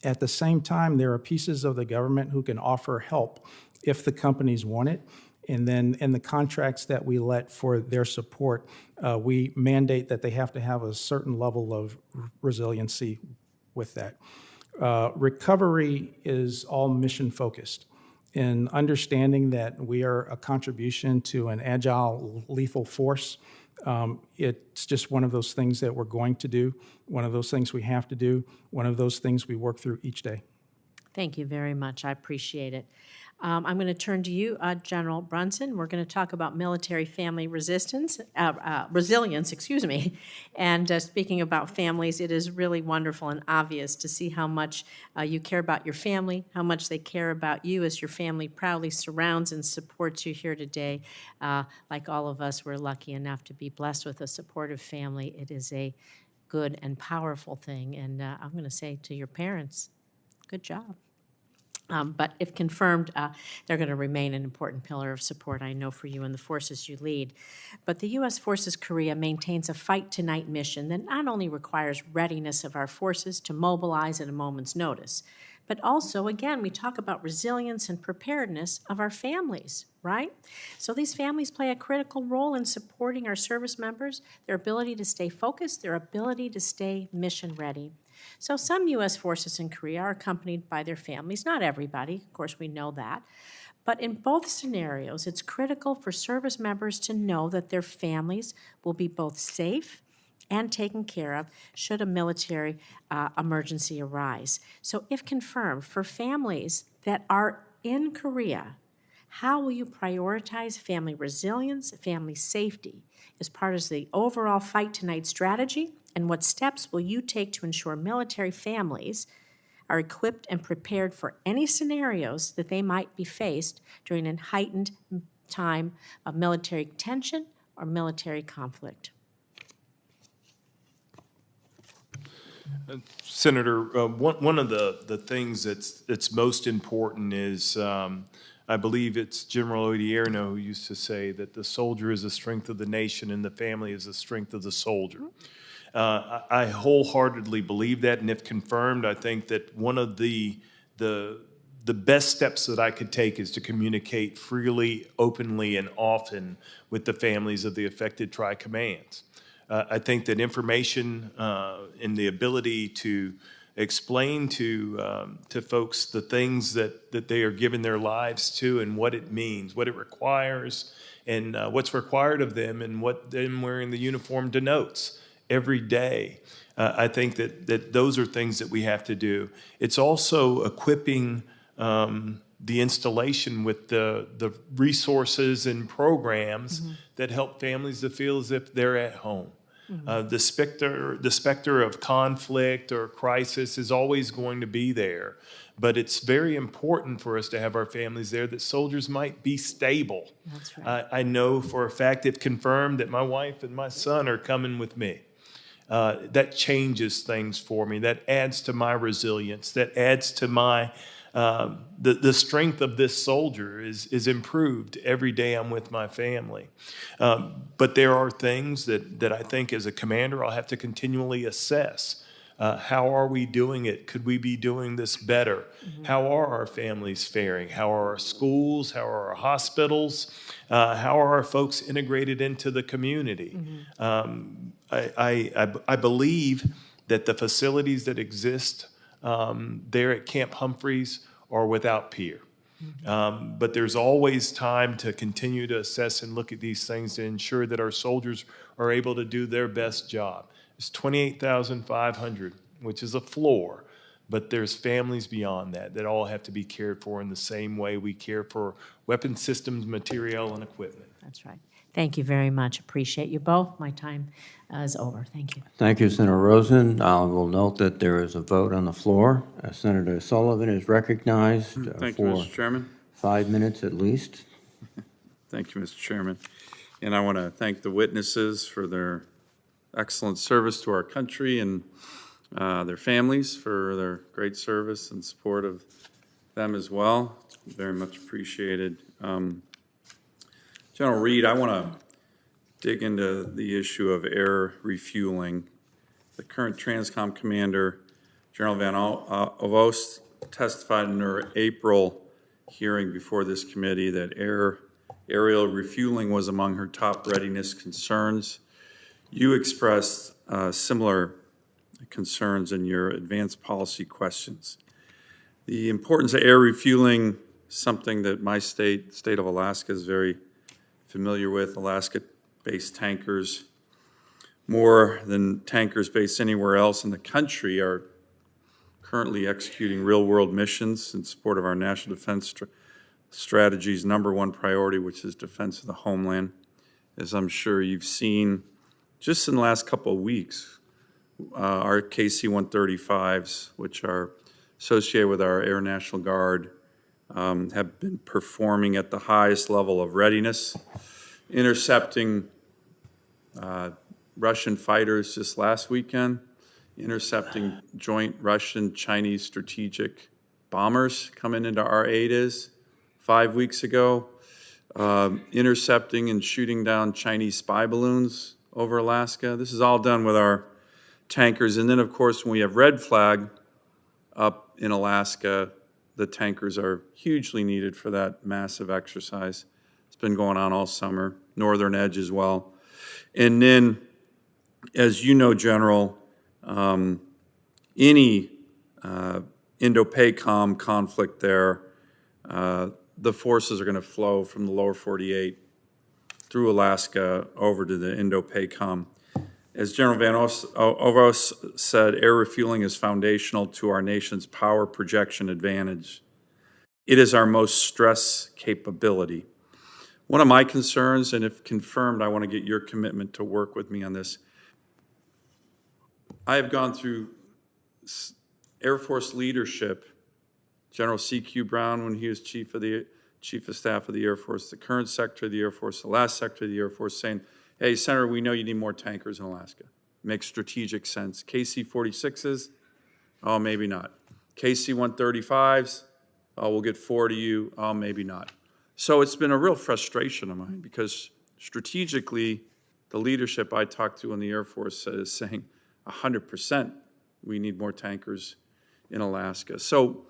At the same time, there are pieces of the government who can offer help if the companies want it. And then in the contracts that we let for their support, we mandate that they have to have a certain level of resiliency with that. Recovery is all mission focused. In understanding that we are a contribution to an agile, lethal force, it's just one of those things that we're going to do, one of those things we have to do, one of those things we work through each day. Thank you very much. I appreciate it. I'm going to turn to you, General Brunson. We're going to talk about military family resilience. And speaking about families, it is really wonderful and obvious to see how much you care about your family, how much they care about you as your family proudly surrounds and supports you here today. Like all of us, we're lucky enough to be blessed with a supportive family. It is a good and powerful thing. And I'm going to say to your parents, good job. But if confirmed, they're going to remain an important pillar of support, I know, for you and the forces you lead. But the U.S. Forces Korea maintains a fight-tonight mission that not only requires readiness of our forces to mobilize at a moment's notice, but also, again, we talk about resilience and preparedness of our families, right? So these families play a critical role in supporting our service members, their ability to stay focused, their ability to stay mission-ready. So some U.S. forces in Korea are accompanied by their families, not everybody, of course we know that, but in both scenarios, it's critical for service members to know that their families will be both safe and taken care of should a military emergency arise. So if confirmed, for families that are in Korea, how will you prioritize family resilience, family safety as part of the overall Fight Tonight strategy? And what steps will you take to ensure military families are equipped and prepared for any scenarios that they might be faced during a heightened time of military tension or military conflict? Senator, one of the things that's most important is, I believe it's General Odierno who used to say that the soldier is the strength of the nation and the family is the strength of the soldier. I wholeheartedly believe that, and if confirmed, I think that one of the best steps that I could take is to communicate freely, openly, and often with the families of the affected tri-commands. I think that information and the ability to explain to folks the things that they are giving their lives to and what it means, what it requires, and what's required of them, and what them wearing the uniform denotes every day. I think that those are things that we have to do. It's also equipping the installation with the resources and programs that help families to feel as if they're at home. The specter of conflict or crisis is always going to be there, but it's very important for us to have our families there, that soldiers might be stable. That's right. I know for a fact, if confirmed, that my wife and my son are coming with me. That changes things for me. That adds to my resilience. That adds to my the strength of this soldier is improved every day I'm with my family. But there are things that I think as a commander I'll have to continually assess. How are we doing it? Could we be doing this better? How are our families faring? How are our schools? How are our hospitals? How are our folks integrated into the community? I believe that the facilities that exist there at Camp Humphreys are without peer. But there's always time to continue to assess and look at these things to ensure that our soldiers are able to do their best job. It's 28,500, which is a floor, but there's families beyond that all have to be cared for in the same way we care for weapon systems, material, and equipment. That's right. Thank you very much. Appreciate you both. My time is over. Thank you. Thank you, Senator Rosen. I will note that there is a vote on the floor. Senator Sullivan is recognized Thank you, for Mr. Chairman. 5 minutes at least. Thank you, Mr. Chairman. And I want to thank the witnesses for their excellent service to our country and their families for their great service and support of them as well. Very much appreciated. General Reed, I want to dig into the issue of air refueling the current TRANSCOM commander, General Van Ovost, testified in her April hearing before this committee that aerial refueling was among her top readiness concerns. You expressed similar concerns in your advanced policy questions. The importance of air refueling, something that my state of Alaska, is very familiar with. Alaska-based tankers, more than tankers based anywhere else in the country, are currently executing real-world missions in support of our national defense strategy's #1 priority, which is defense of the homeland. As I'm sure you've seen, just in the last couple of weeks, our KC-135s, which are associated with our Air National Guard, have been performing at the highest level of readiness, intercepting Russian fighters just last weekend, intercepting joint Russian-Chinese strategic bombers coming into our AIDAs 5 weeks ago, intercepting and shooting down Chinese spy balloons over Alaska. This is all done with our tankers. And then, of course, when we have red flag up in Alaska, the tankers are hugely needed for that massive exercise. It's been going on all summer, Northern Edge as well. And then, as you know, General, any Indo-PACOM conflict there, the forces are going to flow from the lower 48 through Alaska over to the Indo-PACOM. As General Van Ovost said, air refueling is foundational to our nation's power projection advantage. It is our most stress capability. One of my concerns, and if confirmed, I want to get your commitment to work with me on this. I have gone through Air Force leadership, General C.Q. Brown when he was Chief of Staff of the Air Force, the current Secretary of the Air Force, the last Secretary of the Air Force, saying, hey, Senator, we know you need more tankers in Alaska. Makes strategic sense. KC-46s? Oh, maybe not. KC-135s? Oh, we'll get 4 to you. Oh, maybe not. So it's been a real frustration of mine because strategically, the leadership I talked to in the Air Force is saying 100% we need more tankers in Alaska. So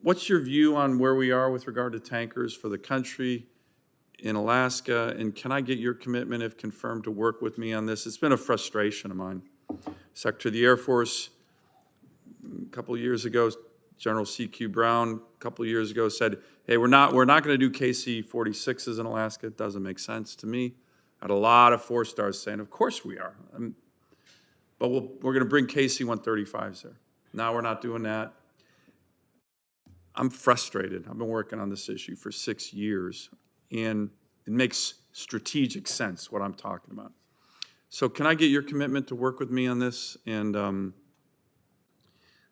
what's your view on where we are with regard to tankers for the country in Alaska? And can I get your commitment, if confirmed, to work with me on this? It's been a frustration of mine. Secretary of the Air Force, a couple of years ago, General C.Q. Brown, a couple of years ago, said, hey, we're not going to do KC-46s in Alaska. It doesn't make sense to me. I had a lot of 4-stars saying, of course we are. But we're going to bring KC-135s there. Now we're not doing that. I'm frustrated. I've been working on this issue for 6 years, and it makes strategic sense what I'm talking about. So can I get your commitment to work with me on this? And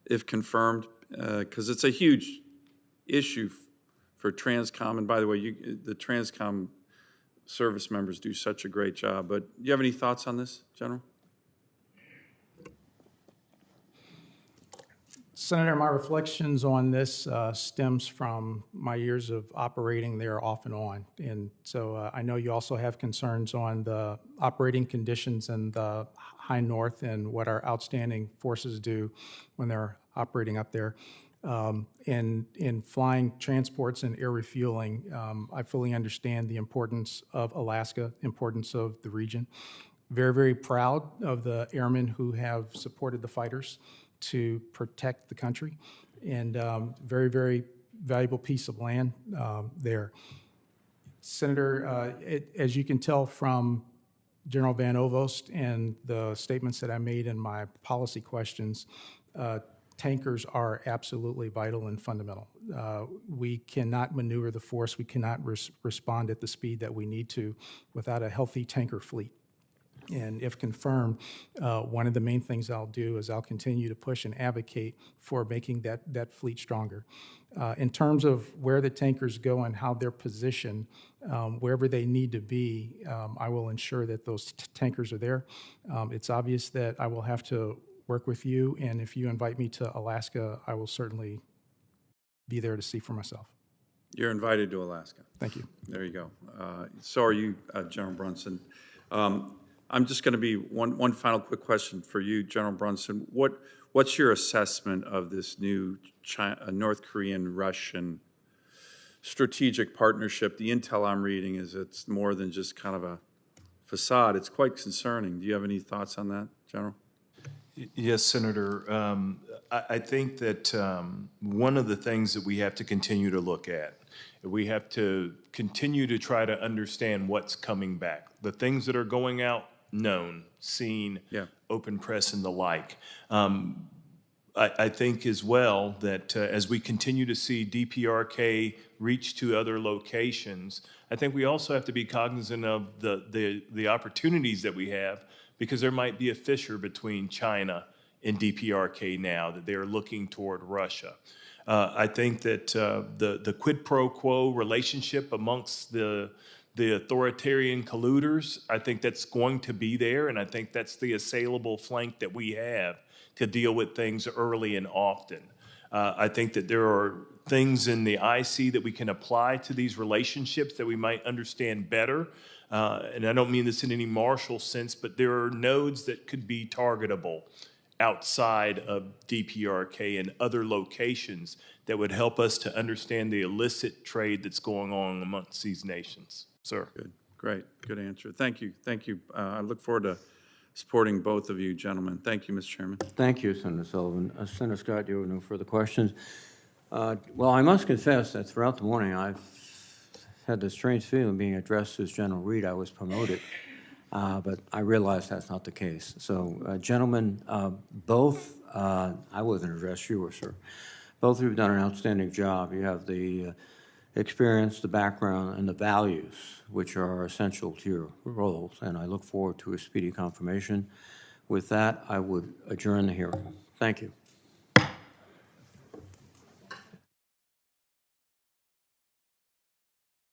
if confirmed, because it's a huge issue for TRANSCOM. And by the way, the TRANSCOM service members do such a great job. But do you have any thoughts on this, General? Senator, my reflections on this stems from my years of operating there off and on. And so I know you also have concerns on the operating conditions in the high north and what our outstanding forces do when they're operating up there. In flying transports and air refueling, I fully understand the importance of Alaska, importance of the region. Very, very proud of the airmen who have supported the fighters to protect the country, and very, very valuable piece of land there. Senator, as you can tell from General Van Ovost and the statements that I made in my policy questions, tankers are absolutely vital and fundamental. We cannot maneuver the force, we cannot respond at the speed that we need to without a healthy tanker fleet. And if confirmed, one of the main things I'll do is I'll continue to push and advocate for making that fleet stronger. In terms of where the tankers go and how they're positioned, wherever they need to be, I will ensure that those tankers are there. It's obvious that I will have to work with you, and if you invite me to Alaska, I will certainly be there to see for myself. You're invited to Alaska. Thank you. There you go. So are you, General Brunson. I'm just going to be one final quick question for you, General Brunson. What's your assessment of this new North Korean-Russian strategic partnership? The intel I'm reading is it's more than just kind of a facade. It's quite concerning. Do you have any thoughts on that, General? Yes, Senator. I think that one of the things that we have to continue to look at, we have to continue to try to understand what's coming back. The things that are going out, known, seen, open press and the like. I think as well that as we continue to see DPRK reach to other locations, I think we also have to be cognizant of the opportunities that we have, because there might be a fissure between China and DPRK now, that they are looking toward Russia. I think that the quid pro quo relationship amongst the authoritarian colluders, I think that's going to be there, and I think that's the assailable flank that we have to deal with things early and often. I think that there are things in the IC that we can apply to these relationships that we might understand better. And I don't mean this in any martial sense, but there are nodes that could be targetable outside of DPRK and other locations that would help us to understand the illicit trade that's going on amongst these nations. Sir. Good, great, good answer. Thank you, thank you. I look forward to supporting both of you gentlemen. Thank you, Mr. Chairman. Thank you, Senator Sullivan. Senator Scott, you have no further questions. Well, I must confess that throughout the morning, I've had this strange feeling being addressed as General Reed. I was promoted, but I realized that's not the case. So, gentlemen, both, I wasn't addressed, you were, sir. Both of you have done an outstanding job. You have the experience, the background, and the values which are essential to your roles, and I look forward to a speedy confirmation. With that, I would adjourn the hearing. Thank you.